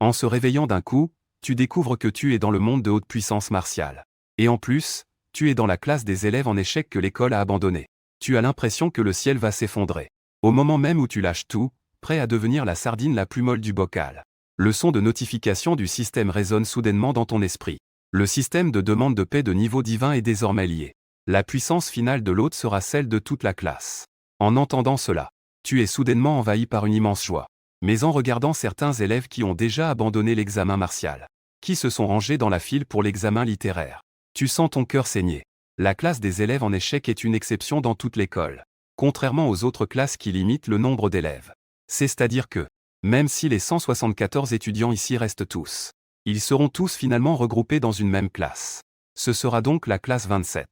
En se réveillant d'un coup, tu découvres que tu es dans le monde de haute puissance martiale. Et en plus, tu es dans la classe des élèves en échec que l'école a abandonné. Tu as l'impression que le ciel va s'effondrer. Au moment même où tu lâches tout, prêt à devenir la sardine la plus molle du bocal. Le son de notification du système résonne soudainement dans ton esprit. Le système de demande de paix de niveau divin est désormais lié. La puissance finale de l'hôte sera celle de toute la classe. En entendant cela, tu es soudainement envahi par une immense joie. Mais en regardant certains élèves qui ont déjà abandonné l'examen martial, qui se sont rangés dans la file pour l'examen littéraire, tu sens ton cœur saigner. La classe des élèves en échec est une exception dans toute l'école, contrairement aux autres classes qui limitent le nombre d'élèves. C'est-à-dire que, même si les 174 étudiants ici restent tous, ils seront tous finalement regroupés dans une même classe. Ce sera donc la classe 27.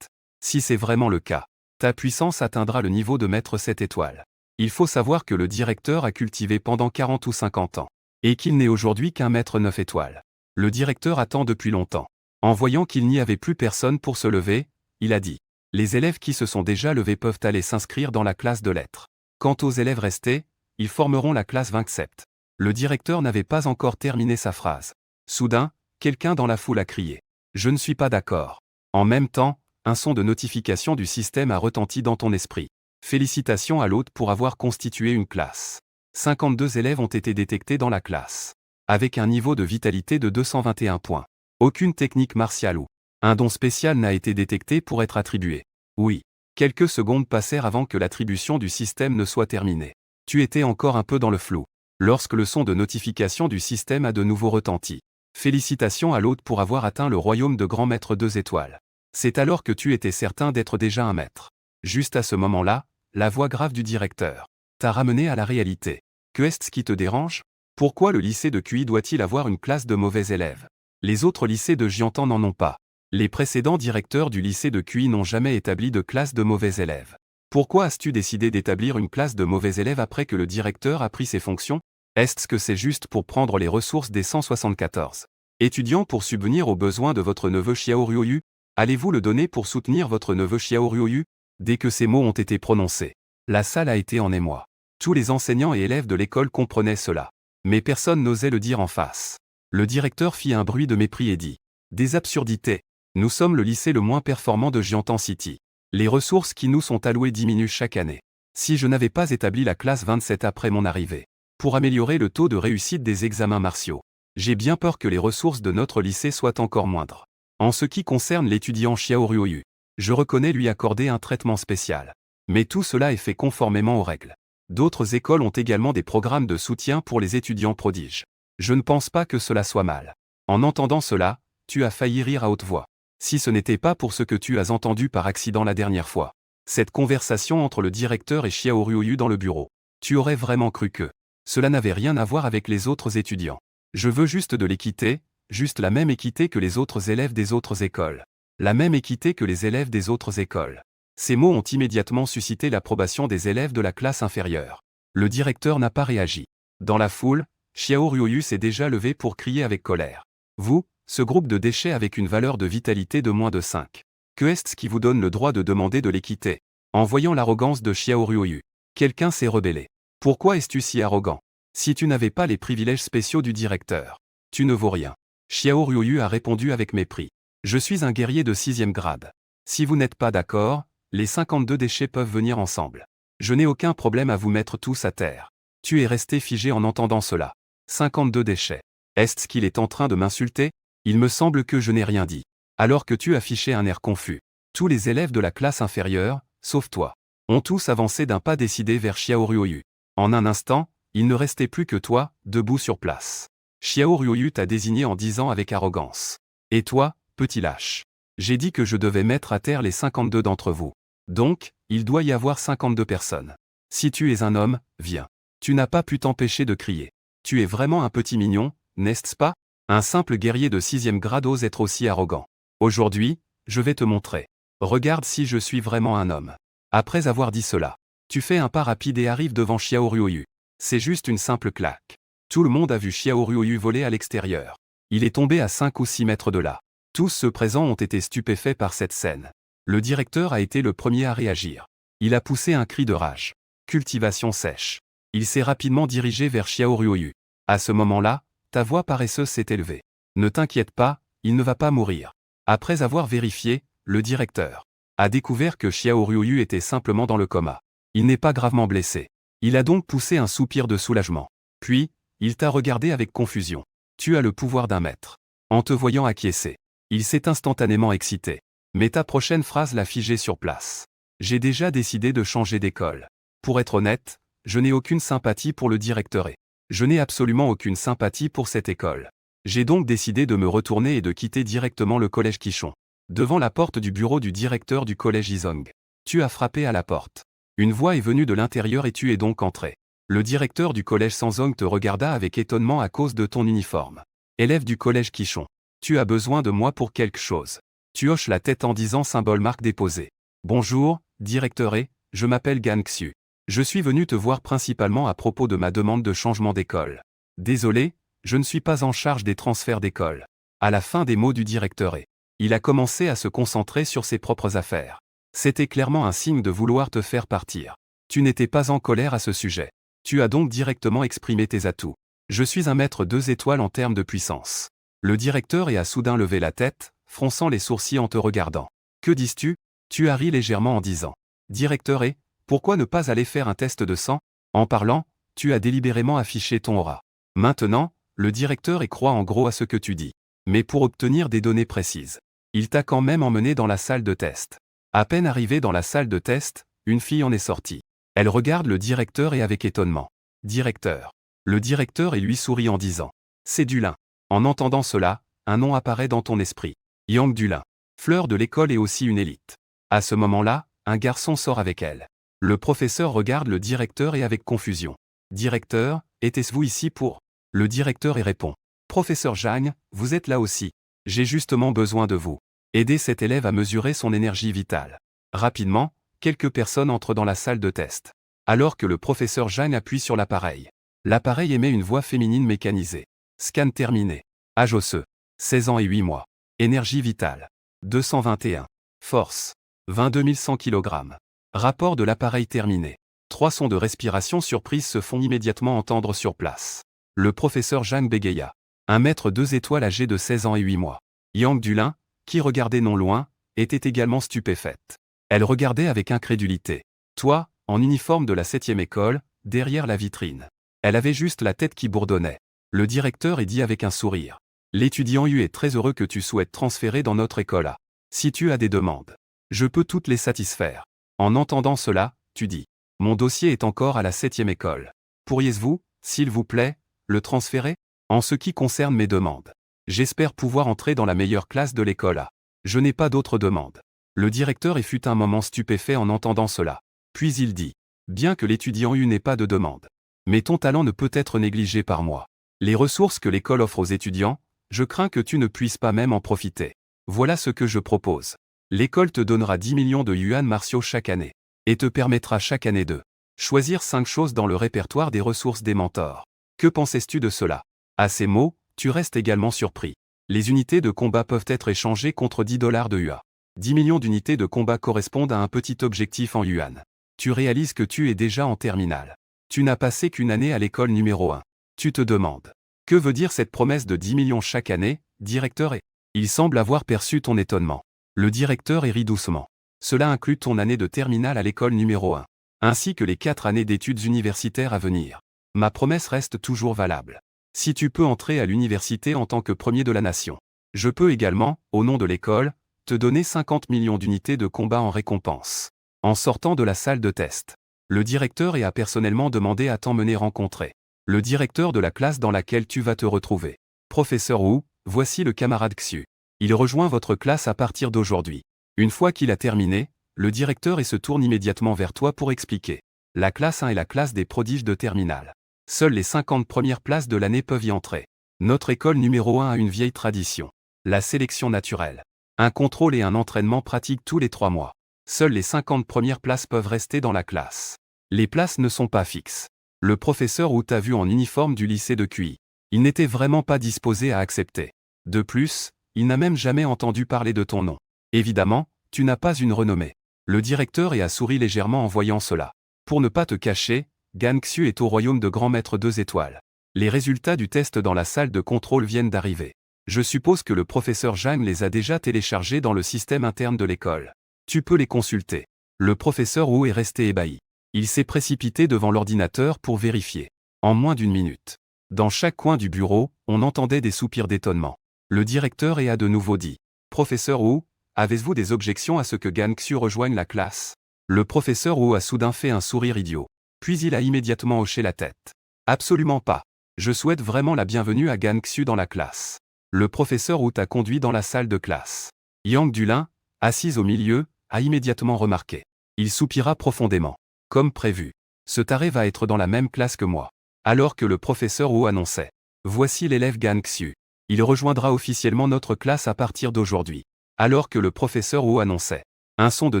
Si c'est vraiment le cas, ta puissance atteindra le niveau de maître 7 étoiles. Il faut savoir que le directeur a cultivé pendant 40 ou 50 ans, et qu'il n'est aujourd'hui qu'un maître 9 étoiles. Le directeur attend depuis longtemps. En voyant qu'il n'y avait plus personne pour se lever, il a dit: les élèves qui se sont déjà levés peuvent aller s'inscrire dans la classe de lettres. Quant aux élèves restés, ils formeront la classe 27. Le directeur n'avait pas encore terminé sa phrase. Soudain, quelqu'un dans la foule a crié: je ne suis pas d'accord. En même temps, un son de notification du système a retenti dans ton esprit. Félicitations à l'hôte pour avoir constitué une classe. 52 élèves ont été détectés dans la classe, avec un niveau de vitalité de 221 points. Aucune technique martiale ou un don spécial n'a été détecté pour être attribué. Oui. Quelques secondes passèrent avant que l'attribution du système ne soit terminée. Tu étais encore un peu dans le flou, lorsque le son de notification du système a de nouveau retenti. Félicitations à l'hôte pour avoir atteint le royaume de grand maître 2 étoiles. C'est alors que tu étais certain d'être déjà un maître. Juste à ce moment-là, la voix grave du directeur t'a ramené à la réalité. Que est-ce qui te dérange? Pourquoi le lycée de QI doit-il avoir une classe de mauvais élèves? Les autres lycées de Jiantan n'en ont pas. Les précédents directeurs du lycée de QI n'ont jamais établi de classe de mauvais élèves. Pourquoi as-tu décidé d'établir une classe de mauvais élèves après que le directeur a pris ses fonctions? Est-ce que c'est juste pour prendre les ressources des 174 étudiants pour subvenir aux besoins de votre neveu Xiao Ruoyu? Allez-vous le donner pour soutenir votre neveu Xiao Ruoyu? Dès que ces mots ont été prononcés, la salle a été en émoi. Tous les enseignants et élèves de l'école comprenaient cela. Mais personne n'osait le dire en face. Le directeur fit un bruit de mépris et dit: des absurdités. Nous sommes le lycée le moins performant de Jiantan City. Les ressources qui nous sont allouées diminuent chaque année. Si je n'avais pas établi la classe 27 après mon arrivée, pour améliorer le taux de réussite des examens martiaux, j'ai bien peur que les ressources de notre lycée soient encore moindres. En ce qui concerne l'étudiant Xiao Ruoyu, je reconnais lui accorder un traitement spécial. Mais tout cela est fait conformément aux règles. D'autres écoles ont également des programmes de soutien pour les étudiants prodiges. Je ne pense pas que cela soit mal. En entendant cela, tu as failli rire à haute voix. Si ce n'était pas pour ce que tu as entendu par accident la dernière fois, cette conversation entre le directeur et Xiao Ruoyu dans le bureau, tu aurais vraiment cru que cela n'avait rien à voir avec les autres étudiants. Je veux juste de l'équité, juste la même équité que les autres élèves des autres écoles. La même équité que les élèves des autres écoles. Ces mots ont immédiatement suscité l'approbation des élèves de la classe inférieure. Le directeur n'a pas réagi. Dans la foule, Xiao Ruoyu s'est déjà levé pour crier avec colère: vous, ce groupe de déchets avec une valeur de vitalité de moins de 5. Que est-ce qui vous donne le droit de demander de l'équité? En voyant l'arrogance de Xiao Ruoyu, quelqu'un s'est rebellé. Pourquoi es-tu si arrogant? Si tu n'avais pas les privilèges spéciaux du directeur, tu ne vaux rien. Xiao Ruoyu a répondu avec mépris: je suis un guerrier de 6e grade. Si vous n'êtes pas d'accord, les 52 déchets peuvent venir ensemble. Je n'ai aucun problème à vous mettre tous à terre. Tu es resté figé en entendant cela. 52 déchets. Est-ce qu'il est en train de m'insulter? Il me semble que je n'ai rien dit. Alors que tu affichais un air confus. Tous les élèves de la classe inférieure, sauf toi, ont tous avancé d'un pas décidé vers Xiao Ruoyu. En un instant, il ne restait plus que toi, debout sur place. Xiao Ruoyu t'a désigné en disant avec arrogance: et toi, petit lâche. J'ai dit que je devais mettre à terre les 52 d'entre vous. Donc, il doit y avoir 52 personnes. Si tu es un homme, viens. Tu n'as pas pu t'empêcher de crier. Tu es vraiment un petit mignon, n'est-ce pas? Un simple guerrier de 6e grade ose être aussi arrogant. Aujourd'hui, je vais te montrer. Regarde si je suis vraiment un homme. Après avoir dit cela, tu fais un pas rapide et arrives devant Xiao Ruoyu. C'est juste une simple claque. Tout le monde a vu Xiao Ruoyu voler à l'extérieur. Il est tombé à 5 ou 6 mètres de là. Tous ceux présents ont été stupéfaits par cette scène. Le directeur a été le premier à réagir. Il a poussé un cri de rage. Cultivation sèche. Il s'est rapidement dirigé vers Xiao Ruoyu. À ce moment-là, ta voix paresseuse s'est élevée. Ne t'inquiète pas, il ne va pas mourir. Après avoir vérifié, le directeur a découvert que Xiao Ruoyu était simplement dans le coma. Il n'est pas gravement blessé. Il a donc poussé un soupir de soulagement. Puis, il t'a regardé avec confusion. Tu as le pouvoir d'un maître. En te voyant acquiescer, il s'est instantanément excité. Mais ta prochaine phrase l'a figé sur place. J'ai déjà décidé de changer d'école. Pour être honnête, je n'ai aucune sympathie pour le directeur. Je n'ai absolument aucune sympathie pour cette école. J'ai donc décidé de me retourner et de quitter directement le collège Qichon. Devant la porte du bureau du directeur du collège Yizong. Tu as frappé à la porte. Une voix est venue de l'intérieur et tu es donc entré. Le directeur du collège Sanzong te regarda avec étonnement à cause de ton uniforme. Élève du collège Qichon. Tu as besoin de moi pour quelque chose. Tu hoches la tête en disant symbole marque déposée. Bonjour, directeur je m'appelle Gan Xiu. Je suis venu te voir principalement à propos de ma demande de changement d'école. Désolé, je ne suis pas en charge des transferts d'école. À la fin des mots du directeur il a commencé à se concentrer sur ses propres affaires. C'était clairement un signe de vouloir te faire partir. Tu n'étais pas en colère à ce sujet. Tu as donc directement exprimé tes atouts. Je suis un maître 2 étoiles en termes de puissance. Le directeur a soudain levé la tête, fronçant les sourcils en te regardant. Que dis-tu? Tu as ri légèrement en disant. Directeur pourquoi ne pas aller faire un test de sang? En parlant, tu as délibérément affiché ton aura. Maintenant, le directeur croit en gros à ce que tu dis. Mais pour obtenir des données précises, il t'a quand même emmené dans la salle de test. À peine arrivé dans la salle de test, une fille en est sortie. Elle regarde le directeur avec étonnement. Directeur. Le directeur lui sourit en disant. C'est Dulin. En entendant cela, un nom apparaît dans ton esprit. Yang Dulin. Fleur de l'école et aussi une élite. À ce moment-là, un garçon sort avec elle. Le professeur regarde le directeur avec confusion. Directeur, était-ce vous ici pour? Le directeur répond. Professeur Zhang, vous êtes là aussi. J'ai justement besoin de vous. Aidez cet élève à mesurer son énergie vitale. Rapidement, quelques personnes entrent dans la salle de test. Alors que le professeur Zhang appuie sur l'appareil. L'appareil émet une voix féminine mécanisée. Scan terminé. Âge osseux. 16 ans et 8 mois. Énergie vitale. 221. Force. 22 100 kg. Rapport de l'appareil terminé. 3 sons de respiration surprise se font immédiatement entendre sur place. Le professeur Zhang bégaya. Un maître 2 étoiles âgé de 16 ans et 8 mois. Yang Dulin, qui regardait non loin, était également stupéfaite. Elle regardait avec incrédulité. Toi, en uniforme de la 7e école, derrière la vitrine. Elle avait juste la tête qui bourdonnait. Le directeur dit avec un sourire. L'étudiant est très heureux que tu souhaites transférer dans notre école A. Si tu as des demandes, je peux toutes les satisfaire. En entendant cela, tu dis. Mon dossier est encore à la 7e école. Pourriez-vous, s'il vous plaît, le transférer? En ce qui concerne mes demandes, j'espère pouvoir entrer dans la meilleure classe de l'école A. Je n'ai pas d'autres demandes. Le directeur fut un moment stupéfait en entendant cela. Puis il dit. Bien que l'étudiant n'ait pas de demande. Mais ton talent ne peut être négligé par moi. Les ressources que l'école offre aux étudiants, je crains que tu ne puisses pas même en profiter. Voilà ce que je propose. L'école te donnera 10 millions de yuan martiaux chaque année. Et te permettra chaque année de choisir 5 choses dans le répertoire des ressources des mentors. Que pensais-tu de cela? À ces mots, tu restes également surpris. Les unités de combat peuvent être échangées contre 10 dollars de yuan. 10 millions d'unités de combat correspondent à un petit objectif en yuan. Tu réalises que tu es déjà en terminale. Tu n'as passé qu'une année à l'école numéro 1. Tu te demandes. Que veut dire cette promesse de 10 millions chaque année, directeur? Il semble avoir perçu ton étonnement. Le directeur rit doucement. Cela inclut ton année de terminale à l'école numéro 1, ainsi que les 4 années d'études universitaires à venir. Ma promesse reste toujours valable. Si tu peux entrer à l'université en tant que premier de la nation, je peux également, au nom de l'école, te donner 50 millions d'unités de combat en récompense. En sortant de la salle de test, le directeur a personnellement demandé à t'emmener rencontrer le directeur de la classe dans laquelle tu vas te retrouver. Professeur Wu, voici le camarade Xiu. Il rejoint votre classe à partir d'aujourd'hui. Une fois qu'il a terminé, le directeur se tourne immédiatement vers toi pour expliquer. La classe 1 est la classe des prodiges de terminale. Seules les 50 premières places de l'année peuvent y entrer. Notre école numéro 1 a une vieille tradition. La sélection naturelle. Un contrôle et un entraînement pratique tous les 3 mois. Seules les 50 premières places peuvent rester dans la classe. Les places ne sont pas fixes. Le professeur Wu t'a vu en uniforme du lycée de QI. Il n'était vraiment pas disposé à accepter. De plus, il n'a même jamais entendu parler de ton nom. Évidemment, tu n'as pas une renommée. Le directeur a souri légèrement en voyant cela. Pour ne pas te cacher, Gan Xiu est au royaume de Grand Maître 2 étoiles. Les résultats du test dans la salle de contrôle viennent d'arriver. Je suppose que le professeur Zhang les a déjà téléchargés dans le système interne de l'école. Tu peux les consulter. Le professeur Wu est resté ébahi. Il s'est précipité devant l'ordinateur pour vérifier. En moins d'une minute. Dans chaque coin du bureau, on entendait des soupirs d'étonnement. Le directeur a de nouveau dit. « Professeur Wu, avez-vous des objections à ce que Gan Xiu rejoigne la classe ?» Le professeur Wu a soudain fait un sourire idiot. Puis il a immédiatement hoché la tête. « Absolument pas. Je souhaite vraiment la bienvenue à Gan Xiu dans la classe. » Le professeur Wu t'a conduit dans la salle de classe. Yang Dulin, assise au milieu, a immédiatement remarqué. Il soupira profondément. Comme prévu. Ce taré va être dans la même classe que moi. Alors que le professeur Wu annonçait. Voici l'élève Gan Xiu. Il rejoindra officiellement notre classe à partir d'aujourd'hui. Alors que le professeur Wu annonçait. Un son de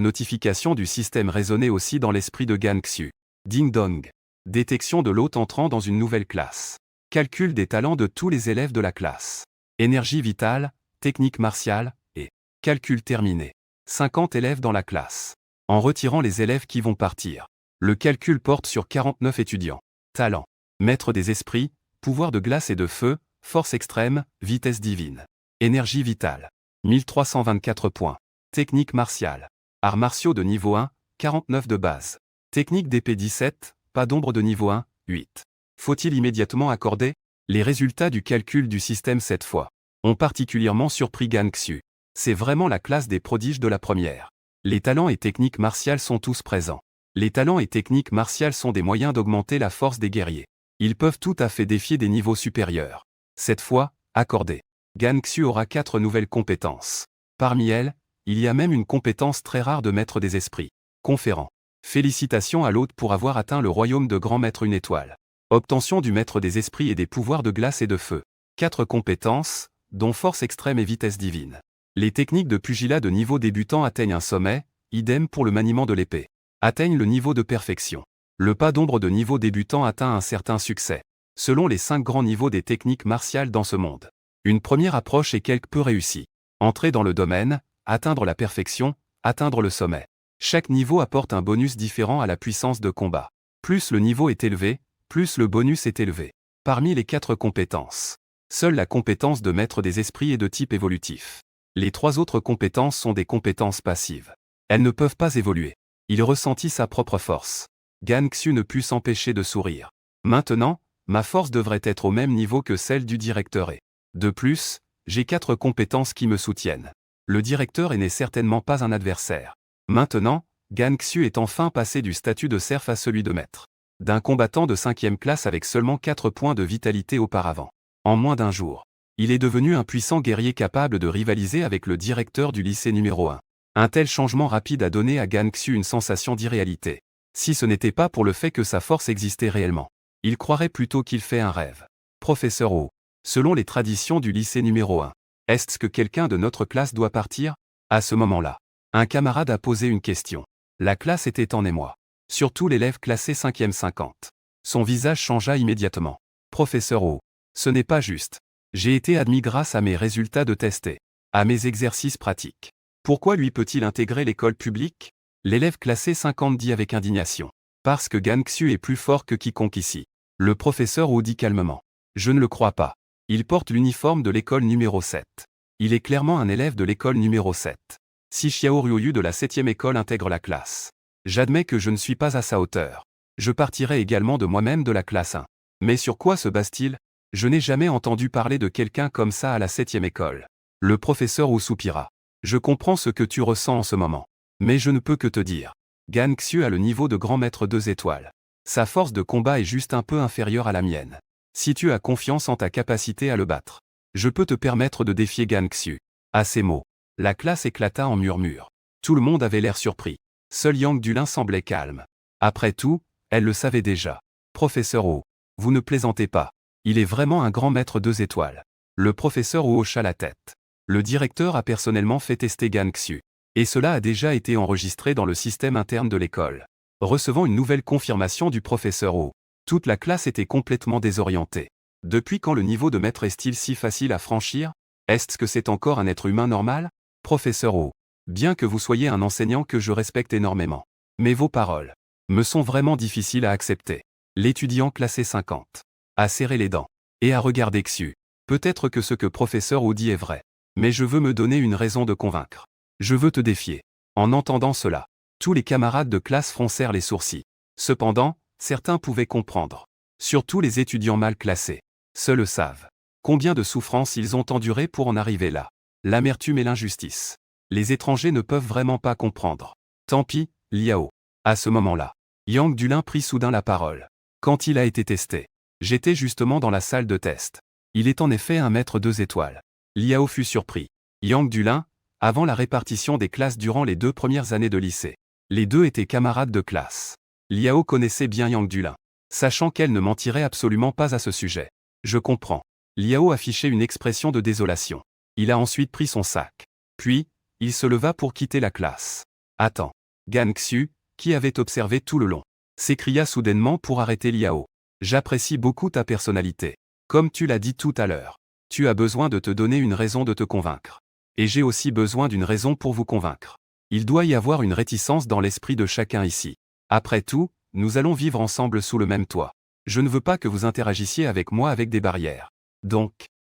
notification du système résonnait aussi dans l'esprit de Gan Xiu. Ding dong. Détection de l'hôte entrant dans une nouvelle classe. Calcul des talents de tous les élèves de la classe. Énergie vitale, technique martiale, et calcul terminé. 50 élèves dans la classe. En retirant les élèves qui vont partir. Le calcul porte sur 49 étudiants. Talent. Maître des esprits, pouvoir de glace et de feu, force extrême, vitesse divine. Énergie vitale. 1324 points. Technique martiale. Arts martiaux de niveau 1, 49 de base. Technique d'épée 17, pas d'ombre de niveau 1, 8. Faut-il immédiatement accorder? Les résultats du calcul du système cette fois ont particulièrement surpris Gan Xiu. C'est vraiment la classe des prodiges de la première. Les talents et techniques martiales sont tous présents. Les talents et techniques martiales sont des moyens d'augmenter la force des guerriers. Ils peuvent tout à fait défier des niveaux supérieurs. Cette fois, accordé. Gan Xiu aura 4 nouvelles compétences. Parmi elles, il y a même une compétence très rare de maître des esprits. Conférant. Félicitations à l'hôte pour avoir atteint le royaume de grand maître une étoile. Obtention du maître des esprits et des pouvoirs de glace et de feu. 4 compétences, dont force extrême et vitesse divine. Les techniques de pugilat de niveau débutant atteignent un sommet, idem pour le maniement de l'épée. Atteignent le niveau de perfection. Le pas d'ombre de niveau débutant atteint un certain succès. Selon les 5 grands niveaux des techniques martiales dans ce monde. Une première approche est quelque peu réussie. Entrer dans le domaine, atteindre la perfection, atteindre le sommet. Chaque niveau apporte un bonus différent à la puissance de combat. Plus le niveau est élevé, plus le bonus est élevé. Parmi les 4 compétences, seule la compétence de maître des esprits est de type évolutif. Les 3 autres compétences sont des compétences passives. Elles ne peuvent pas évoluer. Il ressentit sa propre force. Gan Xiu ne put s'empêcher de sourire. Maintenant, ma force devrait être au même niveau que celle du directeur et. De plus, j'ai 4 compétences qui me soutiennent. Le directeur n'est certainement pas un adversaire. Maintenant, Gan Xiu est enfin passé du statut de serf à celui de maître. D'un combattant de 5e classe avec seulement 4 points de vitalité auparavant. En moins d'un jour, il est devenu un puissant guerrier capable de rivaliser avec le directeur du lycée numéro 1. Un tel changement rapide a donné à Gan Xiu une sensation d'irréalité. Si ce n'était pas pour le fait que sa force existait réellement, il croirait plutôt qu'il fait un rêve. Professeur Wu, selon les traditions du lycée numéro 1, est-ce que quelqu'un de notre classe doit partir? À ce moment-là, un camarade a posé une question. La classe était en émoi. Surtout l'élève classé 5e 50. Son visage changea immédiatement. Professeur Wu, ce n'est pas juste. J'ai été admis grâce à mes résultats de test et à mes exercices pratiques. Pourquoi lui peut-il intégrer l'école publique? L'élève classé 50 dit avec indignation. Parce que Gan Xiu est plus fort que quiconque ici. Le professeur Wu dit calmement. Je ne le crois pas. Il porte l'uniforme de l'école numéro 7. Il est clairement un élève de l'école numéro 7. Si Xiao Ruoyu de la 7e école intègre la classe, j'admets que je ne suis pas à sa hauteur. Je partirai également de moi-même de la classe 1. Mais sur quoi se base-t-il? Je n'ai jamais entendu parler de quelqu'un comme ça à la 7e école. Le professeur Wu soupira. Je comprends ce que tu ressens en ce moment. Mais je ne peux que te dire. Gan Xiu a le niveau de grand maître 2 étoiles. Sa force de combat est juste un peu inférieure à la mienne. Si tu as confiance en ta capacité à le battre, je peux te permettre de défier Gan Xiu. À ces mots, la classe éclata en murmures. Tout le monde avait l'air surpris. Seul Yang Dulin semblait calme. Après tout, elle le savait déjà. Professeur Wu, vous ne plaisantez pas. Il est vraiment un grand maître 2 étoiles. Le professeur Wu hocha la tête. Le directeur a personnellement fait tester Gan Xiu. Et cela a déjà été enregistré dans le système interne de l'école. Recevant une nouvelle confirmation du professeur Wu, toute la classe était complètement désorientée. Depuis quand le niveau de maître est-il si facile à franchir? Est-ce que c'est encore un être humain normal? Professeur Wu, bien que vous soyez un enseignant que je respecte énormément, mais vos paroles me sont vraiment difficiles à accepter. L'étudiant classé 50 à serrer les dents, et à regarder Xu. Peut-être que ce que professeur Wu dit est vrai. Mais je veux me donner une raison de convaincre. Je veux te défier. En entendant cela, tous les camarades de classe froncèrent les sourcils. Cependant, certains pouvaient comprendre. Surtout les étudiants mal classés. Seuls savent combien de souffrances ils ont endurées pour en arriver là. L'amertume et l'injustice. Les étrangers ne peuvent vraiment pas comprendre. Tant pis, Liao. À ce moment-là, Yang Dulin prit soudain la parole. Quand il a été testé, j'étais justement dans la salle de test. Il est en effet un maître 2 étoiles. Liao fut surpris. Yang Dulin, avant la répartition des classes durant les 2 premières années de lycée. Les deux étaient camarades de classe. Liao connaissait bien Yang Dulin, sachant qu'elle ne mentirait absolument pas à ce sujet. Je comprends. Liao affichait une expression de désolation. Il a ensuite pris son sac. Puis, il se leva pour quitter la classe. Attends. Gan Xu, qui avait observé tout le long, s'écria soudainement pour arrêter Liao. J'apprécie beaucoup ta personnalité. Comme tu l'as dit tout à l'heure, tu as besoin de te donner une raison de te convaincre. Et j'ai aussi besoin d'une raison pour vous convaincre. Il doit y avoir une réticence dans l'esprit de chacun ici. Après tout, nous allons vivre ensemble sous le même toit. Je ne veux pas que vous interagissiez avec moi avec des barrières. Donc,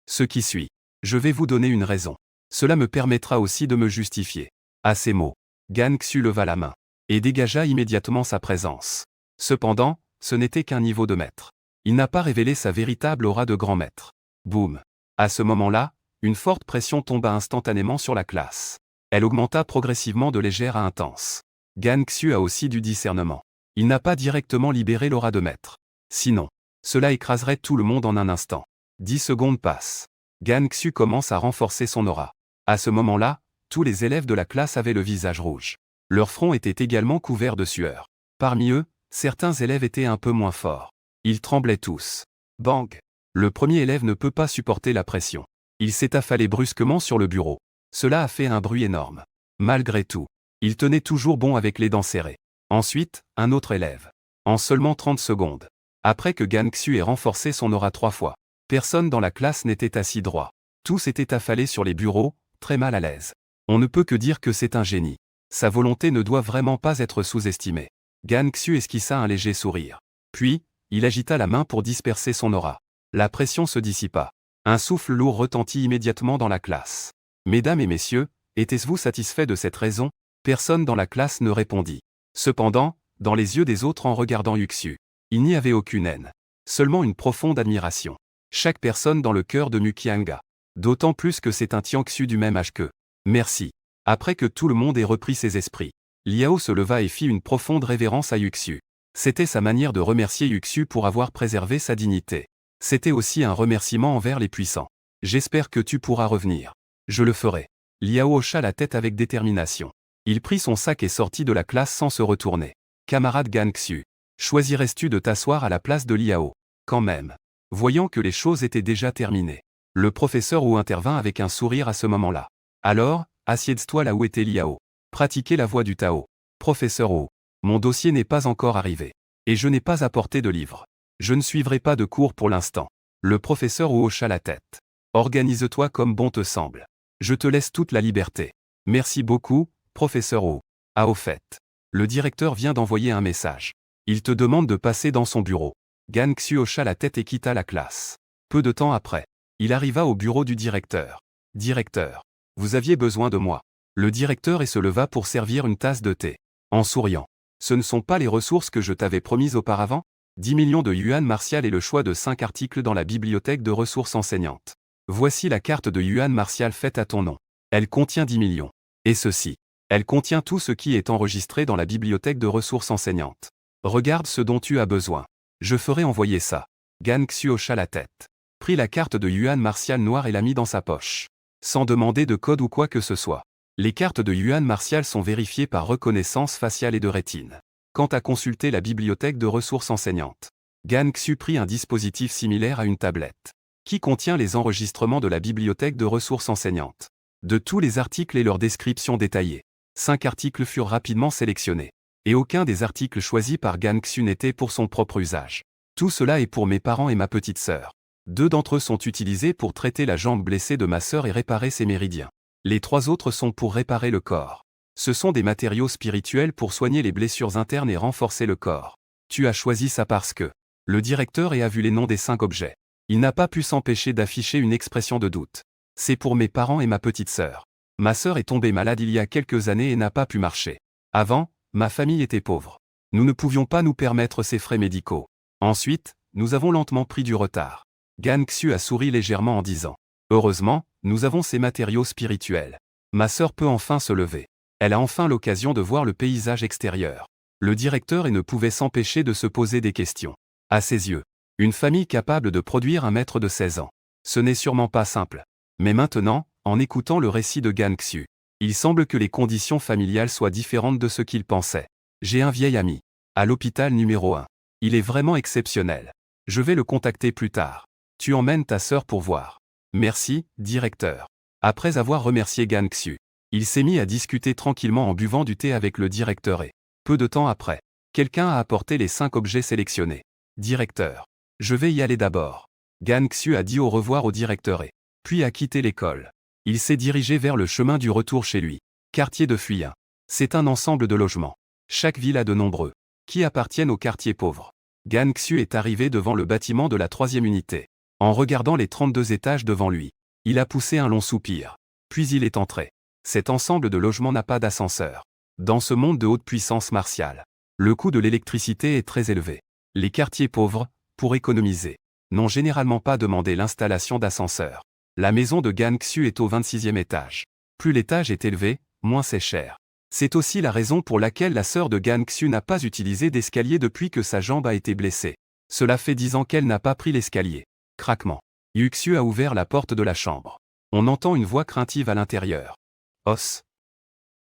ce qui suit, je vais vous donner une raison. Cela me permettra aussi de me justifier. À ces mots, Gan Xu leva la main et dégagea immédiatement sa présence. Cependant, ce n'était qu'un niveau de maître. Il n'a pas révélé sa véritable aura de grand maître. Boum. À ce moment-là, une forte pression tomba instantanément sur la classe. Elle augmenta progressivement de légère à intense. Gan Xu a aussi du discernement. Il n'a pas directement libéré l'aura de maître. Sinon, cela écraserait tout le monde en un instant. 10 secondes passent. Gan Xu commence à renforcer son aura. À ce moment-là, tous les élèves de la classe avaient le visage rouge. Leur front était également couvert de sueur. Parmi eux, certains élèves étaient un peu moins forts. Ils tremblaient tous. Bang! Le premier élève ne peut pas supporter la pression. Il s'est affalé brusquement sur le bureau. Cela a fait un bruit énorme. Malgré tout, il tenait toujours bon avec les dents serrées. Ensuite, un autre élève. En seulement 30 secondes. Après que Gan Xu ait renforcé son aura 3 fois, personne dans la classe n'était assis droit. Tous étaient affalés sur les bureaux, très mal à l'aise. On ne peut que dire que c'est un génie. Sa volonté ne doit vraiment pas être sous-estimée. Gan Xu esquissa un léger sourire. Puis, il agita la main pour disperser son aura. La pression se dissipa. Un souffle lourd retentit immédiatement dans la classe. Mesdames et messieurs, étiez-vous satisfaits de cette raison? Personne dans la classe ne répondit. Cependant, dans les yeux des autres en regardant Yuxu, il n'y avait aucune haine. Seulement une profonde admiration. Chaque personne dans le cœur de Mukianga. D'autant plus que c'est un Tianxu du même âge qu'eux. Merci. Après que tout le monde ait repris ses esprits, Liao se leva et fit une profonde révérence à Yuxu. C'était sa manière de remercier Yuxu pour avoir préservé sa dignité. C'était aussi un remerciement envers les puissants. J'espère que tu pourras revenir. Je le ferai. Liao hocha la tête avec détermination. Il prit son sac et sortit de la classe sans se retourner. Camarade Gan Xu, choisirais-tu de t'asseoir à la place de Liao? Quand même. Voyant que les choses étaient déjà terminées, le professeur Wu intervint avec un sourire à ce moment-là. Alors, assieds-toi là où était Liao. Pratiquez la voie du Tao. Professeur Wu, mon dossier n'est pas encore arrivé. Et je n'ai pas apporté de livre. Je ne suivrai pas de cours pour l'instant. Le professeur Wu hocha la tête. Organise-toi comme bon te semble. Je te laisse toute la liberté. Merci beaucoup, professeur Wu. Ah au fait. Le directeur vient d'envoyer un message. Il te demande de passer dans son bureau. Gan Xu hocha la tête et quitta la classe. Peu de temps après, il arriva au bureau du directeur. Directeur, vous aviez besoin de moi. Le directeur et se leva pour servir une tasse de thé. En souriant. Ce ne sont pas les ressources que je t'avais promises auparavant? 10 millions de yuan martial et le choix de 5 articles dans la bibliothèque de ressources enseignantes. Voici la carte de yuan martial faite à ton nom. Elle contient 10 millions. Et ceci. Elle contient tout ce qui est enregistré dans la bibliothèque de ressources enseignantes. Regarde ce dont tu as besoin. Je ferai envoyer ça. Gan Xu hocha la tête. Prit la carte de yuan martial noire et la mit dans sa poche. Sans demander de code ou quoi que ce soit. Les cartes de yuan martial sont vérifiées par reconnaissance faciale et de rétine. Quant à consulter la bibliothèque de ressources enseignantes, Gan Xu prit un dispositif similaire à une tablette, qui contient les enregistrements de la bibliothèque de ressources enseignantes. De tous les articles et leurs descriptions détaillées, 5 articles furent rapidement sélectionnés. Et aucun des articles choisis par Gan Xu n'était pour son propre usage. Tout cela est pour mes parents et ma petite sœur. 2 d'entre eux sont utilisés pour traiter la jambe blessée de ma sœur et réparer ses méridiens. Les 3 autres sont pour réparer le corps. Ce sont des matériaux spirituels pour soigner les blessures internes et renforcer le corps. Tu as choisi ça parce que Le directeur a vu les noms des 5 objets. Il n'a pas pu s'empêcher d'afficher une expression de doute. C'est pour mes parents et ma petite sœur. Ma sœur est tombée malade il y a quelques années et n'a pas pu marcher. Avant, ma famille était pauvre. Nous ne pouvions pas nous permettre ces frais médicaux. Ensuite, nous avons lentement pris du retard. Gan Xu a souri légèrement en disant. Heureusement, nous avons ces matériaux spirituels. Ma sœur peut enfin se lever. Elle a enfin l'occasion de voir le paysage extérieur. Le directeur ne pouvait s'empêcher de se poser des questions. À ses yeux, une famille capable de produire un maître de 16 ans. Ce n'est sûrement pas simple. Mais maintenant, en écoutant le récit de Gan Xu, il semble que les conditions familiales soient différentes de ce qu'il pensait. J'ai un vieil ami. À l'hôpital numéro 1. Il est vraiment exceptionnel. Je vais le contacter plus tard. Tu emmènes ta sœur pour voir. Merci, directeur. Après avoir remercié Gan Xu, il s'est mis à discuter tranquillement en buvant du thé avec le directeur et, peu de temps après, quelqu'un a apporté les 5 objets sélectionnés. Directeur. Je vais y aller d'abord. Gan Xu a dit au revoir au directeur et, puis a quitté l'école. Il s'est dirigé vers le chemin du retour chez lui. Quartier de Fuyin. C'est un ensemble de logements. Chaque ville a de nombreux, qui appartiennent au quartier pauvre. Gan Xu est arrivé devant le bâtiment de la 3e unité. En regardant les 32 étages devant lui, il a poussé un long soupir. Puis il est entré. Cet ensemble de logements n'a pas d'ascenseur. Dans ce monde de haute puissance martiale, le coût de l'électricité est très élevé. Les quartiers pauvres, pour économiser, n'ont généralement pas demandé l'installation d'ascenseurs. La maison de Gan Xu est au 26e étage. Plus l'étage est élevé, moins c'est cher. C'est aussi la raison pour laquelle la sœur de Gan Xu n'a pas utilisé d'escalier depuis que sa jambe a été blessée. Cela fait 10 ans qu'elle n'a pas pris l'escalier. Craquement. Yu Xiu a ouvert la porte de la chambre. On entend une voix craintive à l'intérieur. Os.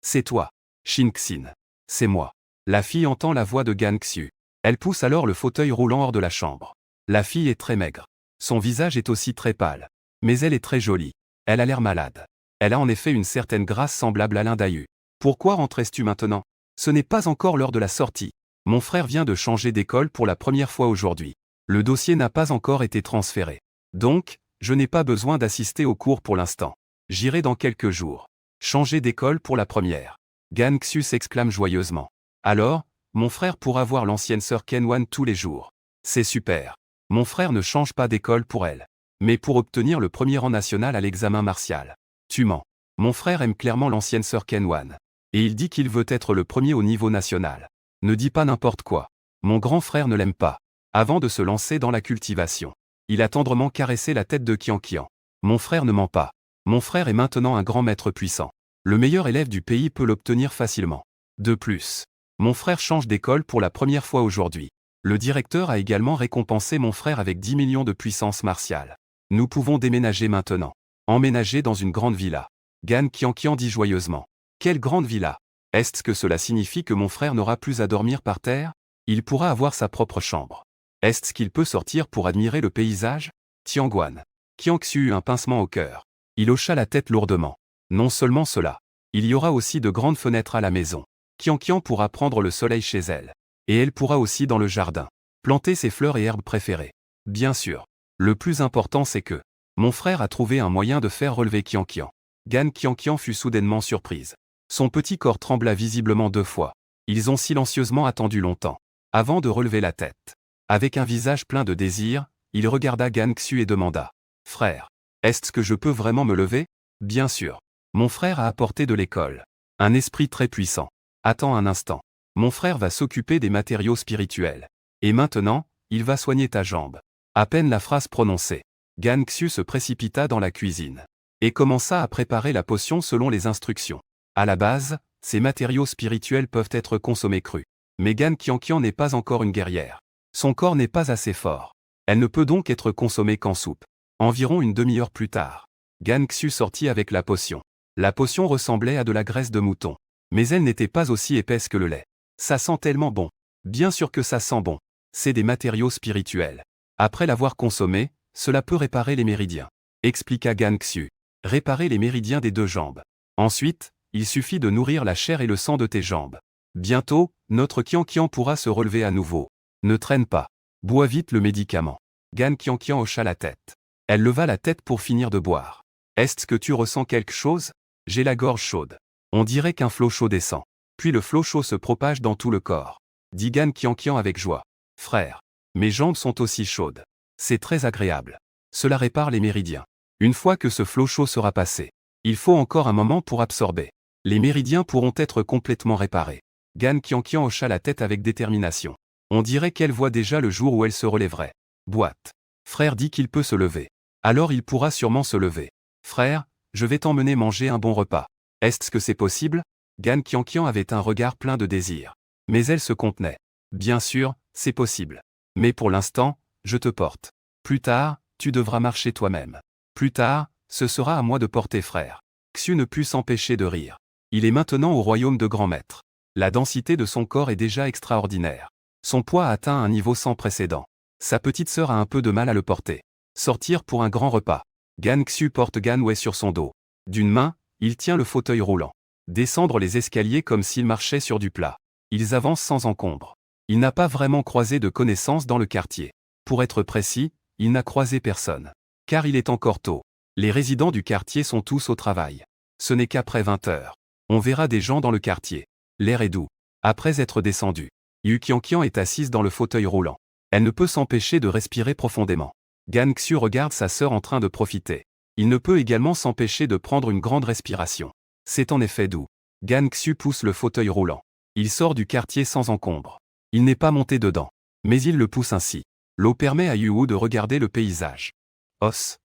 C'est toi. Shin Xin. C'est moi. La fille entend la voix de Gan Xu. Elle pousse alors le fauteuil roulant hors de la chambre. La fille est très maigre. Son visage est aussi très pâle. Mais elle est très jolie. Elle a l'air malade. Elle a en effet une certaine grâce semblable à l'Indayu. Pourquoi rentres-tu maintenant? Ce n'est pas encore l'heure de la sortie. Mon frère vient de changer d'école pour la première fois aujourd'hui. Le dossier n'a pas encore été transféré. Donc, je n'ai pas besoin d'assister au cours pour l'instant. J'irai dans quelques jours. Changer d'école pour la première. Gan Xu s'exclame joyeusement. Alors, mon frère pourra voir l'ancienne sœur Kenwan tous les jours. C'est super. Mon frère ne change pas d'école pour elle. Mais pour obtenir le premier rang national à l'examen martial. Tu mens. Mon frère aime clairement l'ancienne sœur Kenwan. Et il dit qu'il veut être le premier au niveau national. Ne dis pas n'importe quoi. Mon grand frère ne l'aime pas. Avant de se lancer dans la cultivation, il a tendrement caressé la tête de Qian Qian. Mon frère ne ment pas. Mon frère est maintenant un grand maître puissant. Le meilleur élève du pays peut l'obtenir facilement. De plus, mon frère change d'école pour la première fois aujourd'hui. Le directeur a également récompensé mon frère avec 10 millions de puissance martiale. Nous pouvons déménager maintenant. Emménager dans une grande villa. Gan Qian dit joyeusement. Quelle grande villa? Est-ce que cela signifie que mon frère n'aura plus à dormir par terre? Il pourra avoir sa propre chambre. Est-ce qu'il peut sortir pour admirer le paysage? Tianguan. Qian Xu eut un pincement au cœur. Il hocha la tête lourdement. Non seulement cela. Il y aura aussi de grandes fenêtres à la maison. Qian pourra prendre le soleil chez elle. Et elle pourra aussi dans le jardin planter ses fleurs et herbes préférées. Bien sûr. Le plus important c'est que mon frère a trouvé un moyen de faire relever Qian. Gan Qian fut soudainement surprise. Son petit corps trembla visiblement 2 fois. Ils ont silencieusement attendu longtemps. Avant de relever la tête. Avec un visage plein de désir, il regarda Gan Xu et demanda. Frère. Est-ce que je peux vraiment me lever? Bien sûr. Mon frère a apporté de l'école. Un esprit très puissant. Attends un instant. Mon frère va s'occuper des matériaux spirituels. Et maintenant, il va soigner ta jambe. À peine la phrase prononcée, Gan Xu se précipita dans la cuisine. Et commença à préparer la potion selon les instructions. À la base, ces matériaux spirituels peuvent être consommés crus. Mais Gan Qian n'est pas encore une guerrière. Son corps n'est pas assez fort. Elle ne peut donc être consommée qu'en soupe. Environ une demi-heure plus tard, Gan Xu sortit avec la potion. La potion ressemblait à de la graisse de mouton. Mais elle n'était pas aussi épaisse que le lait. Ça sent tellement bon. Bien sûr que ça sent bon. C'est des matériaux spirituels. Après l'avoir consommé, cela peut réparer les méridiens. Expliqua Gan Xu. Réparer les méridiens des 2 jambes. Ensuite, il suffit de nourrir la chair et le sang de tes jambes. Bientôt, notre Qian pourra se relever à nouveau. Ne traîne pas. Bois vite le médicament. Gan Qian hocha la tête. Elle leva la tête pour finir de boire. Est-ce que tu ressens quelque chose? J'ai la gorge chaude. On dirait qu'un flot chaud descend. Puis le flot chaud se propage dans tout le corps. Dit Gan Qian avec joie. Frère. Mes jambes sont aussi chaudes. C'est très agréable. Cela répare les méridiens. Une fois que ce flot chaud sera passé, il faut encore un moment pour absorber. Les méridiens pourront être complètement réparés. Gan Qianqian hocha la tête avec détermination. On dirait qu'elle voit déjà le jour où elle se relèverait. Boîte. Frère dit qu'il peut se lever. Alors il pourra sûrement se lever. Frère, je vais t'emmener manger un bon repas. Est-ce que c'est possible? Gan Qianqian avait un regard plein de désir. Mais elle se contenait. Bien sûr, c'est possible. Mais pour l'instant, je te porte. Plus tard, tu devras marcher toi-même. Plus tard, ce sera à moi de porter frère. Xu ne put s'empêcher de rire. Il est maintenant au royaume de grand maître. La densité de son corps est déjà extraordinaire. Son poids a atteint un niveau sans précédent. Sa petite sœur a un peu de mal à le porter. Sortir pour un grand repas. Gan Xu porte Gan Wei sur son dos. D'une main, il tient le fauteuil roulant. Descendre les escaliers comme s'il marchait sur du plat. Ils avancent sans encombre. Il n'a pas vraiment croisé de connaissances dans le quartier. Pour être précis, il n'a croisé personne. Car il est encore tôt. Les résidents du quartier sont tous au travail. Ce n'est qu'après 20 heures. On verra des gens dans le quartier. L'air est doux. Après être descendu, Yu Qianqian est assise dans le fauteuil roulant. Elle ne peut s'empêcher de respirer profondément. Gan Xu regarde sa sœur en train de profiter. Il ne peut également s'empêcher de prendre une grande respiration. C'est en effet doux. Gan Xu pousse le fauteuil roulant. Il sort du quartier sans encombre. Il n'est pas monté dedans. Mais il le pousse ainsi. L'eau permet à Yu de regarder le paysage. Os.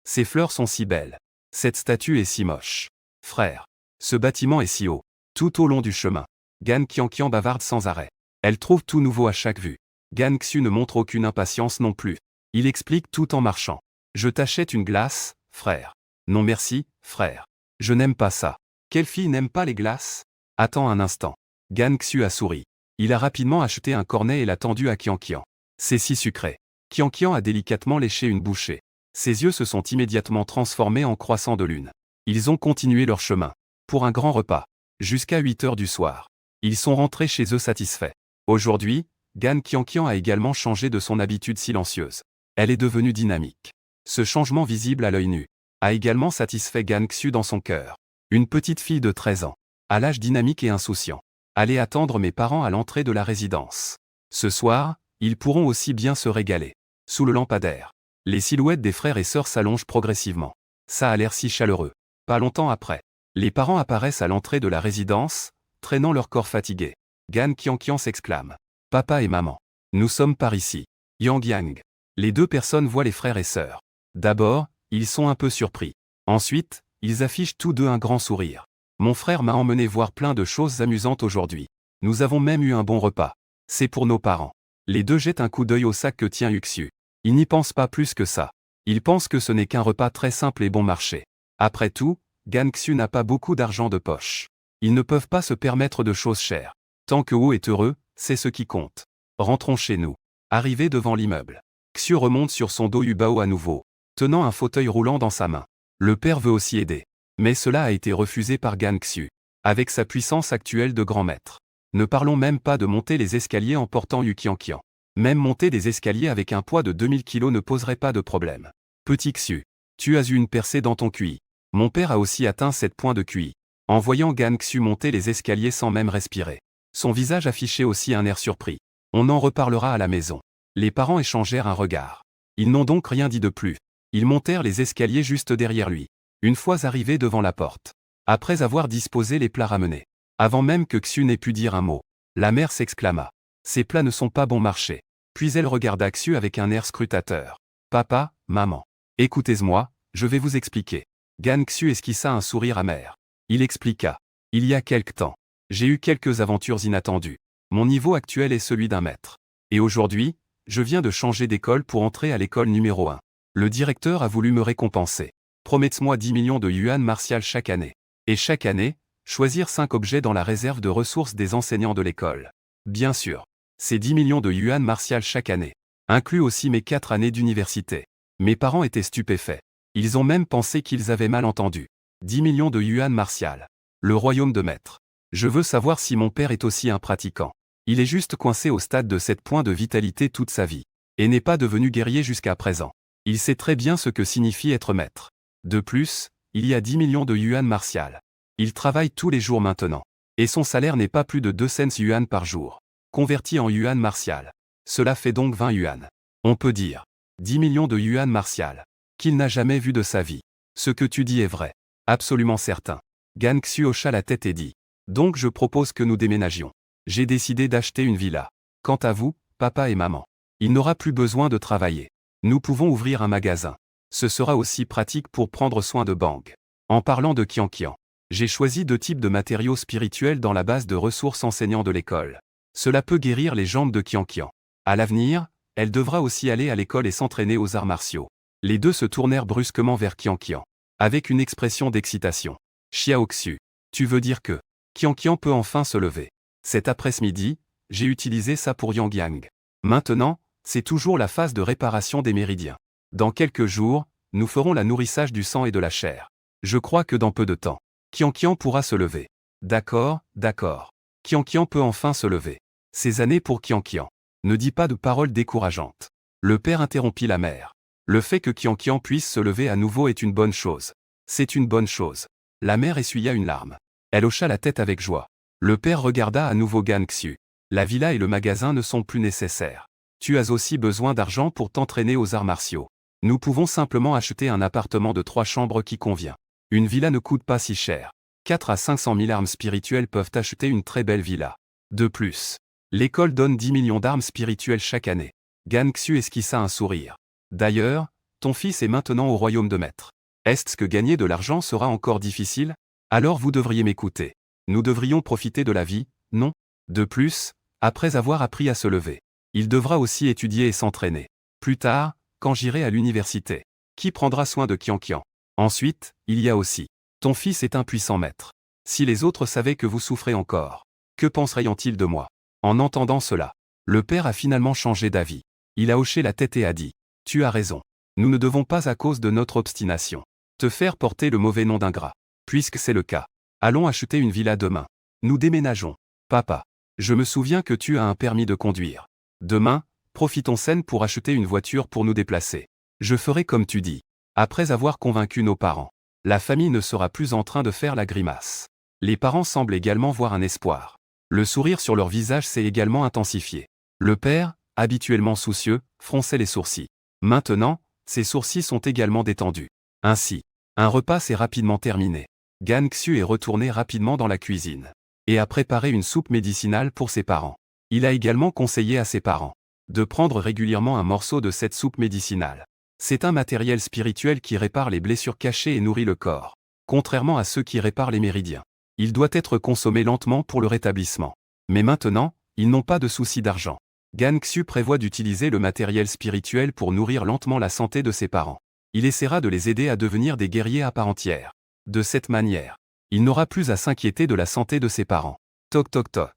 Ces fleurs sont si belles. Cette statue est si moche. Frère. Ce bâtiment est si haut. Tout au long du chemin. Gan Qianqian bavarde sans arrêt. Elle trouve tout nouveau à chaque vue. Gan Xu ne montre aucune impatience non plus. Il explique tout en marchant. Je t'achète une glace, frère. Non merci, frère. Je n'aime pas ça. Quelle fille n'aime pas les glaces? Attends un instant. Gan Xu a souri. Il a rapidement acheté un cornet et l'a tendu à Qianqian. C'est si sucré. Qianqian a délicatement léché une bouchée. Ses yeux se sont immédiatement transformés en croissants de lune. Ils ont continué leur chemin. Pour un grand repas. Jusqu'à 8 heures du soir. Ils sont rentrés chez eux satisfaits. Aujourd'hui, Gan Qianqian a également changé de son habitude silencieuse. Elle est devenue dynamique. Ce changement visible à l'œil nu a également satisfait Gan Xu dans son cœur. Une petite fille de 13 ans, à l'âge dynamique et insouciant. Allez attendre mes parents à l'entrée de la résidence. Ce soir, ils pourront aussi bien se régaler. Sous le lampadaire, les silhouettes des frères et sœurs s'allongent progressivement. Ça a l'air si chaleureux. Pas longtemps après, les parents apparaissent à l'entrée de la résidence, traînant leur corps fatigué. Gan Qianqian s'exclame. Papa et maman. Nous sommes par ici. Yang Yang. Les deux personnes voient les frères et sœurs. D'abord, ils sont un peu surpris. Ensuite, ils affichent tous deux un grand sourire. Mon frère m'a emmené voir plein de choses amusantes aujourd'hui. Nous avons même eu un bon repas. C'est pour nos parents. Les deux jettent un coup d'œil au sac que tient Yuxiu. Ils n'y pensent pas plus que ça. Ils pensent que ce n'est qu'un repas très simple et bon marché. Après tout, Gan Xu n'a pas beaucoup d'argent de poche. Ils ne peuvent pas se permettre de choses chères. Tant que Wu est heureux, c'est ce qui compte. Rentrons chez nous. Arrivé devant l'immeuble, Xu remonte sur son dos Yubao à nouveau, tenant un fauteuil roulant dans sa main. Le père veut aussi aider. Mais cela a été refusé par Gan Xu. Avec sa puissance actuelle de grand maître. Ne parlons même pas de monter les escaliers en portant Yu Qianqian. Même monter des escaliers avec un poids de 2000 kg ne poserait pas de problème. Petit Xu, tu as eu une percée dans ton QI. Mon père a aussi atteint 7 points de QI. En voyant Gan Xu monter les escaliers sans même respirer. Son visage affichait aussi un air surpris. On en reparlera à la maison. Les parents échangèrent un regard. Ils n'ont donc rien dit de plus. Ils montèrent les escaliers juste derrière lui. Une fois arrivés devant la porte. Après avoir disposé les plats ramenés. Avant même que Xu n'ait pu dire un mot. La mère s'exclama. Ces plats ne sont pas bon marché. Puis elle regarda Xu avec un air scrutateur. Papa, maman. Écoutez-moi, je vais vous expliquer. Gan Xu esquissa un sourire amer. Il expliqua. Il y a quelque temps. J'ai eu quelques aventures inattendues. Mon niveau actuel est celui d'un maître. Et aujourd'hui, je viens de changer d'école pour entrer à l'école numéro 1. Le directeur a voulu me récompenser. Promettez-moi 10 millions de yuan martial chaque année. Et chaque année, choisir 5 objets dans la réserve de ressources des enseignants de l'école. Bien sûr. C'est 10 millions de yuan martial chaque année. Inclut aussi mes 4 années d'université. Mes parents étaient stupéfaits. Ils ont même pensé qu'ils avaient mal entendu. 10 millions de yuan martial. Le royaume de maître. Je veux savoir si mon père est aussi un pratiquant. Il est juste coincé au stade de 7 points de vitalité toute sa vie. Et n'est pas devenu guerrier jusqu'à présent. Il sait très bien ce que signifie être maître. De plus, il y a 10 millions de yuan martial. Il travaille tous les jours maintenant. Et son salaire n'est pas plus de 2 cents yuan par jour. Converti en yuan martial. Cela fait donc 20 yuan. On peut dire 10 millions de yuan martial. Qu'il n'a jamais vu de sa vie. Ce que tu dis est vrai. Absolument certain. Gan Xu hocha la tête et dit. Donc je propose que nous déménagions. J'ai décidé d'acheter une villa. Quant à vous, papa et maman, il n'aura plus besoin de travailler. Nous pouvons ouvrir un magasin. Ce sera aussi pratique pour prendre soin de Bang. En parlant de Qianqian, j'ai choisi 2 types de matériaux spirituels dans la base de ressources enseignants de l'école. Cela peut guérir les jambes de Qianqian. À l'avenir, elle devra aussi aller à l'école et s'entraîner aux arts martiaux. Les deux se tournèrent brusquement vers Qianqian, avec une expression d'excitation. Xiao Xu, tu veux dire que Qianqian peut enfin se lever. Cet après-midi, j'ai utilisé ça pour Yang Yang. Maintenant, c'est toujours la phase de réparation des méridiens. Dans quelques jours, nous ferons la nourrissage du sang et de la chair. Je crois que dans peu de temps, Qianqian pourra se lever. D'accord, d'accord. Qianqian peut enfin se lever. Ces années pour Qianqian. Ne dis pas de paroles décourageantes. Le père interrompit la mère. Le fait que Qianqian puisse se lever à nouveau est une bonne chose. C'est une bonne chose. La mère essuya une larme. Elle hocha la tête avec joie. Le père regarda à nouveau Gan Xu. La villa et le magasin ne sont plus nécessaires. Tu as aussi besoin d'argent pour t'entraîner aux arts martiaux. Nous pouvons simplement acheter un appartement de 3 chambres qui convient. Une villa ne coûte pas si cher. 4 à 500 000 armes spirituelles peuvent acheter une très belle villa. De plus, l'école donne 10 millions d'armes spirituelles chaque année. Gan Xu esquissa un sourire. D'ailleurs, ton fils est maintenant au royaume de maître. Est-ce que gagner de l'argent sera encore difficile? Alors vous devriez m'écouter. Nous devrions profiter de la vie, non? De plus, après avoir appris à se lever, il devra aussi étudier et s'entraîner. Plus tard, quand j'irai à l'université, qui prendra soin de Qianqian? Ensuite, il y a aussi. Ton fils est un puissant maître. Si les autres savaient que vous souffrez encore, que penseraient-ils de moi? En entendant cela, le père a finalement changé d'avis. Il a hoché la tête et a dit. Tu as raison. Nous ne devons pas à cause de notre obstination te faire porter le mauvais nom d'ingrat. Puisque c'est le cas, allons acheter une villa demain. Nous déménageons. Papa, je me souviens que tu as un permis de conduire. Demain, profitons scène pour acheter une voiture pour nous déplacer. Je ferai comme tu dis. Après avoir convaincu nos parents, la famille ne sera plus en train de faire la grimace. Les parents semblent également voir un espoir. Le sourire sur leur visage s'est également intensifié. Le père, habituellement soucieux, fronçait les sourcils. Maintenant, ses sourcils sont également détendus. Ainsi, un repas s'est rapidement terminé. Gan Xu est retourné rapidement dans la cuisine et a préparé une soupe médicinale pour ses parents. Il a également conseillé à ses parents de prendre régulièrement un morceau de cette soupe médicinale. C'est un matériel spirituel qui répare les blessures cachées et nourrit le corps. Contrairement à ceux qui réparent les méridiens, il doit être consommé lentement pour le rétablissement. Mais maintenant, ils n'ont pas de souci d'argent. Gan Xu prévoit d'utiliser le matériel spirituel pour nourrir lentement la santé de ses parents. Il essaiera de les aider à devenir des guerriers à part entière. De cette manière, il n'aura plus à s'inquiéter de la santé de ses parents. Toc toc toc.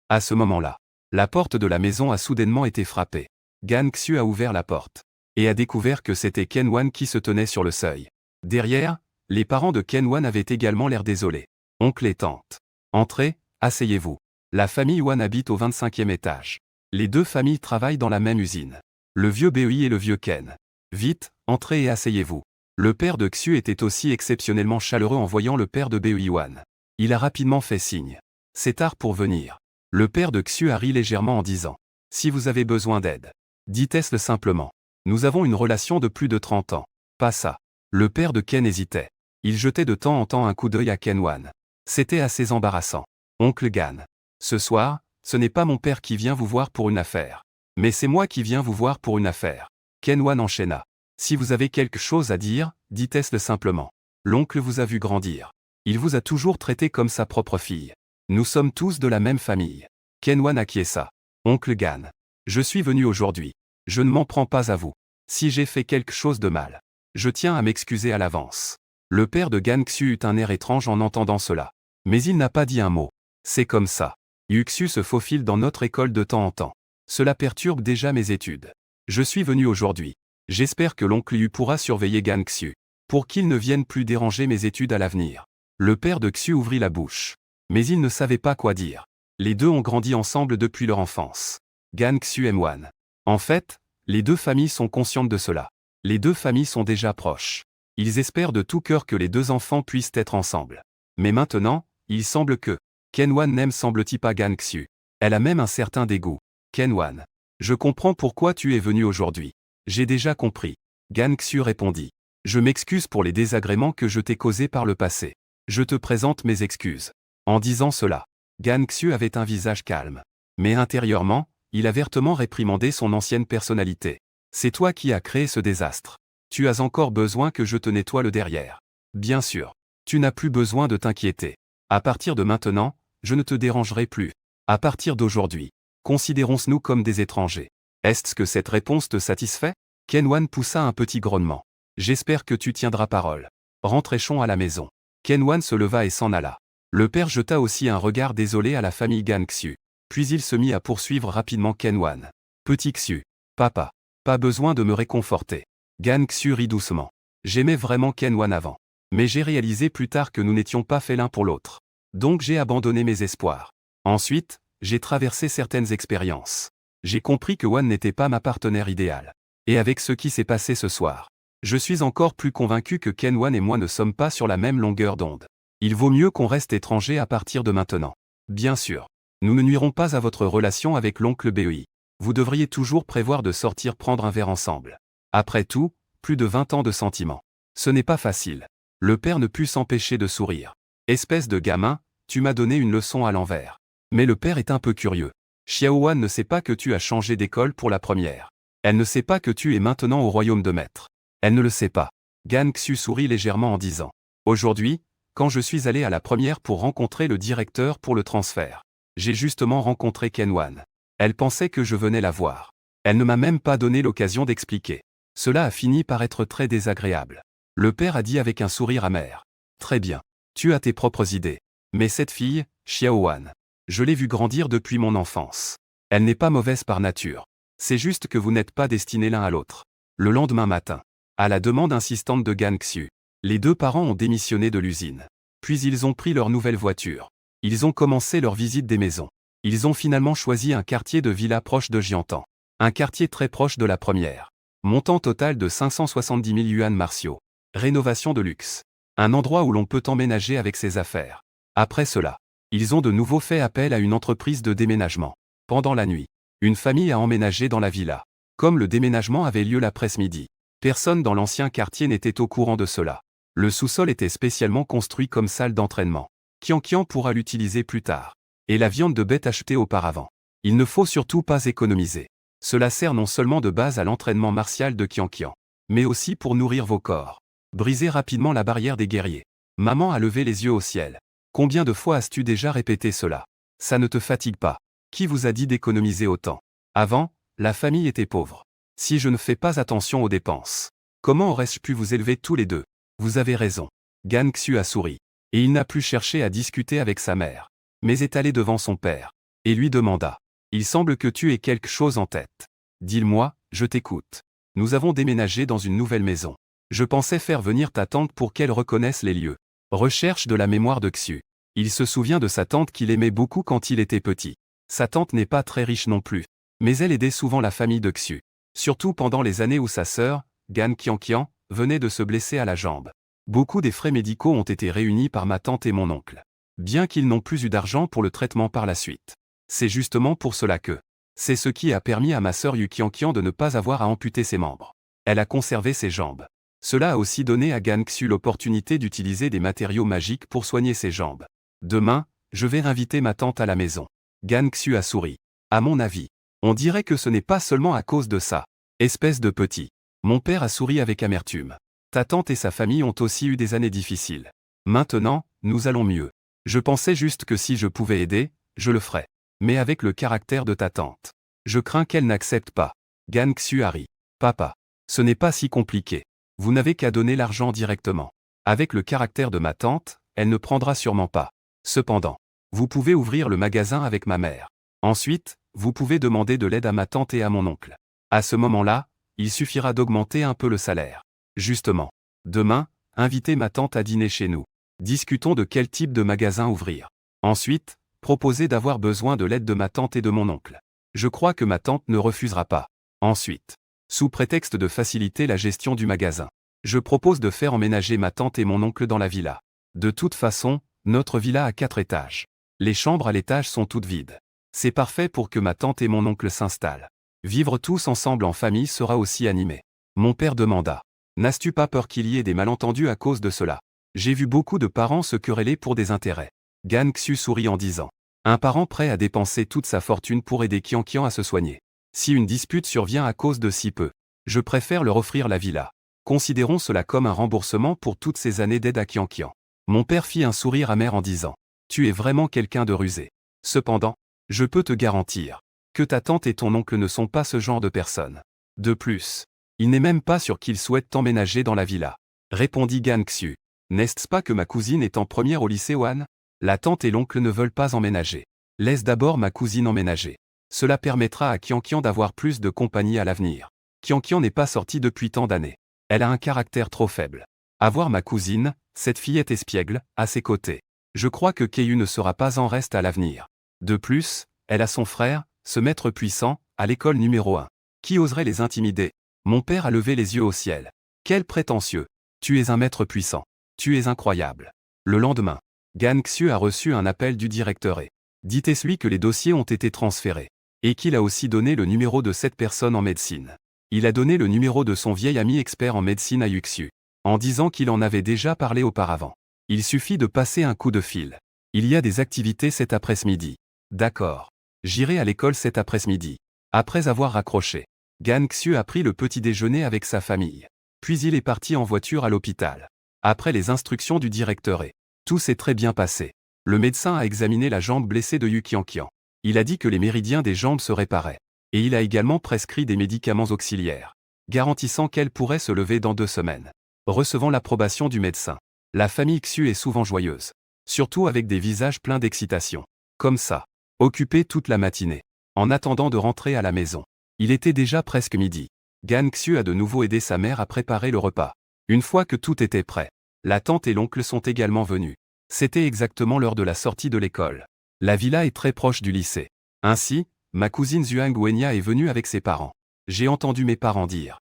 À ce moment-là, la porte de la maison a soudainement été frappée. Gan Xu a ouvert la porte et a découvert que c'était Ken Wan qui se tenait sur le seuil. Derrière, les parents de Ken Wan avaient également l'air désolés. Oncle et tante. Entrez, asseyez-vous. La famille Wan habite au 25e étage. Les deux familles travaillent dans la même usine. Le vieux Bei et le vieux Ken. Vite, entrez et asseyez-vous. Le père de Xu était aussi exceptionnellement chaleureux en voyant le père de Bei Wan. Il a rapidement fait signe. C'est tard pour venir. Le père de Xu a ri légèrement en disant. Si vous avez besoin d'aide. Dites-le simplement. Nous avons une relation de plus de 30 ans. Pas ça. Le père de Ken hésitait. Il jetait de temps en temps un coup d'œil à Ken Wan. C'était assez embarrassant. Oncle Gan. Ce soir, ce n'est pas mon père qui vient vous voir pour une affaire. Mais c'est moi qui viens vous voir pour une affaire. Ken Wan enchaîna. Si vous avez quelque chose à dire, dites-le simplement. L'oncle vous a vu grandir. Il vous a toujours traité comme sa propre fille. Nous sommes tous de la même famille. Ken Wan acquiesça. Oncle Gan. Je suis venu aujourd'hui. Je ne m'en prends pas à vous. Si j'ai fait quelque chose de mal, je tiens à m'excuser à l'avance. Le père de Gan Xu eut un air étrange en entendant cela. Mais il n'a pas dit un mot. C'est comme ça. Yuxu se faufile dans notre école de temps en temps. Cela perturbe déjà mes études. Je suis venu aujourd'hui. J'espère que l'oncle Yu pourra surveiller Gan Xu, pour qu'il ne vienne plus déranger mes études à l'avenir. Le père de Xu ouvrit la bouche. Mais il ne savait pas quoi dire. Les deux ont grandi ensemble depuis leur enfance. Gan Xu aime Wan. En fait, les deux familles sont conscientes de cela. Les deux familles sont déjà proches. Ils espèrent de tout cœur que les deux enfants puissent être ensemble. Mais maintenant, il semble que Ken Wan n'aime semble-t-il pas Gan Xu. Elle a même un certain dégoût. Ken Wan. Je comprends pourquoi tu es venu aujourd'hui. J'ai déjà compris. Gan Xu répondit. Je m'excuse pour les désagréments que je t'ai causés par le passé. Je te présente mes excuses. En disant cela, Gan Xu avait un visage calme. Mais intérieurement, il a vertement réprimandé son ancienne personnalité. C'est toi qui as créé ce désastre. Tu as encore besoin que je te nettoie le derrière. Bien sûr. Tu n'as plus besoin de t'inquiéter. À partir de maintenant, je ne te dérangerai plus. À partir d'aujourd'hui, considérons-nous comme des étrangers. Est-ce que cette réponse te satisfait? Kenwan poussa un petit grognement. J'espère que tu tiendras parole. Rentrons à la maison. Kenwan se leva et s'en alla. Le père jeta aussi un regard désolé à la famille Gan Xu. Puis il se mit à poursuivre rapidement Kenwan. Petit Xu. Papa. Pas besoin de me réconforter. Gan Xu rit doucement. J'aimais vraiment Kenwan avant. Mais j'ai réalisé plus tard que nous n'étions pas faits l'un pour l'autre. Donc j'ai abandonné mes espoirs. Ensuite, j'ai traversé certaines expériences. J'ai compris que Wan n'était pas ma partenaire idéale. Et avec ce qui s'est passé ce soir, je suis encore plus convaincu que Kenwan et moi ne sommes pas sur la même longueur d'onde. Il vaut mieux qu'on reste étrangers à partir de maintenant. Bien sûr. Nous ne nuirons pas à votre relation avec l'oncle BEI. Vous devriez toujours prévoir de sortir prendre un verre ensemble. Après tout, plus de 20 ans de sentiments. Ce n'est pas facile. Le père ne put s'empêcher de sourire. Espèce de gamin, tu m'as donné une leçon à l'envers. Mais le père est un peu curieux. Xiaowan ne sait pas que tu as changé d'école pour la première. Elle ne sait pas que tu es maintenant au royaume de maître. Elle ne le sait pas. Gan Xu sourit légèrement en disant. Aujourd'hui, quand je suis allé à la première pour rencontrer le directeur pour le transfert, j'ai justement rencontré Kenwan. Elle pensait que je venais la voir. Elle ne m'a même pas donné l'occasion d'expliquer. Cela a fini par être très désagréable. Le père a dit avec un sourire amer. Très bien. Tu as tes propres idées. Mais cette fille, Xiaowan, je l'ai vue grandir depuis mon enfance. Elle n'est pas mauvaise par nature. C'est juste que vous n'êtes pas destinés l'un à l'autre. Le lendemain matin, à la demande insistante de Gan Xu, les deux parents ont démissionné de l'usine. Puis ils ont pris leur nouvelle voiture. Ils ont commencé leur visite des maisons. Ils ont finalement choisi un quartier de villa proche de Jiantan. Un quartier très proche de la première. Montant total de 570 000 yuan martiaux. Rénovation de luxe. Un endroit où l'on peut emménager avec ses affaires. Après cela, ils ont de nouveau fait appel à une entreprise de déménagement. Pendant la nuit, une famille a emménagé dans la villa. Comme le déménagement avait lieu l'après-midi, personne dans l'ancien quartier n'était au courant de cela. Le sous-sol était spécialement construit comme salle d'entraînement. Qian pourra l'utiliser plus tard. Et la viande de bête achetée auparavant. Il ne faut surtout pas économiser. Cela sert non seulement de base à l'entraînement martial de Qian, mais aussi pour nourrir vos corps. Brisez rapidement la barrière des guerriers. Maman a levé les yeux au ciel. Combien de fois as-tu déjà répété cela? Ça ne te fatigue pas. Qui vous a dit d'économiser autant? Avant, la famille était pauvre. Si je ne fais pas attention aux dépenses, comment aurais-je pu vous élever tous les deux? Vous avez raison. Gan Xu a souri. Et il n'a plus cherché à discuter avec sa mère, mais est allé devant son père, et lui demanda. Il semble que tu aies quelque chose en tête. Dis-le-moi, je t'écoute. Nous avons déménagé dans une nouvelle maison. Je pensais faire venir ta tante pour qu'elle reconnaisse les lieux. Recherche de la mémoire de Xu. Il se souvient de sa tante qu'il aimait beaucoup quand il était petit. Sa tante n'est pas très riche non plus, mais elle aidait souvent la famille de Xu. Surtout pendant les années où sa sœur, Gan Qian, venait de se blesser à la jambe. Beaucoup des frais médicaux ont été réunis par ma tante et mon oncle. Bien qu'ils n'ont plus eu d'argent pour le traitement par la suite. C'est justement pour cela que. C'est ce qui a permis à ma sœur Yu Qian de ne pas avoir à amputer ses membres. Elle a conservé ses jambes. Cela a aussi donné à Gan Xu l'opportunité d'utiliser des matériaux magiques pour soigner ses jambes. Demain, je vais inviter ma tante à la maison. Gan Xu a souri. À mon avis, on dirait que ce n'est pas seulement à cause de ça. Espèce de petit. Mon père a souri avec amertume. Ta tante et sa famille ont aussi eu des années difficiles. Maintenant, nous allons mieux. Je pensais juste que si je pouvais aider, je le ferais. Mais avec le caractère de ta tante, je crains qu'elle n'accepte pas. Gan Xu a ri. Papa, ce n'est pas si compliqué. Vous n'avez qu'à donner l'argent directement. Avec le caractère de ma tante, elle ne prendra sûrement pas. Cependant, vous pouvez ouvrir le magasin avec ma mère. Ensuite, vous pouvez demander de l'aide à ma tante et à mon oncle. À ce moment-là, il suffira d'augmenter un peu le salaire. Justement, demain, invitez ma tante à dîner chez nous. Discutons de quel type de magasin ouvrir. Ensuite, proposez d'avoir besoin de l'aide de ma tante et de mon oncle. Je crois que ma tante ne refusera pas. Ensuite, sous prétexte de faciliter la gestion du magasin, je propose de faire emménager ma tante et mon oncle dans la villa. De toute façon, notre villa a 4 étages. Les chambres à l'étage sont toutes vides. C'est parfait pour que ma tante et mon oncle s'installent. Vivre tous ensemble en famille sera aussi animé. Mon père demanda. N'as-tu pas peur qu'il y ait des malentendus à cause de cela? J'ai vu beaucoup de parents se quereller pour des intérêts. Gan Xu sourit en disant. Un parent prêt à dépenser toute sa fortune pour aider Qianqian à se soigner. Si une dispute survient à cause de si peu, je préfère leur offrir la villa. Considérons cela comme un remboursement pour toutes ces années d'aide à Qianqian. Mon père fit un sourire amer en disant. Tu es vraiment quelqu'un de rusé. Cependant, je peux te garantir que ta tante et ton oncle ne sont pas ce genre de personnes. De plus, il n'est même pas sûr qu'ils souhaitent emménager dans la villa. Répondit Gan Xu. N'est-ce pas que ma cousine est en première au lycée Wan? La tante et l'oncle ne veulent pas emménager. Laisse d'abord ma cousine emménager. Cela permettra à Qianqian d'avoir plus de compagnie à l'avenir. Qianqian n'est pas sortie depuis tant d'années. Elle a un caractère trop faible. Avoir ma cousine, cette fillette espiègle, à ses côtés. Je crois que Keiyu ne sera pas en reste à l'avenir. De plus, elle a son frère, ce maître puissant, à l'école numéro 1. Qui oserait les intimider? Mon père a levé les yeux au ciel. Quel prétentieux! Tu es un maître puissant. Tu es incroyable. Le lendemain, Gan Xu a reçu un appel du directeur et dites-lui que les dossiers ont été transférés. Et qu'il a aussi donné le numéro de cette personne en médecine. Il a donné le numéro de son vieil ami expert en médecine à Yuxiu, en disant qu'il en avait déjà parlé auparavant. Il suffit de passer un coup de fil. Il y a des activités cet après-midi. D'accord. J'irai à l'école cet après-midi. Après avoir raccroché, Gan Xu a pris le petit déjeuner avec sa famille. Puis il est parti en voiture à l'hôpital. Après les instructions du directeur et tout s'est très bien passé. Le médecin a examiné la jambe blessée de Yu Qianqian. Il a dit que les méridiens des jambes se réparaient. Et il a également prescrit des médicaments auxiliaires, garantissant qu'elle pourrait se lever dans 2 semaines. Recevant l'approbation du médecin, la famille Xu est souvent joyeuse. Surtout avec des visages pleins d'excitation. Comme ça. Occupés toute la matinée. En attendant de rentrer à la maison. Il était déjà presque midi. Gan Xu a de nouveau aidé sa mère à préparer le repas. Une fois que tout était prêt, la tante et l'oncle sont également venus. C'était exactement l'heure de la sortie de l'école. La villa est très proche du lycée. Ainsi, ma cousine Zhuang Wenya est venue avec ses parents. J'ai entendu mes parents dire.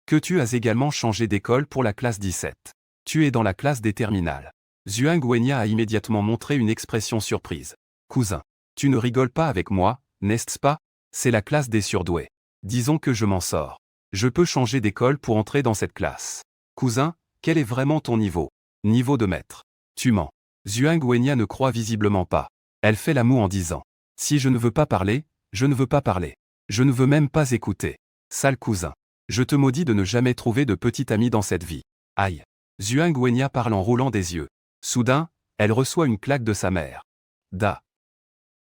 Que tu as également changé d'école pour la classe 17. Tu es dans la classe des terminales. Zhuang Wenya a immédiatement montré une expression surprise. Cousin, tu ne rigoles pas avec moi, n'est-ce pas? C'est la classe des surdoués. Disons que je m'en sors. Je peux changer d'école pour entrer dans cette classe. Cousin, quel est vraiment ton niveau? Niveau de maître. Tu mens. Zhuang Wenya ne croit visiblement pas. Elle fait la moue en disant. Si je ne veux pas parler, je ne veux pas parler. Je ne veux même pas écouter. Sale cousin. Je te maudis de ne jamais trouver de petit ami dans cette vie. Aïe. Zhuang Wenya parle en roulant des yeux. Soudain, elle reçoit une claque de sa mère. Da.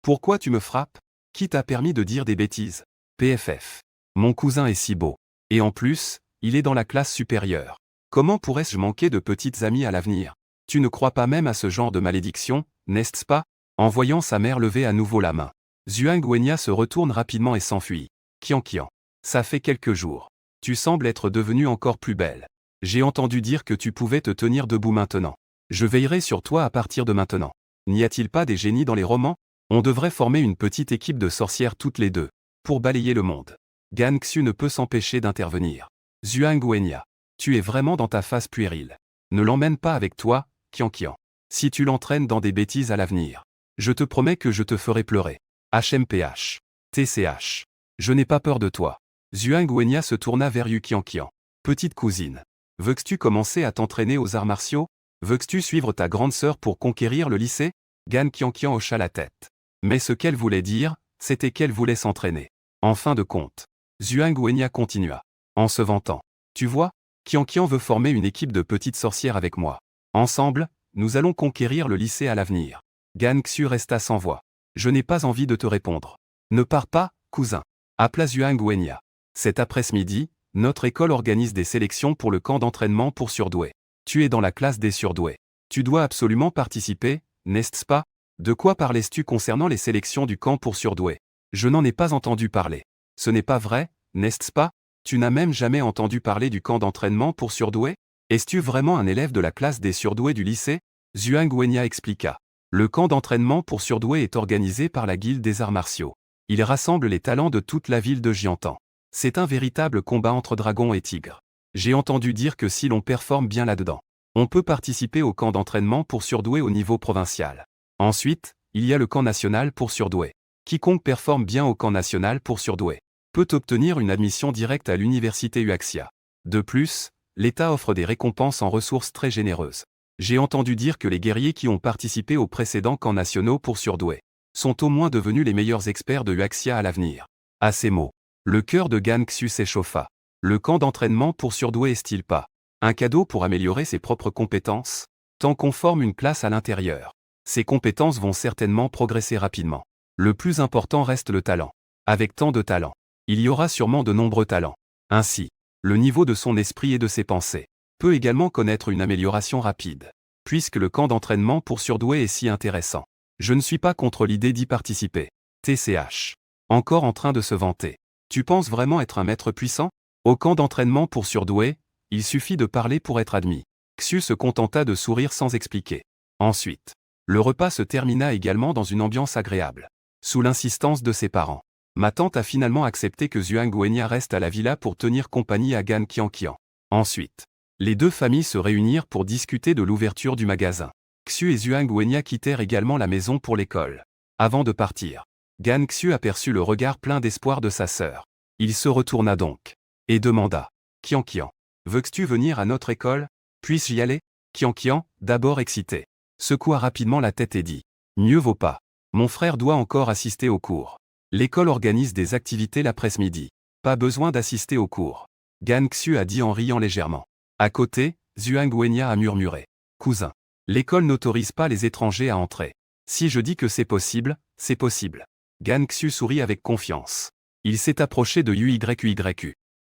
Pourquoi tu me frappes? Qui t'a permis de dire des bêtises? PFF. Mon cousin est si beau. Et en plus, il est dans la classe supérieure. Comment pourrais-je manquer de petites amies à l'avenir? Tu ne crois pas même à ce genre de malédiction, n'est-ce pas? En voyant sa mère lever à nouveau la main, Zhuang Wenya se retourne rapidement et s'enfuit. Qianqian. Ça fait quelques jours. Tu sembles être devenue encore plus belle. J'ai entendu dire que tu pouvais te tenir debout maintenant. Je veillerai sur toi à partir de maintenant. N'y a-t-il pas des génies dans les romans? On devrait former une petite équipe de sorcières toutes les deux, pour balayer le monde. Gan Xu ne peut s'empêcher d'intervenir. Zhuang Wenya. Tu es vraiment dans ta phase puérile. Ne l'emmène pas avec toi, Qianqian. Si tu l'entraînes dans des bêtises à l'avenir, je te promets que je te ferai pleurer. HMPH. TCH. Je n'ai pas peur de toi. Zhuang Wenya se tourna vers Yu Qianqian. Petite cousine. Veux-tu commencer à t'entraîner aux arts martiaux? Veux-tu suivre ta grande sœur pour conquérir le lycée? Gan Qianqian hocha la tête. Mais ce qu'elle voulait dire, c'était qu'elle voulait s'entraîner. En fin de compte, Zhuang Wenya continua, en se vantant. Tu vois, Qianqian veut former une équipe de petites sorcières avec moi. Ensemble, nous allons conquérir le lycée à l'avenir. Gan Xu resta sans voix. Je n'ai pas envie de te répondre. Ne pars pas, cousin. Appela Zhuang Wenya. Cet après-midi, notre école organise des sélections pour le camp d'entraînement pour surdoués. Tu es dans la classe des surdoués. Tu dois absolument participer, n'est-ce pas? De quoi parlais-tu concernant les sélections du camp pour surdoués? Je n'en ai pas entendu parler. Ce n'est pas vrai, n'est-ce pas? Tu n'as même jamais entendu parler du camp d'entraînement pour surdoués? Es-tu vraiment un élève de la classe des surdoués du lycée? Zhuang Wenya expliqua. Le camp d'entraînement pour surdoués est organisé par la guilde des arts martiaux. Il rassemble les talents de toute la ville de Jiantan. C'est un véritable combat entre dragons et tigres. J'ai entendu dire que si l'on performe bien là-dedans, on peut participer au camp d'entraînement pour surdoués au niveau provincial. Ensuite, il y a le camp national pour surdoués. Quiconque performe bien au camp national pour surdoués peut obtenir une admission directe à l'université Huaxia. De plus, l'État offre des récompenses en ressources très généreuses. J'ai entendu dire que les guerriers qui ont participé aux précédents camps nationaux pour surdoués sont au moins devenus les meilleurs experts de Huaxia à l'avenir. À ces mots, le cœur de Gan Xu s'échauffa. Le camp d'entraînement pour surdoués est-il pas un cadeau pour améliorer ses propres compétences? Tant qu'on forme une classe à l'intérieur, ses compétences vont certainement progresser rapidement. Le plus important reste le talent. Avec tant de talent, il y aura sûrement de nombreux talents. Ainsi, le niveau de son esprit et de ses pensées peut également connaître une amélioration rapide. Puisque le camp d'entraînement pour surdoués est si intéressant, je ne suis pas contre l'idée d'y participer. TCH. Encore en train de se vanter. Tu penses vraiment être un maître puissant? Au camp d'entraînement pour surdoués, il suffit de parler pour être admis. Xu se contenta de sourire sans expliquer. Ensuite, le repas se termina également dans une ambiance agréable. Sous l'insistance de ses parents, ma tante a finalement accepté que Zhuang Guenya reste à la villa pour tenir compagnie à Gan Qianqian. Ensuite, les deux familles se réunirent pour discuter de l'ouverture du magasin. Xu et Zhuang Guenya quittèrent également la maison pour l'école. Avant de partir, Gan Xu aperçut le regard plein d'espoir de sa sœur. Il se retourna donc et demanda: Qianqian, veux-tu venir à notre école? Puis-je y aller? Qianqian, d'abord excité, secoua rapidement la tête et dit: mieux vaut pas. Mon frère doit encore assister aux cours. L'école organise des activités l'après-midi. Pas besoin d'assister aux cours. Gan Xu a dit en riant légèrement. À côté, Zhuang Guenya a murmuré: cousin, l'école n'autorise pas les étrangers à entrer. Si je dis que c'est possible, c'est possible. Gan Xu sourit avec confiance. Il s'est approché de Yuyu.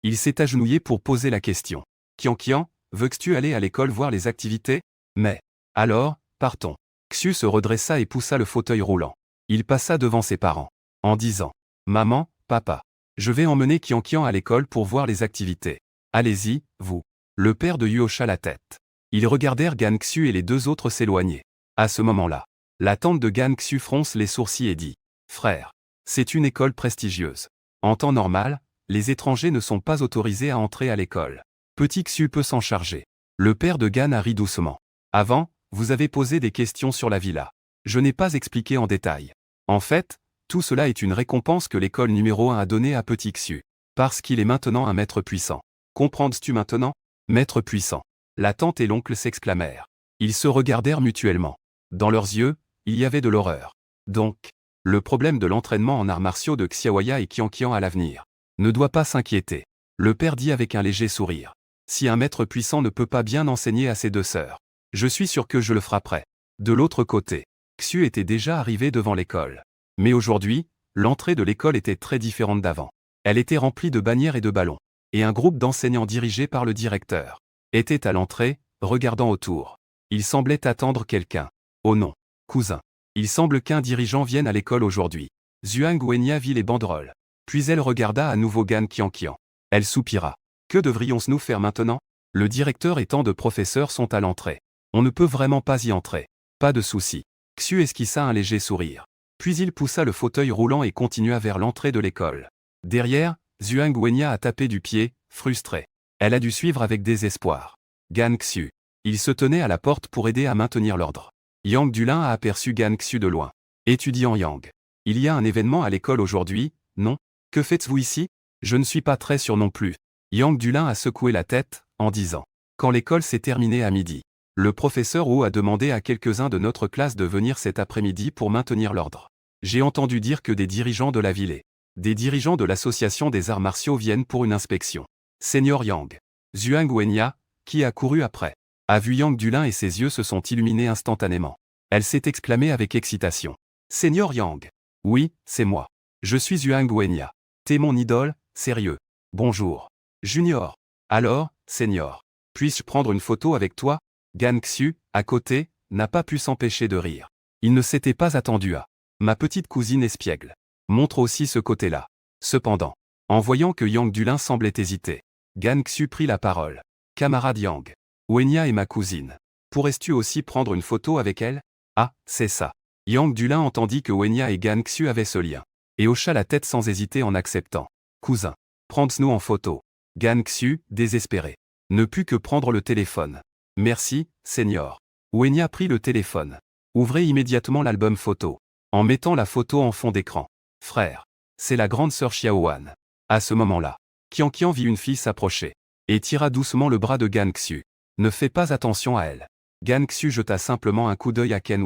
Il s'est agenouillé pour poser la question. Qianqian, veux-tu aller à l'école voir les activités? Mais, alors, partons. Xu se redressa et poussa le fauteuil roulant. Il passa devant ses parents, en disant: maman, papa, je vais emmener Qianqian à l'école pour voir les activités. Allez-y, vous. Le père de Yu hocha la tête. Ils regardèrent Gan Xu et les deux autres s'éloigner. À ce moment-là, la tante de Gan Xu fronce les sourcils et dit: frère, c'est une école prestigieuse. En temps normal, les étrangers ne sont pas autorisés à entrer à l'école. Petit Xu peut s'en charger. Le père de Gan a ri doucement. Avant, vous avez posé des questions sur la villa. Je n'ai pas expliqué en détail. En fait, tout cela est une récompense que l'école numéro 1 a donnée à Petit Xu. Parce qu'il est maintenant un maître puissant. Comprends-tu maintenant? Maître puissant. La tante et l'oncle s'exclamèrent. Ils se regardèrent mutuellement. Dans leurs yeux, il y avait de l'horreur. Donc, le problème de l'entraînement en arts martiaux de Xiaoya et Qianqian à l'avenir ne doit pas s'inquiéter. Le père dit avec un léger sourire. Si un maître puissant ne peut pas bien enseigner à ses deux sœurs, je suis sûr que je le frapperai. De l'autre côté, Xu était déjà arrivé devant l'école. Mais aujourd'hui, l'entrée de l'école était très différente d'avant. Elle était remplie de bannières et de ballons. Et un groupe d'enseignants dirigé par le directeur était à l'entrée, regardant autour. Il semblait attendre quelqu'un. Oh non, cousin. Il semble qu'un dirigeant vienne à l'école aujourd'hui. Zhuang Guenya vit les banderoles. Puis elle regarda à nouveau Gan Qianqian. Elle soupira. Que devrions-nous faire maintenant? Le directeur et tant de professeurs sont à l'entrée. On ne peut vraiment pas y entrer. Pas de souci. Xu esquissa un léger sourire. Puis il poussa le fauteuil roulant et continua vers l'entrée de l'école. Derrière, Zhuang Guenya a tapé du pied, frustré. Elle a dû suivre avec désespoir. Gan Xu. Il se tenait à la porte pour aider à maintenir l'ordre. Yang Dulin a aperçu Gan Xu de loin. Étudiant Yang. Il y a un événement à l'école aujourd'hui, non? Que faites-vous ici? Je ne suis pas très sûr non plus. Yang Dulin a secoué la tête, en disant. Quand l'école s'est terminée à midi, le professeur Wu a demandé à quelques-uns de notre classe de venir cet après-midi pour maintenir l'ordre. J'ai entendu dire que des dirigeants de la ville et des dirigeants de l'association des arts martiaux viennent pour une inspection. Seigneur Yang. Zhuang Guenya, qui a couru après, a vu Yang Dulin et ses yeux se sont illuminés instantanément. Elle s'est exclamée avec excitation. Seigneur Yang. Oui, c'est moi. Je suis Zhuang Guenya. T'es mon idole, sérieux. Bonjour. Junior. Alors, Senior. Puis-je prendre une photo avec toi? Gan Xu, à côté, n'a pas pu s'empêcher de rire. Il ne s'était pas attendu à ma petite cousine espiègle. Montre aussi ce côté-là. Cependant, en voyant que Yang Dulin semblait hésiter, Gan Xu prit la parole. Camarade Yang. Wenya est ma cousine. Pourrais-tu aussi prendre une photo avec elle? Ah, c'est ça. Yang Dulin entendit que Wenya et Gan Xu avaient ce lien, et hocha la tête sans hésiter en acceptant. Cousin, prends-nous en photo. Gan Xu, désespéré, ne put que prendre le téléphone. Merci, Senior. Wenya prit le téléphone. Ouvrez immédiatement l'album photo, en mettant la photo en fond d'écran. Frère. C'est la grande sœur Xiaoan. À ce moment-là, Qian vit une fille s'approcher et tira doucement le bras de Gan Xiu. Ne fais pas attention à elle. Gan Xiu jeta simplement un coup d'œil à Qian,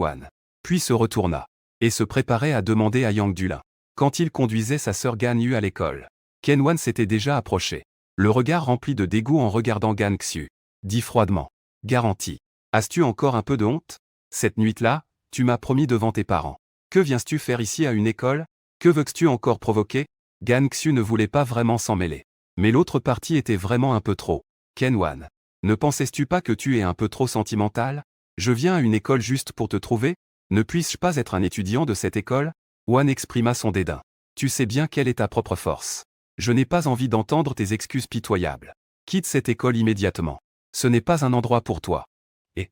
puis se retourna et se préparait à demander à Yang Dulin quand il conduisait sa sœur Gan Yu à l'école. Qian s'était déjà approché, le regard rempli de dégoût en regardant Gan Xiu. Dit froidement. Garanti. As-tu encore un peu de honte? Cette nuit-là, tu m'as promis devant tes parents. Que viens-tu faire ici à une école? Que veux-tu encore provoquer? Gan Xiu ne voulait pas vraiment s'en mêler. Mais l'autre partie était vraiment un peu trop. Qian, ne pensais-tu pas que tu es un peu trop sentimental? Je viens à une école juste pour te trouver? Ne puis-je pas être un étudiant de cette école? Wan exprima son dédain. Tu sais bien quelle est ta propre force. Je n'ai pas envie d'entendre tes excuses pitoyables. Quitte cette école immédiatement. Ce n'est pas un endroit pour toi. Et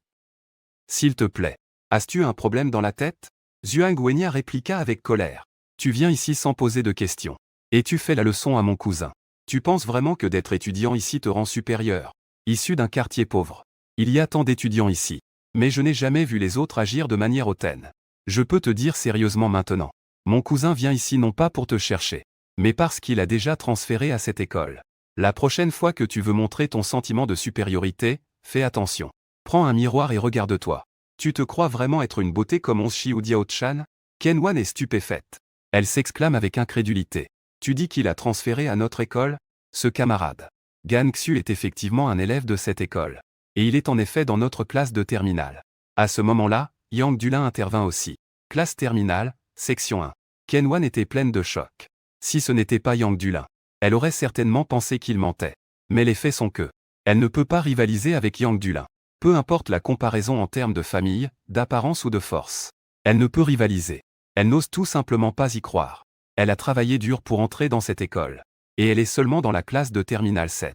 s'il te plaît, as-tu un problème dans la tête? Zhuang Wenyia répliqua avec colère. Tu viens ici sans poser de questions. Et tu fais la leçon à mon cousin. Tu penses vraiment que d'être étudiant ici te rend supérieur? Issu d'un quartier pauvre. Il y a tant d'étudiants ici. Mais je n'ai jamais vu les autres agir de manière hautaine. Je peux te dire sérieusement maintenant. Mon cousin vient ici non pas pour te chercher, mais parce qu'il a déjà transféré à cette école. La prochaine fois que tu veux montrer ton sentiment de supériorité, fais attention. Prends un miroir et regarde-toi. Tu te crois vraiment être une beauté comme Onshi ou Diao-chan? Qian est stupéfaite. Elle s'exclame avec incrédulité. Tu dis qu'il a transféré à notre école? Ce camarade. Gan Xiu est effectivement un élève de cette école. Et il est en effet dans notre classe de terminale. À ce moment-là, Yang Dulin intervint aussi. Classe terminale, section 1. Qian était pleine de choc. Si ce n'était pas Yang Dulin, elle aurait certainement pensé qu'il mentait. Mais les faits sont que elle ne peut pas rivaliser avec Yang Dulin. Peu importe la comparaison en termes de famille, d'apparence ou de force. Elle ne peut rivaliser. Elle n'ose tout simplement pas y croire. Elle a travaillé dur pour entrer dans cette école. Et elle est seulement dans la classe de terminale 7.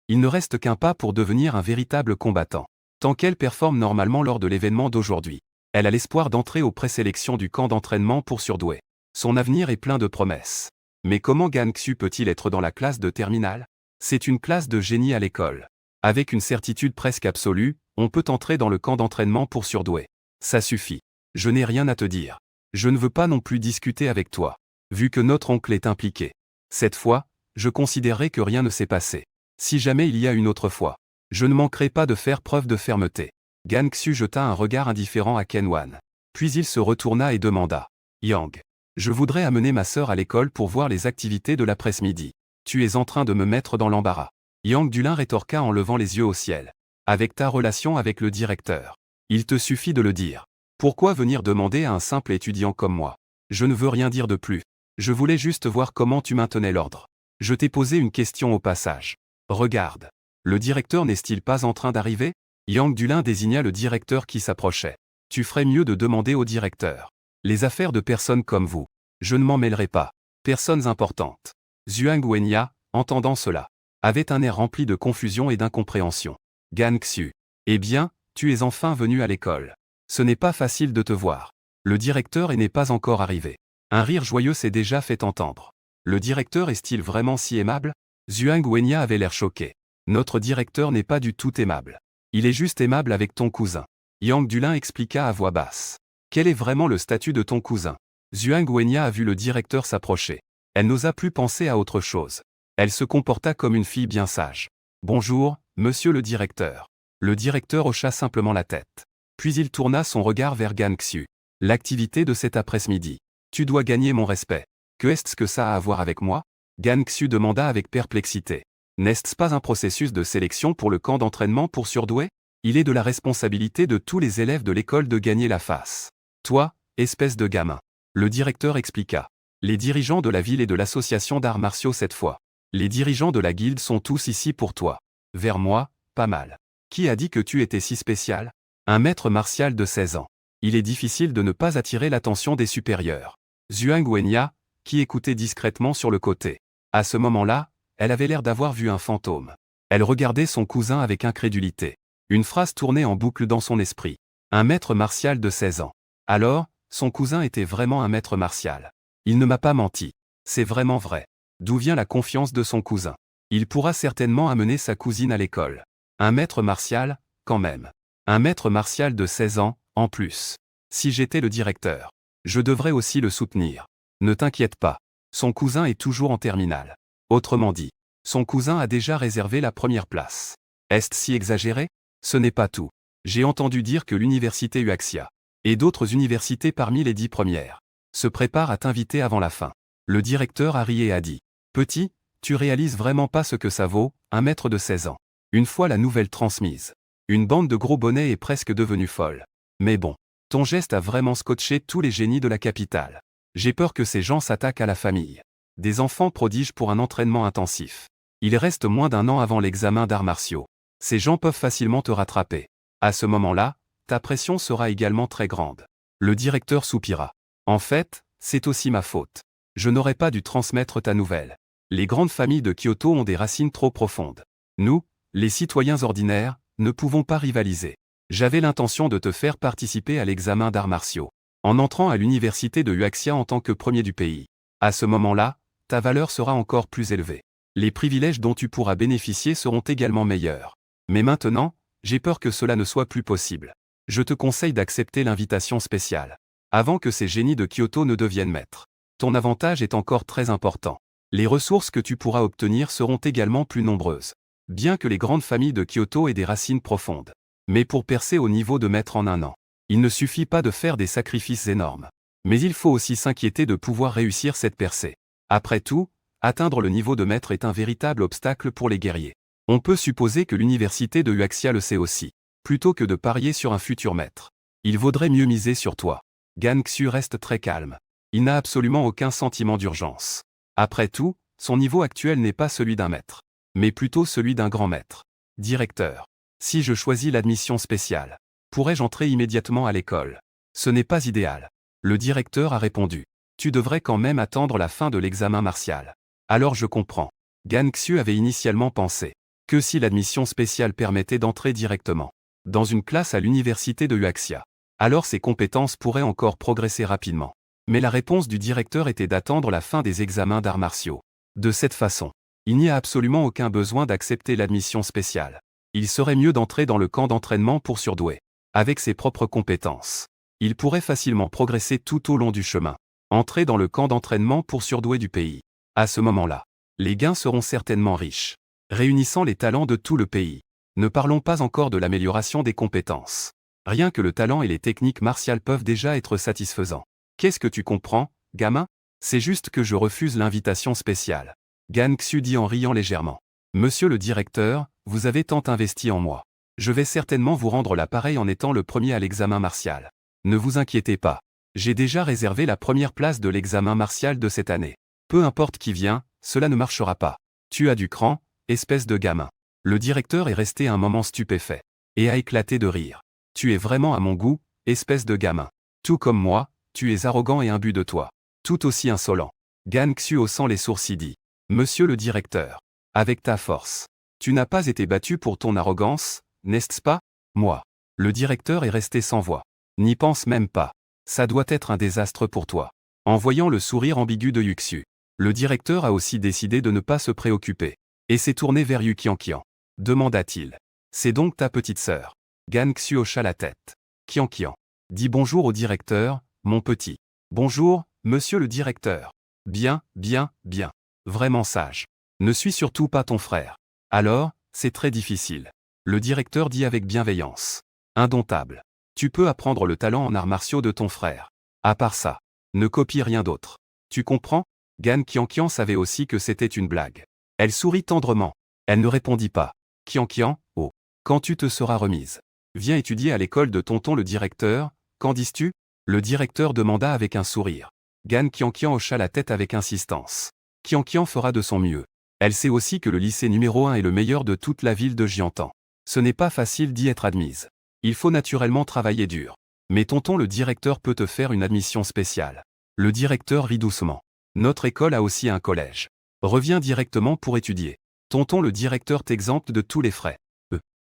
Il ne reste qu'un pas pour devenir un véritable combattant. Tant qu'elle performe normalement lors de l'événement d'aujourd'hui, elle a l'espoir d'entrer aux présélections du camp d'entraînement pour surdoués. Son avenir est plein de promesses. Mais comment Gan Xiu peut-il être dans la classe de terminale? C'est une classe de génie à l'école. Avec une certitude presque absolue, on peut entrer dans le camp d'entraînement pour surdoués. Ça suffit. Je n'ai rien à te dire. Je ne veux pas non plus discuter avec toi. Vu que notre oncle est impliqué. Cette fois, je considérerai que rien ne s'est passé. Si jamais il y a une autre fois, je ne manquerai pas de faire preuve de fermeté. Gan Xiu jeta un regard indifférent à Qian. Puis il se retourna et demanda. Yang, je voudrais amener ma sœur à l'école pour voir les activités de l'après-midi. Tu es en train de me mettre dans l'embarras. Yang Dulin rétorqua en levant les yeux au ciel. Avec ta relation avec le directeur. Il te suffit de le dire. Pourquoi venir demander à un simple étudiant comme moi? Je ne veux rien dire de plus. Je voulais juste voir comment tu maintenais l'ordre. Je t'ai posé une question au passage. Regarde. Le directeur n'est-il pas en train d'arriver? Yang Dulin désigna le directeur qui s'approchait. Tu ferais mieux de demander au directeur. Les affaires de personnes comme vous. Je ne m'en mêlerai pas. Personnes importantes. Zhuang Wenyia, entendant cela, avait un air rempli de confusion et d'incompréhension. Gan Xiu. Eh bien, tu es enfin venu à l'école. Ce n'est pas facile de te voir. Le directeur n'est pas encore arrivé. Un rire joyeux s'est déjà fait entendre. Le directeur est-il vraiment si aimable? Zhuang Wenyia avait l'air choqué. Notre directeur n'est pas du tout aimable. Il est juste aimable avec ton cousin. Yang Dulin expliqua à voix basse. Quel est vraiment le statut de ton cousin? Zhuang Wenyia a vu le directeur s'approcher. Elle n'osa plus penser à autre chose. Elle se comporta comme une fille bien sage. Bonjour, monsieur le directeur. Le directeur hocha simplement la tête. Puis il tourna son regard vers Gan Xiu. L'activité de cet après-midi. Tu dois gagner mon respect. Que est-ce que ça a à voir avec moi? Gan Xiu demanda avec perplexité. N'est-ce pas un processus de sélection pour le camp d'entraînement pour surdoués? Il est de la responsabilité de tous les élèves de l'école de gagner la face. Toi, espèce de gamin. Le directeur expliqua. Les dirigeants de la ville et de l'association d'arts martiaux cette fois. Les dirigeants de la guilde sont tous ici pour toi. Vers moi, pas mal. Qui a dit que tu étais si spécial? Un maître martial de 16 ans. Il est difficile de ne pas attirer l'attention des supérieurs. Zhuang Wenyia, qui écoutait discrètement sur le côté. À ce moment-là, elle avait l'air d'avoir vu un fantôme. Elle regardait son cousin avec incrédulité. Une phrase tournait en boucle dans son esprit. Un maître martial de 16 ans. Alors, son cousin était vraiment un maître martial. Il ne m'a pas menti. C'est vraiment vrai. D'où vient la confiance de son cousin? Il pourra certainement amener sa cousine à l'école. Un maître martial, quand même. Un maître martial de 16 ans, en plus. Si j'étais le directeur, je devrais aussi le soutenir. Ne t'inquiète pas. Son cousin est toujours en terminale. Autrement dit, son cousin a déjà réservé la première place. Est-ce si exagéré? Ce n'est pas tout. J'ai entendu dire que l'université Huaxia, et d'autres universités parmi les 10 premières, se préparent à t'inviter avant la fin. Le directeur a ri et a dit: Petit, tu réalises vraiment pas ce que ça vaut, un maître de 16 ans. Une fois la nouvelle transmise, une bande de gros bonnets est presque devenue folle. Mais bon, ton geste a vraiment scotché tous les génies de la capitale. J'ai peur que ces gens s'attaquent à la famille. Des enfants prodiges pour un entraînement intensif. Il reste moins d'un an avant l'examen d'arts martiaux. Ces gens peuvent facilement te rattraper. À ce moment-là, ta pression sera également très grande. Le directeur soupira. En fait, c'est aussi ma faute. Je n'aurais pas dû transmettre ta nouvelle. Les grandes familles de Kyoto ont des racines trop profondes. Nous, les citoyens ordinaires, ne pouvons pas rivaliser. J'avais l'intention de te faire participer à l'examen d'arts martiaux, en entrant à l'université de Huaxia en tant que premier du pays. À ce moment-là, ta valeur sera encore plus élevée. Les privilèges dont tu pourras bénéficier seront également meilleurs. Mais maintenant, j'ai peur que cela ne soit plus possible. Je te conseille d'accepter l'invitation spéciale, avant que ces génies de Kyoto ne deviennent maîtres. Ton avantage est encore très important. Les ressources que tu pourras obtenir seront également plus nombreuses. Bien que les grandes familles de Kyoto aient des racines profondes. Mais pour percer au niveau de maître en un an, il ne suffit pas de faire des sacrifices énormes. Mais il faut aussi s'inquiéter de pouvoir réussir cette percée. Après tout, atteindre le niveau de maître est un véritable obstacle pour les guerriers. On peut supposer que l'université de Huaxia le sait aussi. Plutôt que de parier sur un futur maître, il vaudrait mieux miser sur toi. Gan Xu reste très calme. Il n'a absolument aucun sentiment d'urgence. Après tout, son niveau actuel n'est pas celui d'un maître, mais plutôt celui d'un grand maître. Directeur. Si je choisis l'admission spéciale, pourrais-je entrer immédiatement à l'école? Ce n'est pas idéal. Le directeur a répondu. Tu devrais quand même attendre la fin de l'examen martial. Alors je comprends. Gan Xu avait initialement pensé que si l'admission spéciale permettait d'entrer directement dans une classe à l'université de Huaxia, alors ses compétences pourraient encore progresser rapidement. Mais la réponse du directeur était d'attendre la fin des examens d'arts martiaux. De cette façon, il n'y a absolument aucun besoin d'accepter l'admission spéciale. Il serait mieux d'entrer dans le camp d'entraînement pour surdoués. Avec ses propres compétences, il pourrait facilement progresser tout au long du chemin. Entrer dans le camp d'entraînement pour surdoués du pays. À ce moment-là, les gains seront certainement riches, réunissant les talents de tout le pays. Ne parlons pas encore de l'amélioration des compétences. Rien que le talent et les techniques martiales peuvent déjà être satisfaisants. Qu'est-ce que tu comprends, gamin? C'est juste que je refuse l'invitation spéciale. Gan Xu dit en riant légèrement. Monsieur le directeur, vous avez tant investi en moi. Je vais certainement vous rendre l'appareil en étant le premier à l'examen martial. Ne vous inquiétez pas. J'ai déjà réservé la première place de l'examen martial de cette année. Peu importe qui vient, cela ne marchera pas. Tu as du cran, espèce de gamin. Le directeur est resté un moment stupéfait, et a éclaté de rire. Tu es vraiment à mon goût, espèce de gamin. Tout comme moi, tu es arrogant et imbu de toi. Tout aussi insolent. Gan Xu haussant les sourcils dit. Monsieur le directeur. Avec ta force. Tu n'as pas été battu pour ton arrogance, n'est-ce pas? Moi. Le directeur est resté sans voix. N'y pense même pas. Ça doit être un désastre pour toi. En voyant le sourire ambigu de Yuxu, le directeur a aussi décidé de ne pas se préoccuper, et s'est tourné vers Yu Qianqian. Demanda-t-il. C'est donc ta petite sœur? Gan Xu hocha la tête. Qianqian. Dis bonjour au directeur, mon petit. Bonjour, monsieur le directeur. Bien, bien, bien. Vraiment sage. Ne suis surtout pas ton frère. Alors, c'est très difficile. Le directeur dit avec bienveillance. Indomptable. Tu peux apprendre le talent en arts martiaux de ton frère. À part ça, ne copie rien d'autre. Tu comprends? Gan Qianqian savait aussi que c'était une blague. Elle sourit tendrement. Elle ne répondit pas. Qianqian, oh. Quand tu te seras remise. Viens étudier à l'école de tonton le directeur, qu'en dis-tu? Le directeur demanda avec un sourire. Gan Qianqian hocha la tête avec insistance. Qianqian fera de son mieux. Elle sait aussi que le lycée numéro 1 est le meilleur de toute la ville de Jiantan. Ce n'est pas facile d'y être admise. Il faut naturellement travailler dur. Mais tonton le directeur peut te faire une admission spéciale. Le directeur rit doucement. Notre école a aussi un collège. Reviens directement pour étudier. Tonton le directeur t'exempte de tous les frais.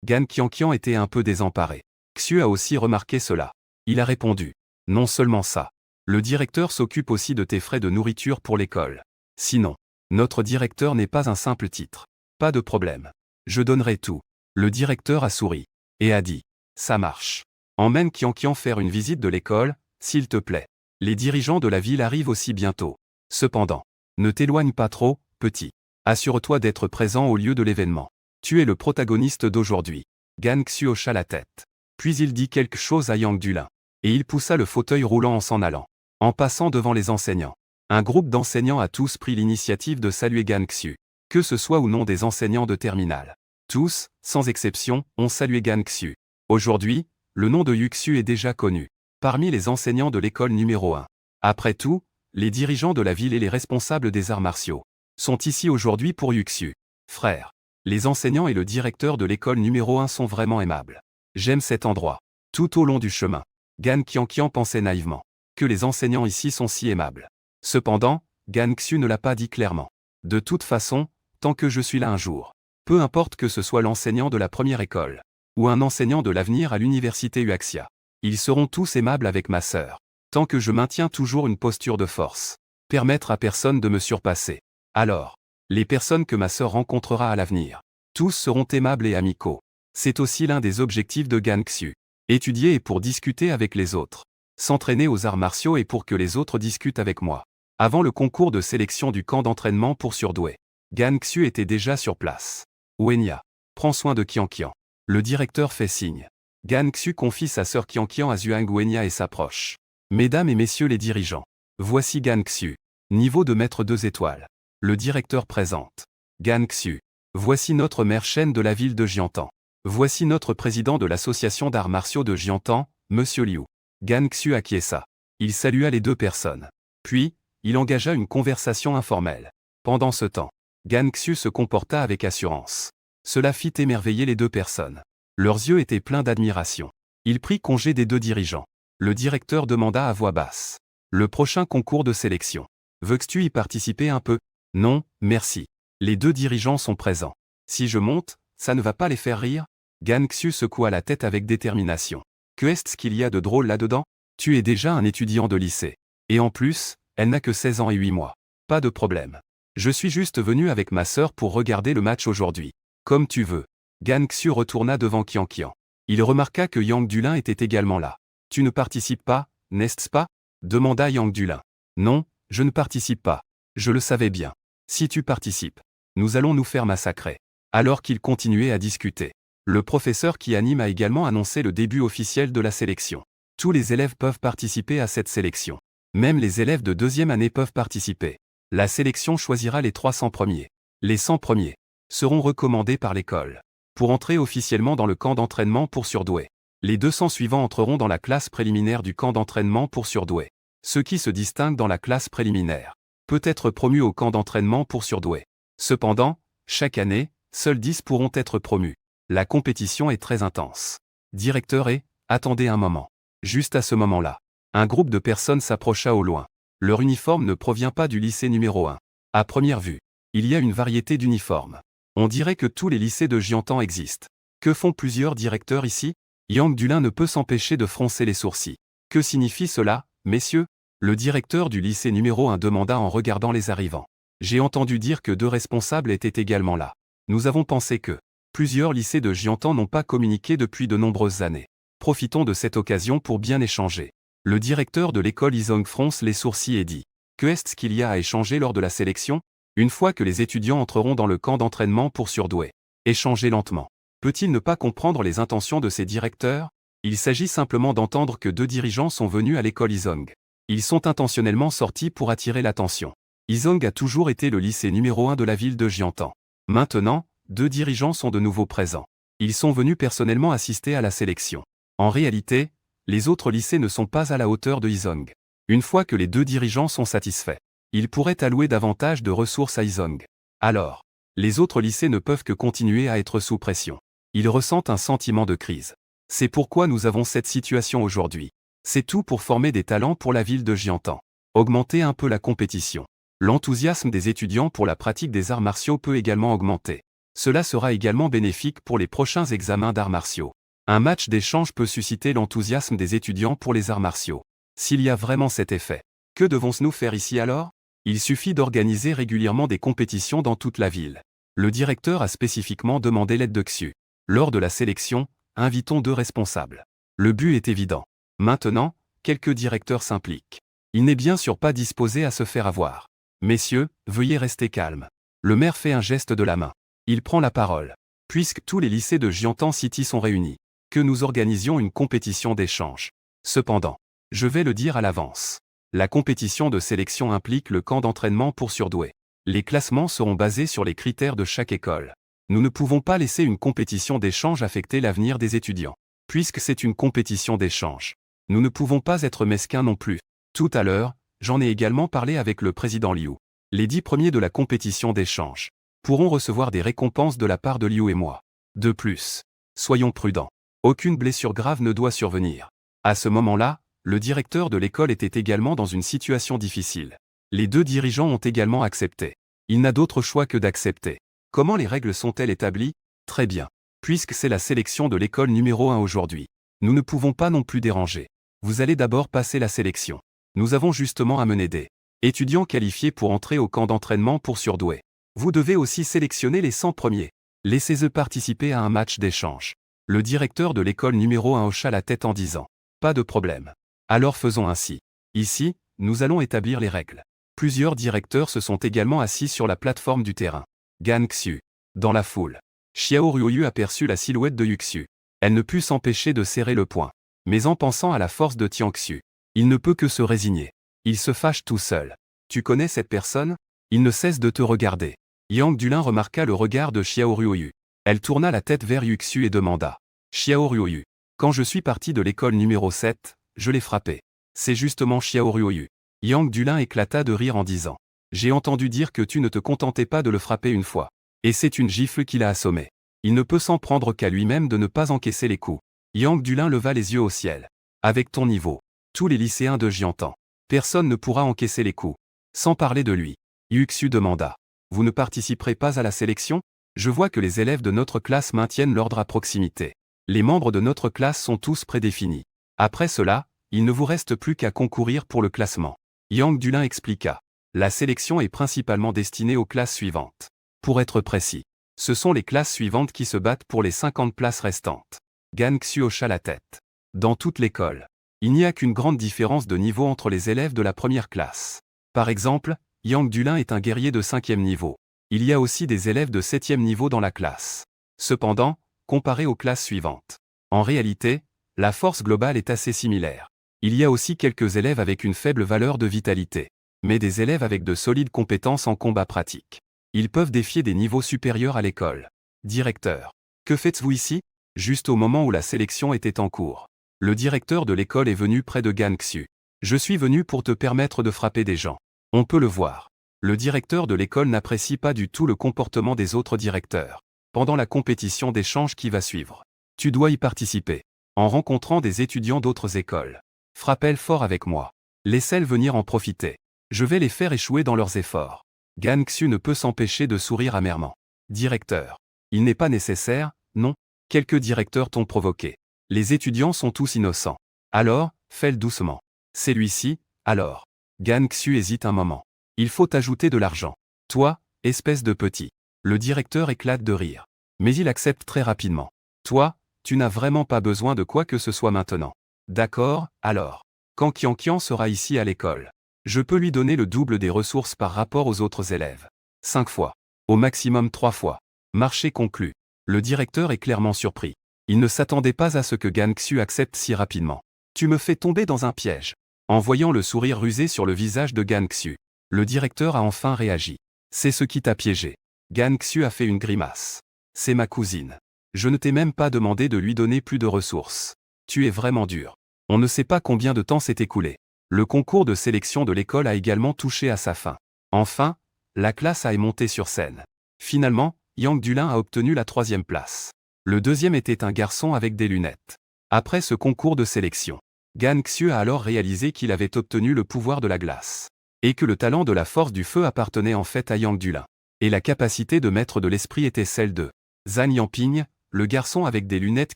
Gan Qianqian était un peu désemparé. Xu a aussi remarqué cela. Il a répondu. Non seulement ça. Le directeur s'occupe aussi de tes frais de nourriture pour l'école. Sinon, notre directeur n'est pas un simple titre. Pas de problème. Je donnerai tout. Le directeur a souri. Et a dit. Ça marche. Emmène Qianqian faire une visite de l'école, s'il te plaît. Les dirigeants de la ville arrivent aussi bientôt. Cependant, ne t'éloigne pas trop, petit. Assure-toi d'être présent au lieu de l'événement. Tu es le protagoniste d'aujourd'hui. Gan Xu hocha la tête. Puis il dit quelque chose à Yang Dulin. Et il poussa le fauteuil roulant en s'en allant. En passant devant les enseignants. Un groupe d'enseignants a tous pris l'initiative de saluer Gan Xu. Que ce soit ou non des enseignants de terminale. Tous, sans exception, ont salué Gan Xu. Aujourd'hui, le nom de Yuxu est déjà connu. Parmi les enseignants de l'école numéro 1. Après tout, les dirigeants de la ville et les responsables des arts martiaux sont ici aujourd'hui pour Yuxu. Frère. Les enseignants et le directeur de l'école numéro 1 sont vraiment aimables. J'aime cet endroit. Tout au long du chemin, Gan Qianqian pensait naïvement que les enseignants ici sont si aimables. Cependant, Gan Xu ne l'a pas dit clairement. De toute façon, tant que je suis là un jour, peu importe que ce soit l'enseignant de la première école ou un enseignant de l'avenir à l'université Huaxia, ils seront tous aimables avec ma sœur. Tant que je maintiens toujours une posture de force, permettre à personne de me surpasser. Alors, les personnes que ma sœur rencontrera à l'avenir, tous seront aimables et amicaux. C'est aussi l'un des objectifs de Gan Xu. Étudier et pour discuter avec les autres. S'entraîner aux arts martiaux et pour que les autres discutent avec moi. Avant le concours de sélection du camp d'entraînement pour surdoués, Gan Xu était déjà sur place. Wenya, prends soin de Qianqian. Le directeur fait signe. Gan Xu confie sa sœur Qianqian à Zhuang Wenya et s'approche. Mesdames et messieurs les dirigeants, voici Gan Xu. Niveau de maître 2 étoiles. Le directeur présente. Gan Xu. Voici notre maire chaîne de la ville de Jiantan. Voici notre président de l'association d'arts martiaux de Jiantan, Monsieur Liu. Gan Xu acquiesça. Il salua les deux personnes. Puis, il engagea une conversation informelle. Pendant ce temps, Gan Xu se comporta avec assurance. Cela fit émerveiller les deux personnes. Leurs yeux étaient pleins d'admiration. Il prit congé des deux dirigeants. Le directeur demanda à voix basse. Le prochain concours de sélection. Veux-tu y participer un peu? Non, merci. Les deux dirigeants sont présents. Si je monte, ça ne va pas les faire rire? Gan Xu secoua la tête avec détermination. Que est-ce qu'il y a de drôle là-dedans? Tu es déjà un étudiant de lycée. Et en plus, elle n'a que 16 ans et 8 mois. Pas de problème. Je suis juste venu avec ma sœur pour regarder le match aujourd'hui. Comme tu veux. Gan Xu retourna devant Qianqian. Il remarqua que Yang Dulin était également là. Tu ne participes pas, n'est-ce pas? Demanda Yang Dulin. Non, je ne participe pas. Je le savais bien. Si tu participes, nous allons nous faire massacrer. Alors qu'ils continuaient à discuter, le professeur qui anime a également annoncé le début officiel de la sélection. Tous les élèves peuvent participer à cette sélection. Même les élèves de deuxième année peuvent participer. La sélection choisira les 300 premiers. Les 100 premiers seront recommandés par l'école pour entrer officiellement dans le camp d'entraînement pour surdoués. Les 200 suivants entreront dans la classe préliminaire du camp d'entraînement pour surdoués. Ceux qui se distinguent dans la classe préliminaire peut être promu au camp d'entraînement pour surdoués. Cependant, chaque année, seuls 10 pourront être promus. La compétition est très intense. Directeur et, attendez un moment. Juste à ce moment-là, un groupe de personnes s'approcha au loin. Leur uniforme ne provient pas du lycée numéro 1. À première vue, il y a une variété d'uniformes. On dirait que tous les lycées de Jiantan existent. Que font plusieurs directeurs ici? Yang Dulin ne peut s'empêcher de froncer les sourcils. Que signifie cela, messieurs? Le directeur du lycée numéro 1 demanda en regardant les arrivants. J'ai entendu dire que 2 responsables étaient également là. Nous avons pensé que plusieurs lycées de Jiantan n'ont pas communiqué depuis de nombreuses années. Profitons de cette occasion pour bien échanger. Le directeur de l'école Yizong fronce les sourcils et dit. Que est-ce qu'il y a à échanger lors de la sélection? Une fois que les étudiants entreront dans le camp d'entraînement pour surdoués. Échanger lentement. Peut-il ne pas comprendre les intentions de ces directeurs? Il s'agit simplement d'entendre que 2 dirigeants sont venus à l'école Yizong. Ils sont intentionnellement sortis pour attirer l'attention. Yizong a toujours été le lycée numéro 1 de la ville de Jiantan. Maintenant, 2 dirigeants sont de nouveau présents. Ils sont venus personnellement assister à la sélection. En réalité, les autres lycées ne sont pas à la hauteur de Yizong. Une fois que les 2 dirigeants sont satisfaits, ils pourraient allouer davantage de ressources à Yizong. Alors, les autres lycées ne peuvent que continuer à être sous pression. Ils ressentent un sentiment de crise. C'est pourquoi nous avons cette situation aujourd'hui. C'est tout pour former des talents pour la ville de Jiantan. Augmenter un peu la compétition. L'enthousiasme des étudiants pour la pratique des arts martiaux peut également augmenter. Cela sera également bénéfique pour les prochains examens d'arts martiaux. Un match d'échange peut susciter l'enthousiasme des étudiants pour les arts martiaux. S'il y a vraiment cet effet, que devons-nous faire ici alors? Il suffit d'organiser régulièrement des compétitions dans toute la ville. Le directeur a spécifiquement demandé l'aide de Xu. Lors de la sélection, invitons 2 responsables. Le but est évident. Maintenant, quelques directeurs s'impliquent. Il n'est bien sûr pas disposé à se faire avoir. Messieurs, veuillez rester calmes. Le maire fait un geste de la main. Il prend la parole. Puisque tous les lycées de Jiantan City sont réunis, que nous organisions une compétition d'échange. Cependant, je vais le dire à l'avance. La compétition de sélection implique le camp d'entraînement pour surdoués. Les classements seront basés sur les critères de chaque école. Nous ne pouvons pas laisser une compétition d'échange affecter l'avenir des étudiants. Puisque c'est une compétition d'échange, nous ne pouvons pas être mesquins non plus. Tout à l'heure, j'en ai également parlé avec le président Liu. Les 10 premiers de la compétition d'échange pourront recevoir des récompenses de la part de Liu et moi. De plus, soyons prudents. Aucune blessure grave ne doit survenir. À ce moment-là, le directeur de l'école était également dans une situation difficile. Les 2 dirigeants ont également accepté. Il n'a d'autre choix que d'accepter. Comment les règles sont-elles établies? Très bien. Puisque c'est la sélection de l'école numéro 1 aujourd'hui, nous ne pouvons pas non plus déranger. Vous allez d'abord passer la sélection. Nous avons justement amené des étudiants qualifiés pour entrer au camp d'entraînement pour surdoués. Vous devez aussi sélectionner les 100 premiers. Laissez-eux participer à un match d'échange. Le directeur de l'école numéro 1 hocha la tête en disant « Pas de problème. Alors faisons ainsi. Ici, nous allons établir les règles. » Plusieurs directeurs se sont également assis sur la plateforme du terrain. Gan Xiu. Dans la foule, Xiao Ruoyu aperçut la silhouette de Yuxiu. Elle ne put s'empêcher de serrer le poing. Mais en pensant à la force de Tianxiu, il ne peut que se résigner. Il se fâche tout seul. Tu connais cette personne? Il ne cesse de te regarder. Yang Dulin remarqua le regard de Xiao Ruoyu. Elle tourna la tête vers Yuxiu et demanda. Xiao Ruoyu. Quand je suis parti de l'école numéro 7, je l'ai frappé. C'est justement Xiao Ruoyu. Yang Dulin éclata de rire en disant. J'ai entendu dire que tu ne te contentais pas de le frapper une fois. Et c'est une gifle qui l'a assommé. Il ne peut s'en prendre qu'à lui-même de ne pas encaisser les coups. Yang Dulin leva les yeux au ciel. Avec ton niveau, tous les lycéens de Jiantan, personne ne pourra encaisser les coups. Sans parler de lui, Yuxiu demanda. Vous ne participerez pas à la sélection? Je vois que les élèves de notre classe maintiennent l'ordre à proximité. Les membres de notre classe sont tous prédéfinis. Après cela, il ne vous reste plus qu'à concourir pour le classement. Yang Dulin expliqua. La sélection est principalement destinée aux classes suivantes. Pour être précis, ce sont les classes suivantes qui se battent pour les 50 places restantes. Gan Xiu hocha la tête. Dans toute l'école, il n'y a qu'une grande différence de niveau entre les élèves de la première classe. Par exemple, Yang Dulin est un guerrier de 5e niveau. Il y a aussi des élèves de 7e niveau dans la classe. Cependant, comparé aux classes suivantes, en réalité, la force globale est assez similaire. Il y a aussi quelques élèves avec une faible valeur de vitalité, mais des élèves avec de solides compétences en combat pratique. Ils peuvent défier des niveaux supérieurs à l'école. Directeur. Que faites-vous ici? Juste au moment où la sélection était en cours. Le directeur de l'école est venu près de Gan Xiu. Je suis venu pour te permettre de frapper des gens. On peut le voir. Le directeur de l'école n'apprécie pas du tout le comportement des autres directeurs. Pendant la compétition d'échange qui va suivre, tu dois y participer. En rencontrant des étudiants d'autres écoles. Frappe-les fort avec moi. Laisse-les venir en profiter. Je vais les faire échouer dans leurs efforts. Gan Xiu ne peut s'empêcher de sourire amèrement. Directeur. Il n'est pas nécessaire, non? Quelques directeurs t'ont provoqué. Les étudiants sont tous innocents. Alors, fais-le doucement. C'est lui-ci, alors. Gan Xiu hésite un moment. Il faut ajouter de l'argent. Toi, espèce de petit. Le directeur éclate de rire. Mais il accepte très rapidement. Toi, tu n'as vraiment pas besoin de quoi que ce soit maintenant. D'accord, alors. Quand Qian sera ici à l'école, je peux lui donner le double des ressources par rapport aux autres élèves. 5 fois. Au maximum 3 fois. Marché conclu. Le directeur est clairement surpris. Il ne s'attendait pas à ce que Gan Xiu accepte si rapidement. Tu me fais tomber dans un piège. En voyant le sourire rusé sur le visage de Gan Xiu, le directeur a enfin réagi. C'est ce qui t'a piégé. Gan Xiu a fait une grimace. C'est ma cousine. Je ne t'ai même pas demandé de lui donner plus de ressources. Tu es vraiment dur. On ne sait pas combien de temps s'est écoulé. Le concours de sélection de l'école a également touché à sa fin. Enfin, la classe a monté sur scène. Finalement, Yang Dulin a obtenu la 3e place. Le deuxième était un garçon avec des lunettes. Après ce concours de sélection, Gan Xiu a alors réalisé qu'il avait obtenu le pouvoir de la glace. Et que le talent de la force du feu appartenait en fait à Yang Dulin. Et la capacité de maître de l'esprit était celle de Zhan Yanping, le garçon avec des lunettes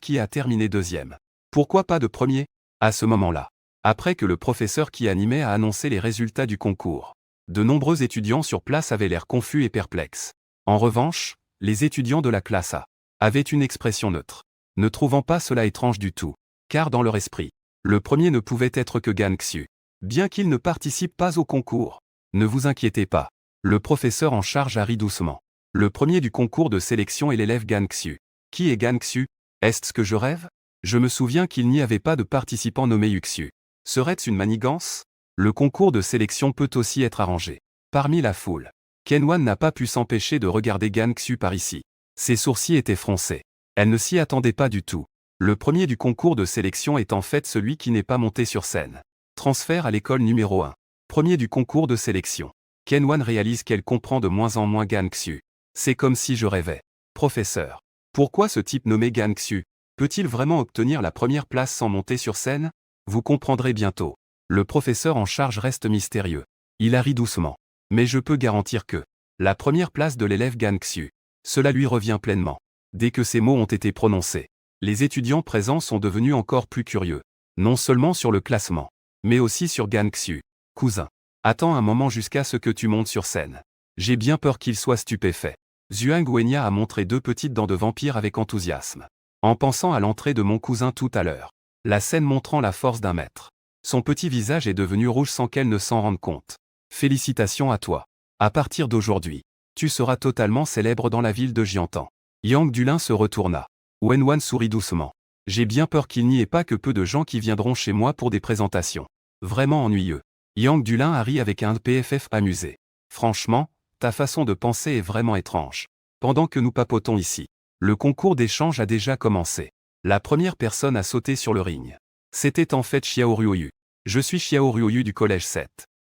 qui a terminé 2e. Pourquoi pas de premier? À ce moment-là, après que le professeur qui animait a annoncé les résultats du concours, de nombreux étudiants sur place avaient l'air confus et perplexes. En revanche, les étudiants de la classe A avaient une expression neutre, ne trouvant pas cela étrange du tout, car dans leur esprit, le premier ne pouvait être que Gan Xiu. bien qu'il ne participe pas au concours. Ne vous inquiétez pas. Le professeur en charge rit doucement. Le premier du concours de sélection est l'élève Gan Xu. Qui est Gan Xu? Est-ce que je rêve? Je me souviens qu'il n'y avait pas de participant nommé Yuxiu. Serait-ce une manigance? Le concours de sélection peut aussi être arrangé. Parmi la foule, Kenwan n'a pas pu s'empêcher de regarder Gan Xu par ici. Ses sourcils étaient froncés. Elle ne s'y attendait pas du tout. Le premier du concours de sélection est en fait celui qui n'est pas monté sur scène. Transfert à l'école numéro 1. Premier du concours de sélection. Kenwan réalise qu'elle comprend de moins en moins Gan Xu. C'est comme si je rêvais. Professeur. Pourquoi ce type nommé Gan Xu peut-il vraiment obtenir la première place sans monter sur scène? Vous comprendrez bientôt. Le professeur en charge reste mystérieux. Il a ri doucement. Mais je peux garantir que la première place de l'élève Gan Xu, cela lui revient pleinement. Dès que ces mots ont été prononcés, les étudiants présents sont devenus encore plus curieux. Non seulement sur le classement, mais aussi sur Gan Xu. Cousin. Attends un moment jusqu'à ce que tu montes sur scène. J'ai bien peur qu'il soit stupéfait. Zhuang Wenya a montré 2 petites dents de vampire avec enthousiasme. En pensant à l'entrée de mon cousin tout à l'heure. La scène montrant la force d'un maître. Son petit visage est devenu rouge sans qu'elle ne s'en rende compte. Félicitations à toi. À partir d'aujourd'hui, tu seras totalement célèbre dans la ville de Jiantan. Yang Dulin se retourna. Wenwan sourit doucement. J'ai bien peur qu'il n'y ait pas que peu de gens qui viendront chez moi pour des présentations. Vraiment ennuyeux. Yang Dulin a ri avec un PFF amusé. Franchement, ta façon de penser est vraiment étrange. Pendant que nous papotons ici, le concours d'échange a déjà commencé. La première personne à sauter sur le ring. C'était en fait Xiao Ruoyu. Je suis Xiao Ruoyu du collège 7.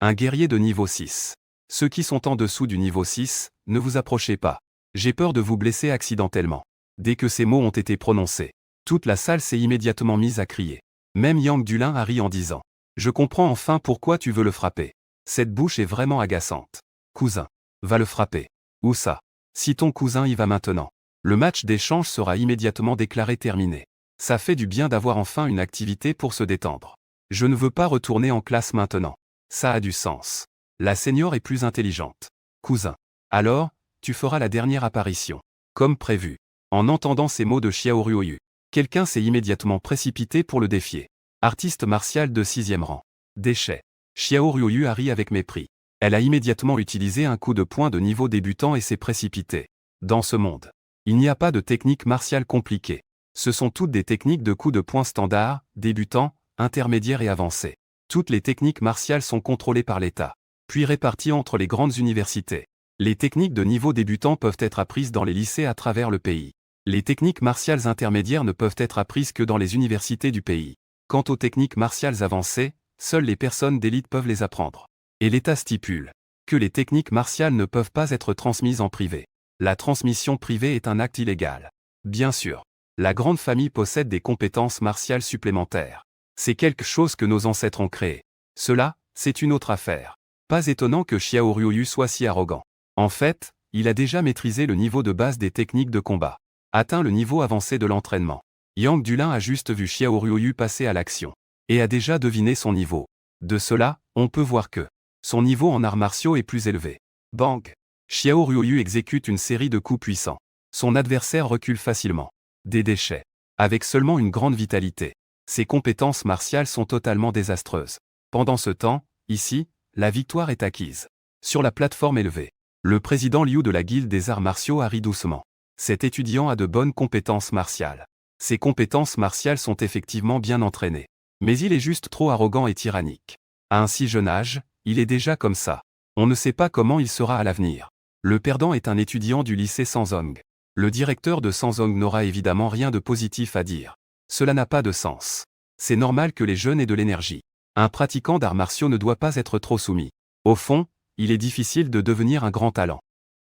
Un guerrier de niveau 6. Ceux qui sont en dessous du niveau 6, ne vous approchez pas. J'ai peur de vous blesser accidentellement. Dès que ces mots ont été prononcés, toute la salle s'est immédiatement mise à crier. Même Yang Dulin a ri en disant. Je comprends enfin pourquoi tu veux le frapper. Cette bouche est vraiment agaçante. Cousin. Va le frapper. Où ça? Si ton cousin y va maintenant. Le match d'échange sera immédiatement déclaré terminé. Ça fait du bien d'avoir enfin une activité pour se détendre. Je ne veux pas retourner en classe maintenant. Ça a du sens. La senior est plus intelligente. Cousin. Alors, tu feras la dernière apparition. Comme prévu. En entendant ces mots de Xiao Ruoyu, quelqu'un s'est immédiatement précipité pour le défier. Artiste martial de 6e rang. Déchet. Xiao Ruoyu a ri avec mépris. Elle a immédiatement utilisé un coup de poing de niveau débutant et s'est précipitée. Dans ce monde, il n'y a pas de technique martiale compliquée. Ce sont toutes des techniques de coups de poing standard, débutants, intermédiaires et avancés. Toutes les techniques martiales sont contrôlées par l'État, puis réparties entre les grandes universités. Les techniques de niveau débutant peuvent être apprises dans les lycées à travers le pays. Les techniques martiales intermédiaires ne peuvent être apprises que dans les universités du pays. Quant aux techniques martiales avancées, seules les personnes d'élite peuvent les apprendre. Et l'État stipule que les techniques martiales ne peuvent pas être transmises en privé. La transmission privée est un acte illégal. Bien sûr, la grande famille possède des compétences martiales supplémentaires. C'est quelque chose que nos ancêtres ont créé. Cela, c'est une autre affaire. Pas étonnant que Xiao Ruoyu soit si arrogant. En fait, il a déjà maîtrisé le niveau de base des techniques de combat. Atteint le niveau avancé de l'entraînement. Yang Dulin a juste vu Xiao Ruoyu passer à l'action. Et a déjà deviné son niveau. De cela, on peut voir que son niveau en arts martiaux est plus élevé. Bang! Xiao Ruoyu exécute une série de coups puissants. Son adversaire recule facilement. Des déchets. Avec seulement une grande vitalité. Ses compétences martiales sont totalement désastreuses. Pendant ce temps, ici, la victoire est acquise. Sur la plateforme élevée, le président Liu de la guilde des arts martiaux a ri doucement. Cet étudiant a de bonnes compétences martiales. Ses compétences martiales sont effectivement bien entraînées. Mais il est juste trop arrogant et tyrannique. À un si jeune âge, il est déjà comme ça. On ne sait pas comment il sera à l'avenir. Le perdant est un étudiant du lycée Sanzong. Le directeur de Sanzong n'aura évidemment rien de positif à dire. Cela n'a pas de sens. C'est normal que les jeunes aient de l'énergie. Un pratiquant d'arts martiaux ne doit pas être trop soumis. Au fond, il est difficile de devenir un grand talent.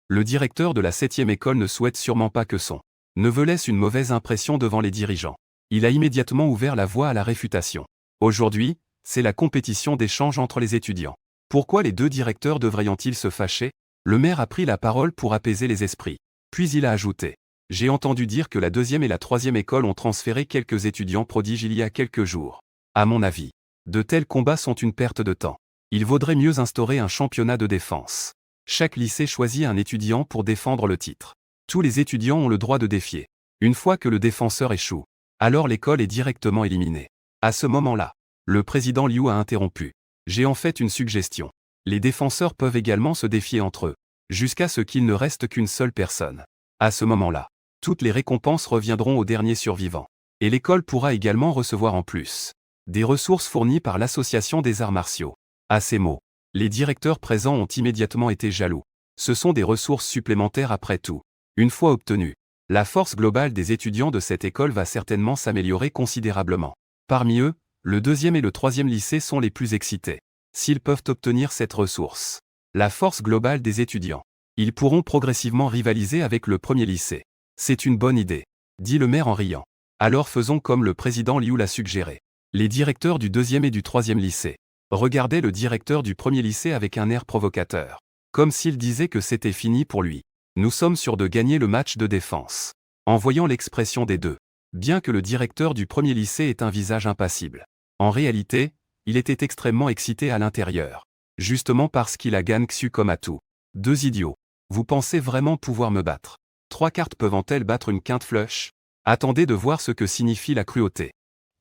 Le directeur de la 7e école ne souhaite sûrement pas que son neveu laisse une mauvaise impression devant les dirigeants. Il a immédiatement ouvert la voie à la réfutation. Aujourd'hui, c'est la compétition d'échange entre les étudiants. Pourquoi les deux directeurs devraient-ils se fâcher? Le maire a pris la parole pour apaiser les esprits. Puis il a ajouté. J'ai entendu dire que la 2e et la 3e école ont transféré quelques étudiants prodiges il y a quelques jours. À mon avis, de tels combats sont une perte de temps. Il vaudrait mieux instaurer un championnat de défense. Chaque lycée choisit un étudiant pour défendre le titre. Tous les étudiants ont le droit de défier. Une fois que le défenseur échoue, alors l'école est directement éliminée. À ce moment-là, le président Liu a interrompu. J'ai en fait une suggestion. Les défenseurs peuvent également se défier entre eux, jusqu'à ce qu'il ne reste qu'une seule personne. À ce moment-là, toutes les récompenses reviendront au dernier survivant. Et l'école pourra également recevoir en plus des ressources fournies par l'Association des arts martiaux. À ces mots, les directeurs présents ont immédiatement été jaloux. Ce sont des ressources supplémentaires après tout. Une fois obtenues, la force globale des étudiants de cette école va certainement s'améliorer considérablement. Parmi eux, le 2e et le 3e lycée sont les plus excités. S'ils peuvent obtenir cette ressource, la force globale des étudiants, ils pourront progressivement rivaliser avec le 1er lycée. C'est une bonne idée, dit le maire en riant. Alors faisons comme le président Liu l'a suggéré. Les directeurs du 2e et du 3e lycée regardaient le directeur du 1er lycée avec un air provocateur, comme s'il disait que c'était fini pour lui. Nous sommes sûrs de gagner le match de défense. En voyant l'expression des deux, bien que le directeur du 1er lycée ait un visage impassible, en réalité, il était extrêmement excité à l'intérieur. Justement parce qu'il a Gang Xu comme atout. Deux idiots. Vous pensez vraiment pouvoir me battre? 3 cartes peuvent-elles battre une quinte flush? Attendez de voir ce que signifie la cruauté.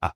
Ah.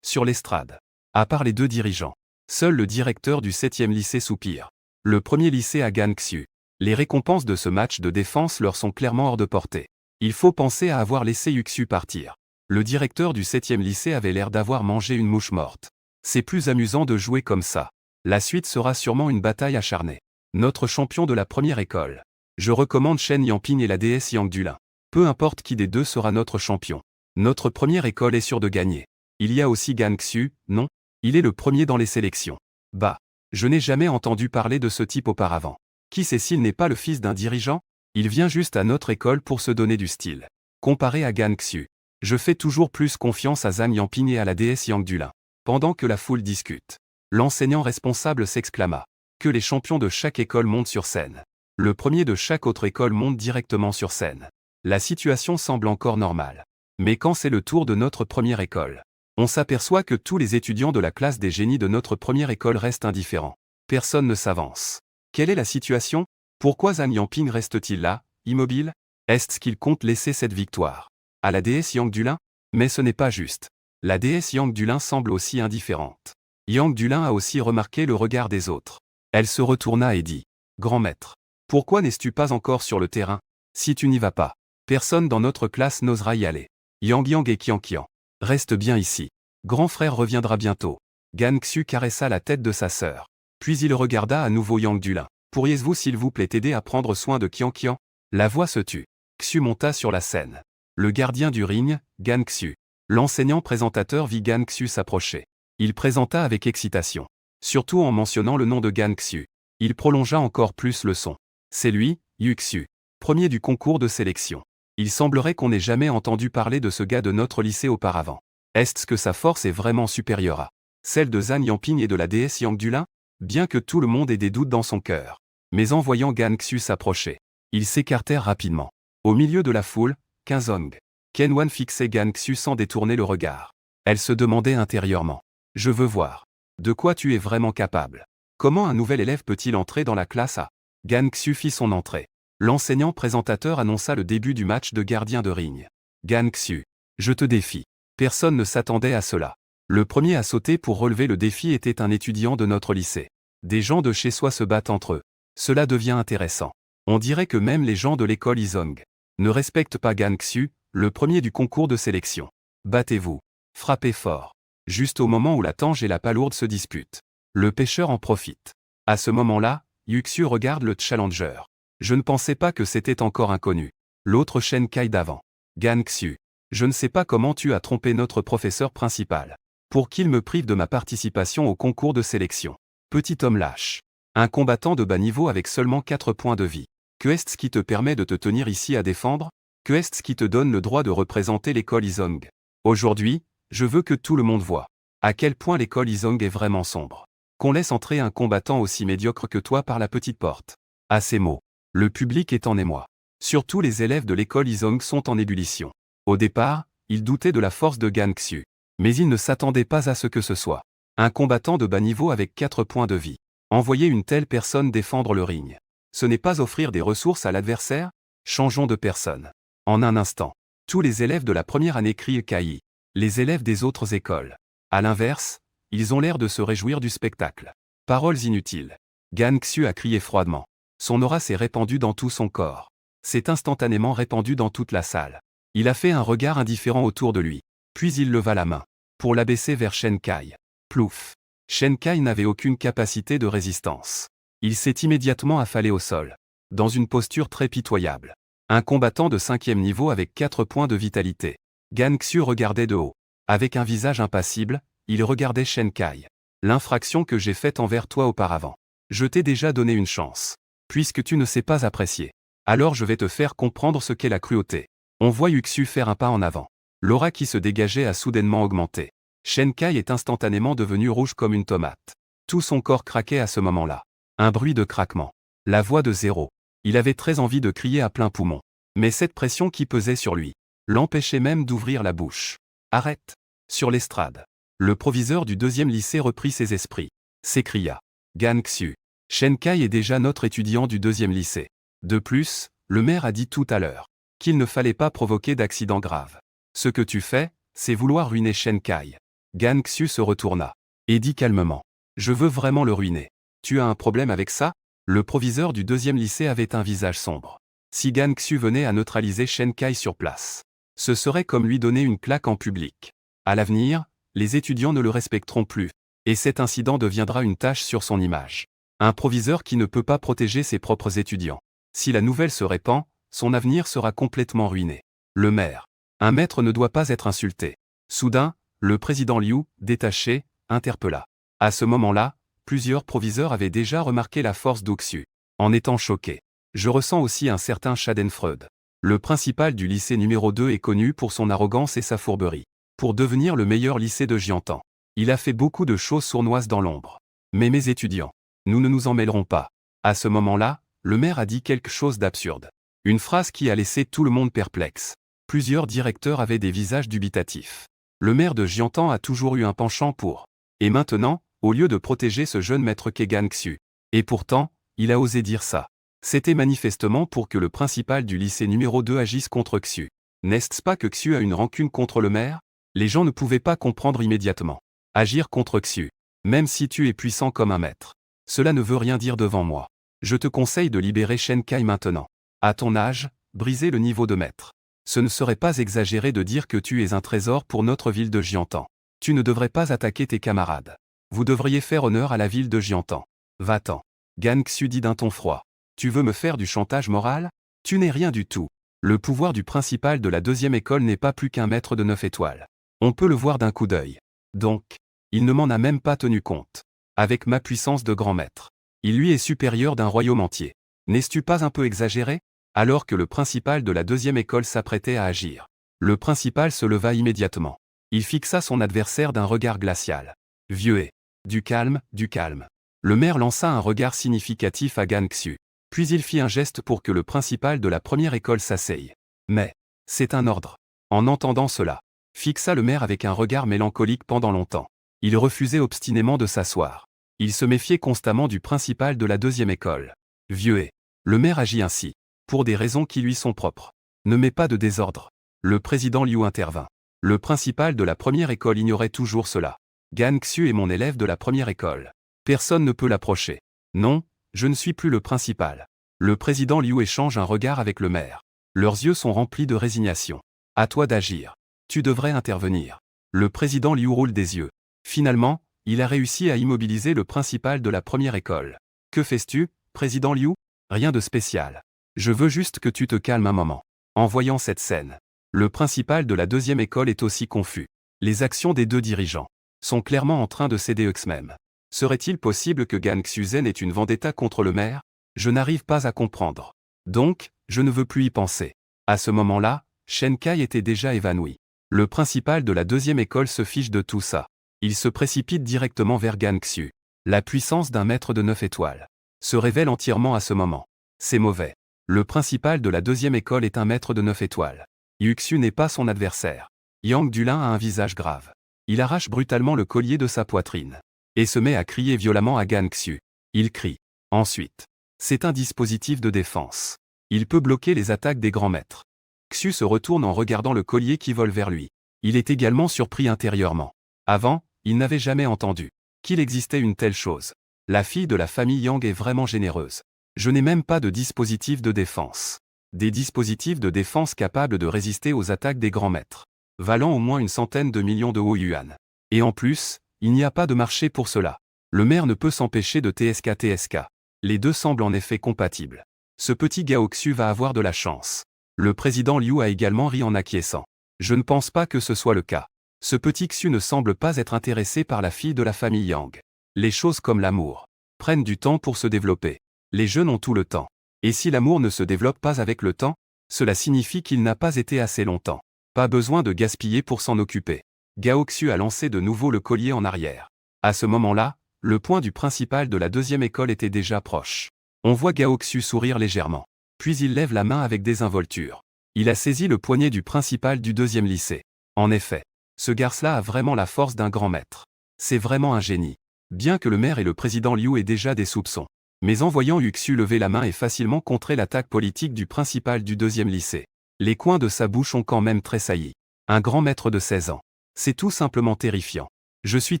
Sur l'estrade. À part les deux dirigeants, seul le directeur du 7e lycée soupire. Le 1er lycée a Gang Xu. Les récompenses de ce match de défense leur sont clairement hors de portée. Il faut penser à avoir laissé Yuxu partir. Le directeur du 7e lycée avait l'air d'avoir mangé une mouche morte. C'est plus amusant de jouer comme ça. La suite sera sûrement une bataille acharnée. Notre champion de la première école. Je recommande Shen Yangping et la déesse Yang Dulin. Peu importe qui des deux sera notre champion. Notre première école est sûre de gagner. Il y a aussi Gang Xu, non? Il est le premier dans les sélections. Bah, je n'ai jamais entendu parler de ce type auparavant. Qui sait s'il n'est pas le fils d'un dirigeant? Il vient juste à notre école pour se donner du style. Comparé à Gang Xu, je fais toujours plus confiance à Zhang Yangping et à la déesse Yang Dulin. Pendant que la foule discute, l'enseignant responsable s'exclama. Que les champions de chaque école montent sur scène. Le premier de chaque autre école monte directement sur scène. La situation semble encore normale. Mais quand c'est le tour de notre première école, on s'aperçoit que tous les étudiants de la classe des génies de notre première école restent indifférents. Personne ne s'avance. Quelle est la situation? Pourquoi Zhang Yangping reste-t-il là, immobile? Est-ce qu'il compte laisser cette victoire à la déesse Yang Dulin? Mais ce n'est pas juste. La déesse Yang Dulin semble aussi indifférente. Yang Dulin a aussi remarqué le regard des autres. Elle se retourna et dit: Grand maître, pourquoi n'es-tu pas encore sur le terrain? Si tu n'y vas pas, personne dans notre classe n'osera y aller. Yang Yang et Qian Qian, reste bien ici. Grand frère reviendra bientôt. Gan Xu caressa la tête de sa sœur. Puis il regarda à nouveau Yang Dulin. Pourriez-vous s'il vous plaît aider à prendre soin de Qian Qian? La voix se tut. Xu monta sur la scène. Le gardien du ring, Gan Xu. L'enseignant présentateur vit Gan Xu s'approcher. Il présenta avec excitation. Surtout en mentionnant le nom de Gan Xu. Il prolongea encore plus le son. C'est lui, Yu Xu. Premier du concours de sélection. Il semblerait qu'on n'ait jamais entendu parler de ce gars de notre lycée auparavant. Est-ce que sa force est vraiment supérieure à celle de Zhang Yangping et de la déesse Yang Dulin? Bien que tout le monde ait des doutes dans son cœur. Mais en voyant Gan Xu s'approcher, ils s'écartèrent rapidement. Au milieu de la foule, Qinzong, Qianwan fixait Gan Xu sans détourner le regard. Elle se demandait intérieurement. Je veux voir. De quoi tu es vraiment capable? Comment un nouvel élève peut-il entrer dans la classe A? Gan Xu fit son entrée. L'enseignant présentateur annonça le début du match de gardien de ring. Gan Xu, je te défie. Personne ne s'attendait à cela. Le premier à sauter pour relever le défi était un étudiant de notre lycée. Des gens de chez soi se battent entre eux. Cela devient intéressant. On dirait que même les gens de l'école Izong ne respectent pas Gan Xu, le premier du concours de sélection. Battez-vous. Frappez fort. Juste au moment où la Tange et la Palourde se disputent. Le pêcheur en profite. À ce moment-là, Yu Xu regarde le challenger. Je ne pensais pas que c'était encore inconnu. L'autre Shen Kai d'avant. Gan Xu. Je ne sais pas comment tu as trompé notre professeur principal. Pour qu'il me prive de ma participation au concours de sélection. Petit homme lâche. Un combattant de bas niveau avec seulement 4 points de vie. Que est-ce qui te permet de te tenir ici à défendre? Que est-ce qui te donne le droit de représenter l'école Izong? Aujourd'hui, je veux que tout le monde voie à quel point l'école Izong est vraiment sombre. Qu'on laisse entrer un combattant aussi médiocre que toi par la petite porte. À ces mots, le public est en émoi. Surtout les élèves de l'école Izong sont en ébullition. Au départ, ils doutaient de la force de Gan Xu. Mais ils ne s'attendaient pas à ce que ce soit un combattant de bas niveau avec 4 points de vie. Envoyer une telle personne défendre le ring. Ce n'est pas offrir des ressources à l'adversaire? Changeons de personne. En un instant, tous les élèves de la première année crient Kai. Les élèves des autres écoles. À l'inverse, Ils ont l'air de se réjouir du spectacle. Paroles inutiles. Gan Xu a crié froidement. Son aura s'est répandue dans tout son corps. S'est instantanément répandue dans toute la salle. Il a fait un regard indifférent autour de lui. Puis il leva la main. Pour l'abaisser vers Shen Kai. Plouf. Shen Kai n'avait aucune capacité de résistance. Il s'est immédiatement affalé au sol. Dans une posture très pitoyable. Un combattant de 5e niveau avec 4 points de vitalité. Gan Xu regardait de haut. Avec un visage impassible, il regardait Shen Kai. L'infraction que j'ai faite envers toi auparavant. Je t'ai déjà donné une chance. Puisque tu ne sais pas apprécier. Alors je vais te faire comprendre ce qu'est la cruauté. On voit Yuxu faire un pas en avant. L'aura qui se dégageait a soudainement augmenté. Shen Kai est instantanément devenu rouge comme une tomate. Tout son corps craquait à ce moment-là. Un bruit de craquement. La voix de Zéro. Il avait très envie de crier à plein poumon. Mais cette pression qui pesait sur lui l'empêchait même d'ouvrir la bouche. Arrête. Sur l'estrade. Le proviseur du 2e lycée reprit ses esprits. S'écria. Gan Xu. Shen Kai est déjà notre étudiant du 2e lycée. De plus, le maire a dit tout à l'heure qu'il ne fallait pas provoquer d'accident grave. Ce que tu fais, c'est vouloir ruiner Shen Kai. Gan Xu se retourna et dit calmement. Je veux vraiment le ruiner. Tu as un problème avec ça? Le proviseur du 2e lycée avait un visage sombre. Si Gan Xu venait à neutraliser Shen Kai sur place, ce serait comme lui donner une claque en public. À l'avenir, les étudiants ne le respecteront plus, et cet incident deviendra une tache sur son image. Un proviseur qui ne peut pas protéger ses propres étudiants. Si la nouvelle se répand, son avenir sera complètement ruiné. Le maire. Un maître ne doit pas être insulté. Soudain, le président Liu, détaché, interpella. À ce moment-là, plusieurs proviseurs avaient déjà remarqué la force d'Uxu. En étant choqués. Je ressens aussi un certain Schadenfreude. Le principal du lycée numéro 2 est connu pour son arrogance et sa fourberie. Pour devenir le meilleur lycée de Jiantan. Il a fait beaucoup de choses sournoises dans l'ombre. Mais mes étudiants, nous ne nous en mêlerons pas. À ce moment-là, le maire a dit quelque chose d'absurde. Une phrase qui a laissé tout le monde perplexe. Plusieurs directeurs avaient des visages dubitatifs. Le maire de Jiantan a toujours eu un penchant pour. Et maintenant, au lieu de protéger ce jeune maître qu'est Gan Xu. Et pourtant, il a osé dire ça. C'était manifestement pour que le principal du lycée numéro 2 agisse contre Xu. N'est-ce pas que Xu a une rancune contre le maire? Les gens ne pouvaient pas comprendre immédiatement. Agir contre Xu. Même si tu es puissant comme un maître. Cela ne veut rien dire devant moi. Je te conseille de libérer Shen Kai maintenant. À ton âge, briser le niveau de maître. Ce ne serait pas exagéré de dire que tu es un trésor pour notre ville de Jiantan. Tu ne devrais pas attaquer tes camarades. Vous devriez faire honneur à la ville de Jiantan. Va-t'en. Gan Xu dit d'un ton froid. Tu veux me faire du chantage moral? Tu n'es rien du tout. Le pouvoir du principal de la 2e école n'est pas plus qu'un maître de 9 étoiles. On peut le voir d'un coup d'œil. Donc, il ne m'en a même pas tenu compte. Avec ma puissance de grand maître. Il lui est supérieur d'un royaume entier. N'es-tu pas un peu exagéré? Alors que le principal de la 2e école s'apprêtait à agir. Le principal se leva immédiatement. Il fixa son adversaire d'un regard glacial. Vieux et. Du calme, du calme. Le maire lança un regard significatif à Gan Xu. Puis il fit un geste pour que le principal de la 1re école s'asseye. Mais, c'est un ordre. En entendant cela, fixa le maire avec un regard mélancolique pendant longtemps. Il refusait obstinément de s'asseoir. Il se méfiait constamment du principal de la 2e école. Vieux et. Le maire agit ainsi. Pour des raisons qui lui sont propres. Ne mets pas de désordre. Le président Liu intervint. Le principal de la 1re école ignorait toujours cela. Gan Xu est mon élève de la 1re école. Personne ne peut l'approcher. Non, je ne suis plus le principal. Le président Liu échange un regard avec le maire. Leurs yeux sont remplis de résignation. À toi d'agir. Tu devrais intervenir. Le président Liu roule des yeux. Finalement, il a réussi à immobiliser le principal de la 1re école. Que fais-tu, président Liu? Rien de spécial. Je veux juste que tu te calmes un moment. En voyant cette scène, le principal de la 2e école est aussi confus. Les actions des deux dirigeants sont clairement en train de céder eux-mêmes. Serait-il possible que Gan Xuzen ait une vendetta contre le maire? Je n'arrive pas à comprendre. Donc, je ne veux plus y penser. À ce moment-là, Shen Kai était déjà évanoui. Le principal de la 2e école se fiche de tout ça. Il se précipite directement vers Gan Xu. La puissance d'un maître de 9 étoiles se révèle entièrement à ce moment. C'est mauvais. Le principal de la 2e école est un maître de 9 étoiles. Yuxu n'est pas son adversaire. Yang Dulin a un visage grave. Il arrache brutalement le collier de sa poitrine. Et se met à crier violemment à Gan Xu. Il crie. Ensuite. C'est un dispositif de défense. Il peut bloquer les attaques des grands maîtres. Xu se retourne en regardant le collier qui vole vers lui. Il est également surpris intérieurement. Avant, Il n'avait jamais entendu qu'il existait une telle chose. La fille de la famille Yang est vraiment généreuse. Je n'ai même pas de dispositif de défense. Des dispositifs de défense capables de résister aux attaques des grands maîtres, valant au moins une centaine de millions de yuan. Et en plus, il n'y a pas de marché pour cela. Le maire ne peut s'empêcher de TSK. Les deux semblent en effet compatibles. Ce petit Gao Xu va avoir de la chance. Le président Liu a également ri en acquiesçant. Je ne pense pas que ce soit le cas. Ce petit Xu ne semble pas être intéressé par la fille de la famille Yang. Les choses comme l'amour prennent du temps pour se développer. Les jeunes ont tout le temps. Et si l'amour ne se développe pas avec le temps, cela signifie qu'il n'a pas été assez longtemps. Pas besoin de gaspiller pour s'en occuper. Gao Xu a lancé de nouveau le collier en arrière. À ce moment-là, le point du principal de la deuxième école était déjà proche. On voit Gao Xu sourire légèrement. Puis il lève la main avec désinvolture. Il a saisi le poignet du principal du deuxième lycée. En effet, ce garce-là a vraiment la force d'un grand maître. C'est vraiment un génie. Bien que le maire et le président Liu aient déjà des soupçons. Mais en voyant Yuxu lever la main et facilement contrer l'attaque politique du principal du deuxième lycée, les coins de sa bouche ont quand même tressailli. Un grand maître de 16 ans. C'est tout simplement terrifiant. Je suis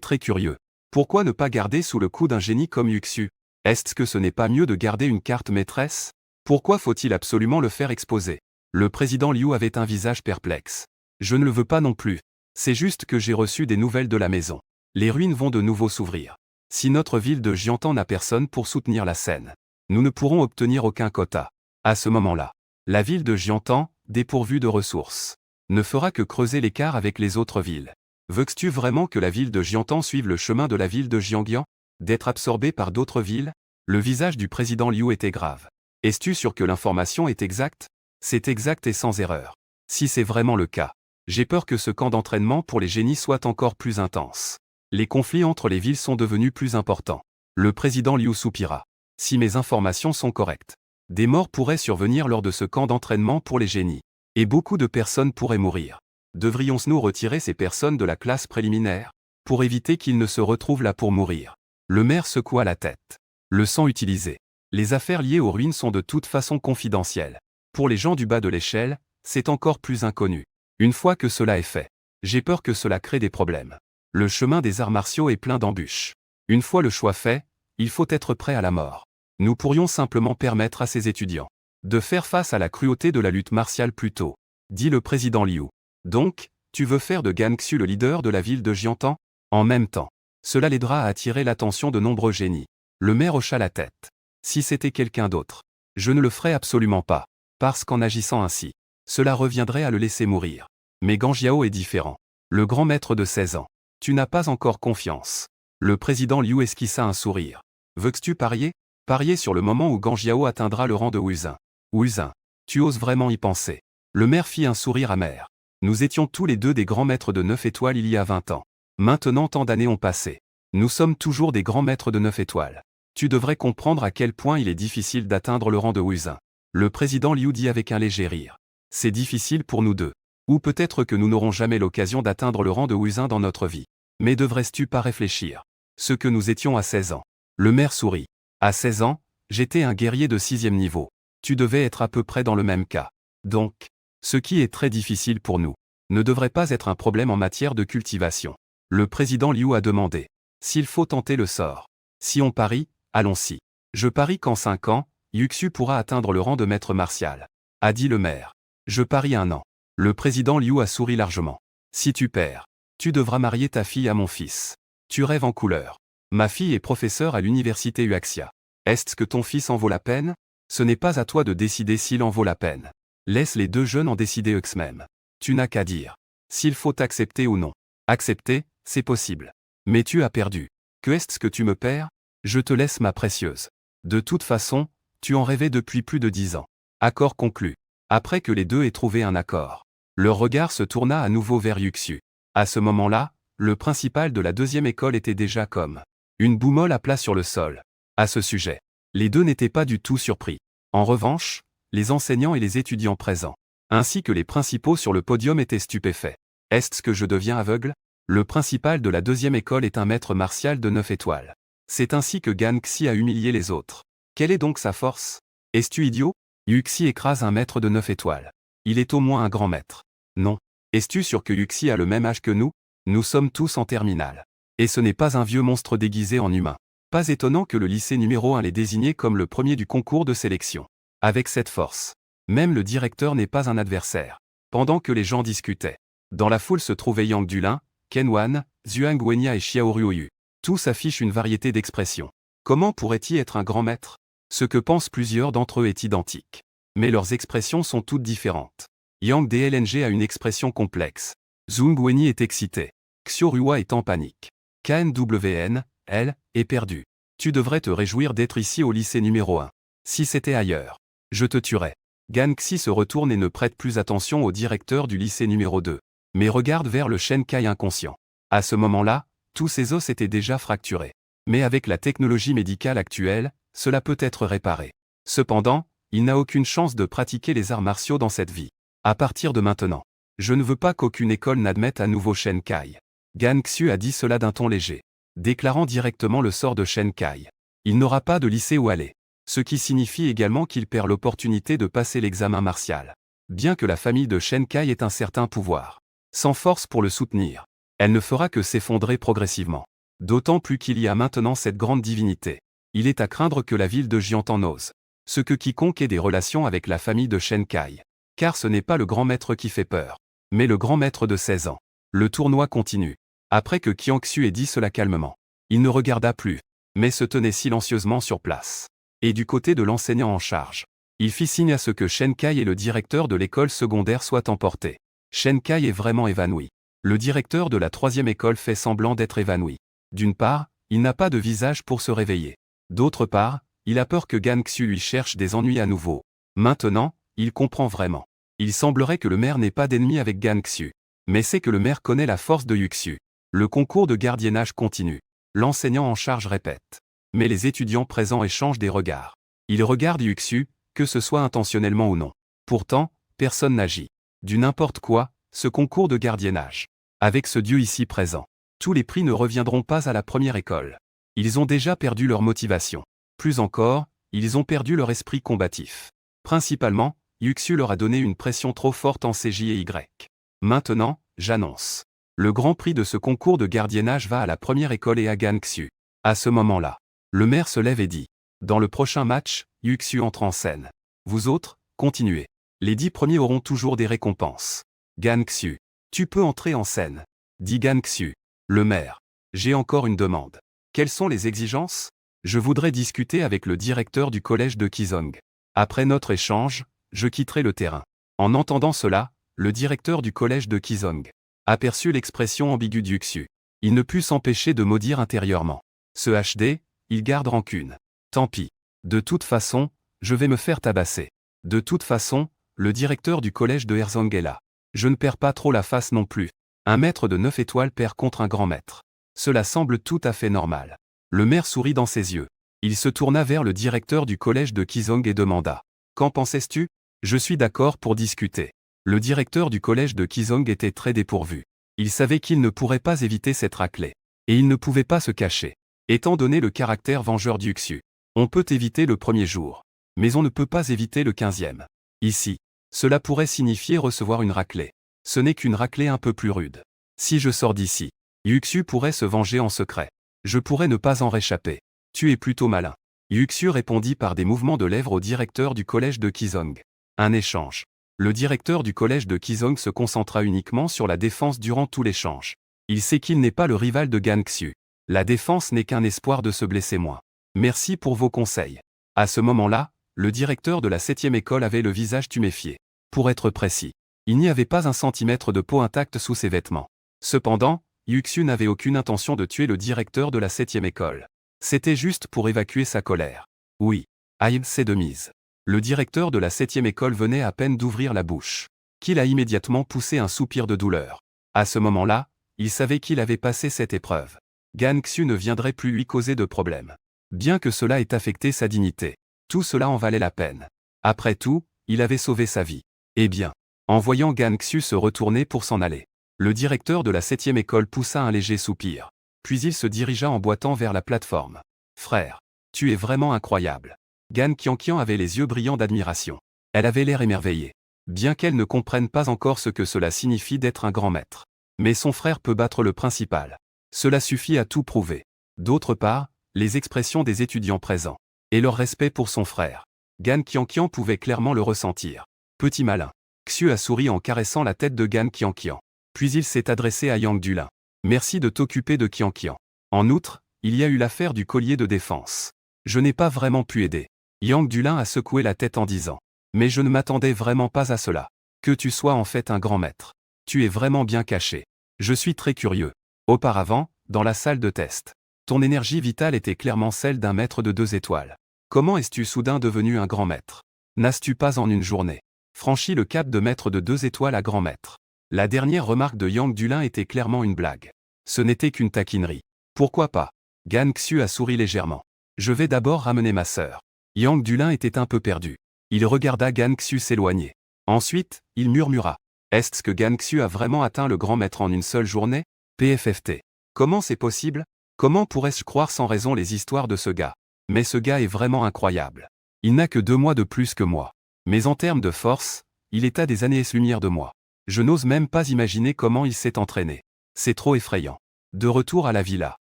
très curieux. Pourquoi ne pas garder sous le coup d'un génie comme Yuxu? Est-ce que ce n'est pas mieux de garder une carte maîtresse? Pourquoi faut-il absolument le faire exposer? Le président Liu avait un visage perplexe. Je ne le veux pas non plus. C'est juste que j'ai reçu des nouvelles de la maison. Les ruines vont de nouveau s'ouvrir. Si notre ville de Jiantan n'a personne pour soutenir la scène, nous ne pourrons obtenir aucun quota. À ce moment-là, la ville de Jiantan, dépourvue de ressources, ne fera que creuser l'écart avec les autres villes. Veux-tu vraiment que la ville de Jiantan suive le chemin de la ville de Jiangyan? D'être absorbée par d'autres villes? Le visage du président Liu était grave. Es-tu sûr que l'information est exacte? C'est exact et sans erreur. Si c'est vraiment le cas, j'ai peur que ce camp d'entraînement pour les génies soit encore plus intense. Les conflits entre les villes sont devenus plus importants. Le président Liu soupira. Si mes informations sont correctes, des morts pourraient survenir lors de ce camp d'entraînement pour les génies. Et beaucoup de personnes pourraient mourir. Devrions-nous retirer ces personnes de la classe préliminaire, pour éviter qu'ils ne se retrouvent là pour mourir? Le maire secoua la tête. Le sang utilisé. Les affaires liées aux ruines sont de toute façon confidentielles. Pour les gens du bas de l'échelle, c'est encore plus inconnu. Une fois que cela est fait, j'ai peur que cela crée des problèmes. Le chemin des arts martiaux est plein d'embûches. Une fois le choix fait, il faut être prêt à la mort. Nous pourrions simplement permettre à ces étudiants de faire face à la cruauté de la lutte martiale plus tôt, dit le président Liu. Donc, tu veux faire de Gan Xu le leader de la ville de Jiantan? En même temps, cela l'aidera à attirer l'attention de nombreux génies. Le maire hocha la tête. Si c'était quelqu'un d'autre, je ne le ferais absolument pas, parce qu'en agissant ainsi, cela reviendrait à le laisser mourir. Mais Gan Jiao est différent. Le grand maître de 16 ans. Tu n'as pas encore confiance. Le président Liu esquissa un sourire. Veux-tu parier? Parier sur le moment où Gan Jiao atteindra le rang de Wuzin. Wuzin, tu oses vraiment y penser? Le maire fit un sourire amer. Nous étions tous les deux des grands maîtres de 9 étoiles il y a 20 ans. Maintenant tant d'années ont passé. Nous sommes toujours des grands maîtres de 9 étoiles. Tu devrais comprendre à quel point il est difficile d'atteindre le rang de Wuzin. Le président Liu dit avec un léger rire. C'est difficile pour nous deux. Ou peut-être que nous n'aurons jamais l'occasion d'atteindre le rang de Wuzin dans notre vie. Mais devrais-tu pas réfléchir? Ce que nous étions à 16 ans. Le maire sourit. À 16 ans, j'étais un guerrier de 6e niveau. Tu devais être à peu près dans le même cas. Donc, ce qui est très difficile pour nous, ne devrait pas être un problème en matière de cultivation. Le président Liu a demandé. S'il faut tenter le sort. Si on parie, allons-y. Je parie qu'en 5 ans, Yuxu pourra atteindre le rang de maître martial. A dit le maire. Je parie 1 an. Le président Liu a souri largement. Si tu perds, tu devras marier ta fille à mon fils. Tu rêves en couleur. Ma fille est professeure à l'université Huaxia. Est-ce que ton fils en vaut la peine? Ce n'est pas à toi de décider s'il en vaut la peine. Laisse les deux jeunes en décider eux-mêmes. Tu n'as qu'à dire. S'il faut accepter ou non. Accepter, c'est possible. Mais tu as perdu. Que est-ce que tu me perds? Je te laisse ma précieuse. De toute façon, tu en rêvais depuis plus de 10 ans. Accord conclu. Après que les deux aient trouvé un accord, leur regard se tourna à nouveau vers Yuxu. À ce moment-là, le principal de la deuxième école était déjà comme une boue molle à plat sur le sol. À ce sujet, les deux n'étaient pas du tout surpris. En revanche, les enseignants et les étudiants présents, ainsi que les principaux sur le podium étaient stupéfaits. Est-ce que je deviens aveugle? Le principal de la deuxième école est un maître martial de 9 étoiles. C'est ainsi que Gan Xi a humilié les autres. Quelle est donc sa force? Es-tu idiot? Yuxi écrase un maître de 9 étoiles. Il est au moins un grand maître. Non. Es-tu sûr que Yuxi a le même âge que nous? Nous sommes tous en terminale. Et ce n'est pas un vieux monstre déguisé en humain. Pas étonnant que le lycée numéro 1 l'ait désigné comme le premier du concours de sélection. Avec cette force, même le directeur n'est pas un adversaire. Pendant que les gens discutaient, dans la foule se trouvaient Yang Dulin, Ken Wan, Zhuang Wenya et Xiao Ruoyu. Tous affichent une variété d'expressions. Comment pourrait-il être un grand maître? Ce que pensent plusieurs d'entre eux est identique. Mais leurs expressions sont toutes différentes. Yang DLNG a une expression complexe. Zhuang Wenyi est excité. Xiao Ruoyu est en panique. KNWN, elle, est perdue. Tu devrais te réjouir d'être ici au lycée numéro 1. Si c'était ailleurs, je te tuerais. Gan Xi se retourne et ne prête plus attention au directeur du lycée numéro 2, mais regarde vers le Shen Kai inconscient. À ce moment-là, tous ses os étaient déjà fracturés. Mais avec la technologie médicale actuelle, cela peut être réparé. Cependant, il n'a aucune chance de pratiquer les arts martiaux dans cette vie. À partir de maintenant, je ne veux pas qu'aucune école n'admette à nouveau Shen Kai. Gan Xiu a dit cela d'un ton léger, déclarant directement le sort de Shen Kai. Il n'aura pas de lycée où aller. Ce qui signifie également qu'il perd l'opportunité de passer l'examen martial. Bien que la famille de Shen Kai ait un certain pouvoir, sans force pour le soutenir, elle ne fera que s'effondrer progressivement. D'autant plus qu'il y a maintenant cette grande divinité. Il est à craindre que la ville de Jiantan ose ce que quiconque ait des relations avec la famille de Shen Kai. Car ce n'est pas le grand maître qui fait peur, mais le grand maître de 16 ans. Le tournoi continue. Après que Qiangxu ait dit cela calmement, il ne regarda plus, mais se tenait silencieusement sur place. Et du côté de l'enseignant en charge, il fit signe à ce que Shen Kai et le directeur de l'école secondaire soient emportés. Shen Kai est vraiment évanoui. Le directeur de la 3e école fait semblant d'être évanoui. D'une part, il n'a pas de visage pour se réveiller. D'autre part, il a peur que Gan Xu lui cherche des ennuis à nouveau. Maintenant, il comprend vraiment. Il semblerait que le maire n'ait pas d'ennemi avec Gan Xu. Mais c'est que le maire connaît la force de Yuxu. Le concours de gardiennage continue. L'enseignant en charge répète. Mais les étudiants présents échangent des regards. Ils regardent Yuxu, que ce soit intentionnellement ou non. Pourtant, personne n'agit. Du n'importe quoi, ce concours de gardiennage. Avec ce dieu ici présent, tous les prix ne reviendront pas à la première école. Ils ont déjà perdu leur motivation. Plus encore, ils ont perdu leur esprit combatif. Principalement, Yuxu leur a donné une pression trop forte en CJ et Y. Maintenant, j'annonce. Le grand prix de ce concours de gardiennage va à la première école et à Gan Xu. À ce moment-là, le maire se lève et dit. Dans le prochain match, Yuxu entre en scène. Vous autres, continuez. Les 10 premiers auront toujours des récompenses. Gan Xu. Tu peux entrer en scène. Dit Gan Xu. Le maire. J'ai encore une demande. Quelles sont les exigences? Je voudrais discuter avec le directeur du collège de Qizong. Après notre échange, je quitterai le terrain. En entendant cela, le directeur du collège de Qizong aperçut l'expression ambiguë d'Yuxu. Il ne put s'empêcher de maudire intérieurement. Ce HD, il garde rancune. Tant pis. De toute façon, je vais me faire tabasser. De toute façon, le directeur du collège de Herzong est là. Je ne perds pas trop la face non plus. Un maître de 9 étoiles perd contre un grand maître. Cela semble tout à fait normal. Le maire sourit dans ses yeux. Il se tourna vers le directeur du collège de Qizong et demanda. Qu'en pensais-tu? Je suis d'accord pour discuter. Le directeur du collège de Qizong était très dépourvu. Il savait qu'il ne pourrait pas éviter cette raclée. Et il ne pouvait pas se cacher. Étant donné le caractère vengeur d'Yuxu, on peut éviter le premier jour. Mais on ne peut pas éviter le 15e. Ici, cela pourrait signifier recevoir une raclée. Ce n'est qu'une raclée un peu plus rude. Si je sors d'ici, Yuxu pourrait se venger en secret. Je pourrais ne pas en réchapper. Tu es plutôt malin. Yuxu répondit par des mouvements de lèvres au directeur du collège de Qizong. Un échange. Le directeur du collège de Qizong se concentra uniquement sur la défense durant tout l'échange. Il sait qu'il n'est pas le rival de Gan Xu. La défense n'est qu'un espoir de se blesser moins. Merci pour vos conseils. À ce moment-là, le directeur de la 7e école avait le visage tuméfié. Pour être précis, il n'y avait pas un centimètre de peau intacte sous ses vêtements. Cependant, Yuxu n'avait aucune intention de tuer le directeur de la 7e école. C'était juste pour évacuer sa colère. Oui. Aïe, c'est de mise. Le directeur de la 7e école venait à peine d'ouvrir la bouche. Qu'il a immédiatement poussé un soupir de douleur. À ce moment-là, il savait qu'il avait passé cette épreuve. Gan Xu ne viendrait plus lui causer de problème. Bien que cela ait affecté sa dignité, tout cela en valait la peine. Après tout, il avait sauvé sa vie. Eh bien, en voyant Gan Xu se retourner pour s'en aller, le directeur de la 7e école poussa un léger soupir. Puis il se dirigea en boitant vers la plateforme. Frère, tu es vraiment incroyable. Gan Qianqian avait les yeux brillants d'admiration. Elle avait l'air émerveillée. Bien qu'elle ne comprenne pas encore ce que cela signifie d'être un grand maître. Mais son frère peut battre le principal. Cela suffit à tout prouver. D'autre part, les expressions des étudiants présents et leur respect pour son frère. Gan Qianqian pouvait clairement le ressentir. Petit malin. Xiu a souri en caressant la tête de Gan Qianqian. Puis il s'est adressé à Yang Dulin. Merci de t'occuper de Qianqian. En outre, il y a eu l'affaire du collier de défense. Je n'ai pas vraiment pu aider. Yang Dulin a secoué la tête en disant. Mais je ne m'attendais vraiment pas à cela. Que tu sois en fait un grand maître. Tu es vraiment bien caché. Je suis très curieux. Auparavant, dans la salle de test, ton énergie vitale était clairement celle d'un maître de 2 étoiles. Comment es-tu soudain devenu un grand maître? N'as-tu pas en une journée franchi le cap de maître de 2 étoiles à grand maître? La dernière remarque de Yang Dulin était clairement une blague. Ce n'était qu'une taquinerie. Pourquoi pas? Gan Xiu a souri légèrement. Je vais d'abord ramener ma sœur. Yang Dulin était un peu perdu. Il regarda Gan Xiu s'éloigner. Ensuite, il murmura. Est-ce que Gan Xiu a vraiment atteint le grand maître en une seule journée? PFFT. Comment c'est possible? Comment pourrais-je croire sans raison les histoires de ce gars? Mais ce gars est vraiment incroyable. Il n'a que 2 mois de plus que moi. Mais en termes de force, il est à des années-lumière de moi. Je n'ose même pas imaginer comment il s'est entraîné. C'est trop effrayant. De retour à la villa.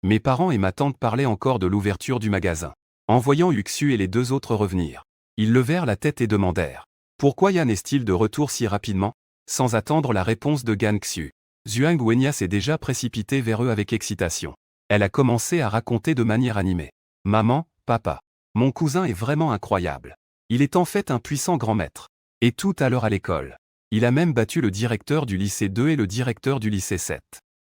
Mes parents et ma tante parlaient encore de l'ouverture du magasin. En voyant Yuxu et les 2 autres revenir, ils levèrent la tête et demandèrent. Pourquoi Yan est-il de retour si rapidement? Sans attendre la réponse de Gan Xiu, Zhuang Wenya s'est déjà précipitée vers eux avec excitation. Elle a commencé à raconter de manière animée. Maman, papa, mon cousin est vraiment incroyable. Il est en fait un puissant grand maître. Et tout à l'heure à l'école. Il a même battu le directeur du lycée 2 et le directeur du lycée 7.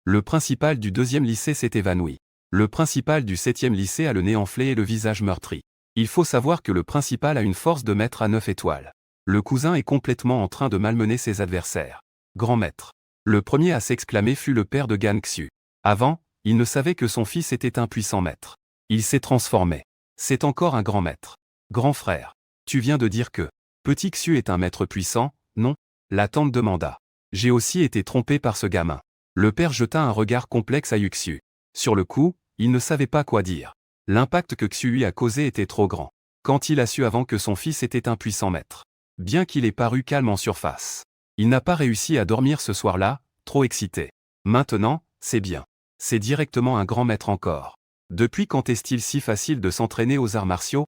Le principal du 2e lycée s'est évanoui. Le principal du 7e lycée a le nez enflé et le visage meurtri. Il faut savoir que le principal a une force de maître à 9 étoiles. Le cousin est complètement en train de malmener ses adversaires. Grand maître. Le premier à s'exclamer fut le père de Gan Xiu. Avant, il ne savait que son fils était un puissant maître. Il s'est transformé. C'est encore un grand maître. Grand frère. Tu viens de dire que Petit Xiu est un maître puissant, non? La tante demanda. J'ai aussi été trompé par ce gamin. Le père jeta un regard complexe à Yuxiu. Sur le coup, il ne savait pas quoi dire. L'impact que Xiu lui a causé était trop grand. Quand il a su avant que son fils était un puissant maître. Bien qu'il ait paru calme en surface. Il n'a pas réussi à dormir ce soir-là, trop excité. Maintenant, c'est bien. C'est directement un grand maître encore. Depuis quand est-il si facile de s'entraîner aux arts martiaux?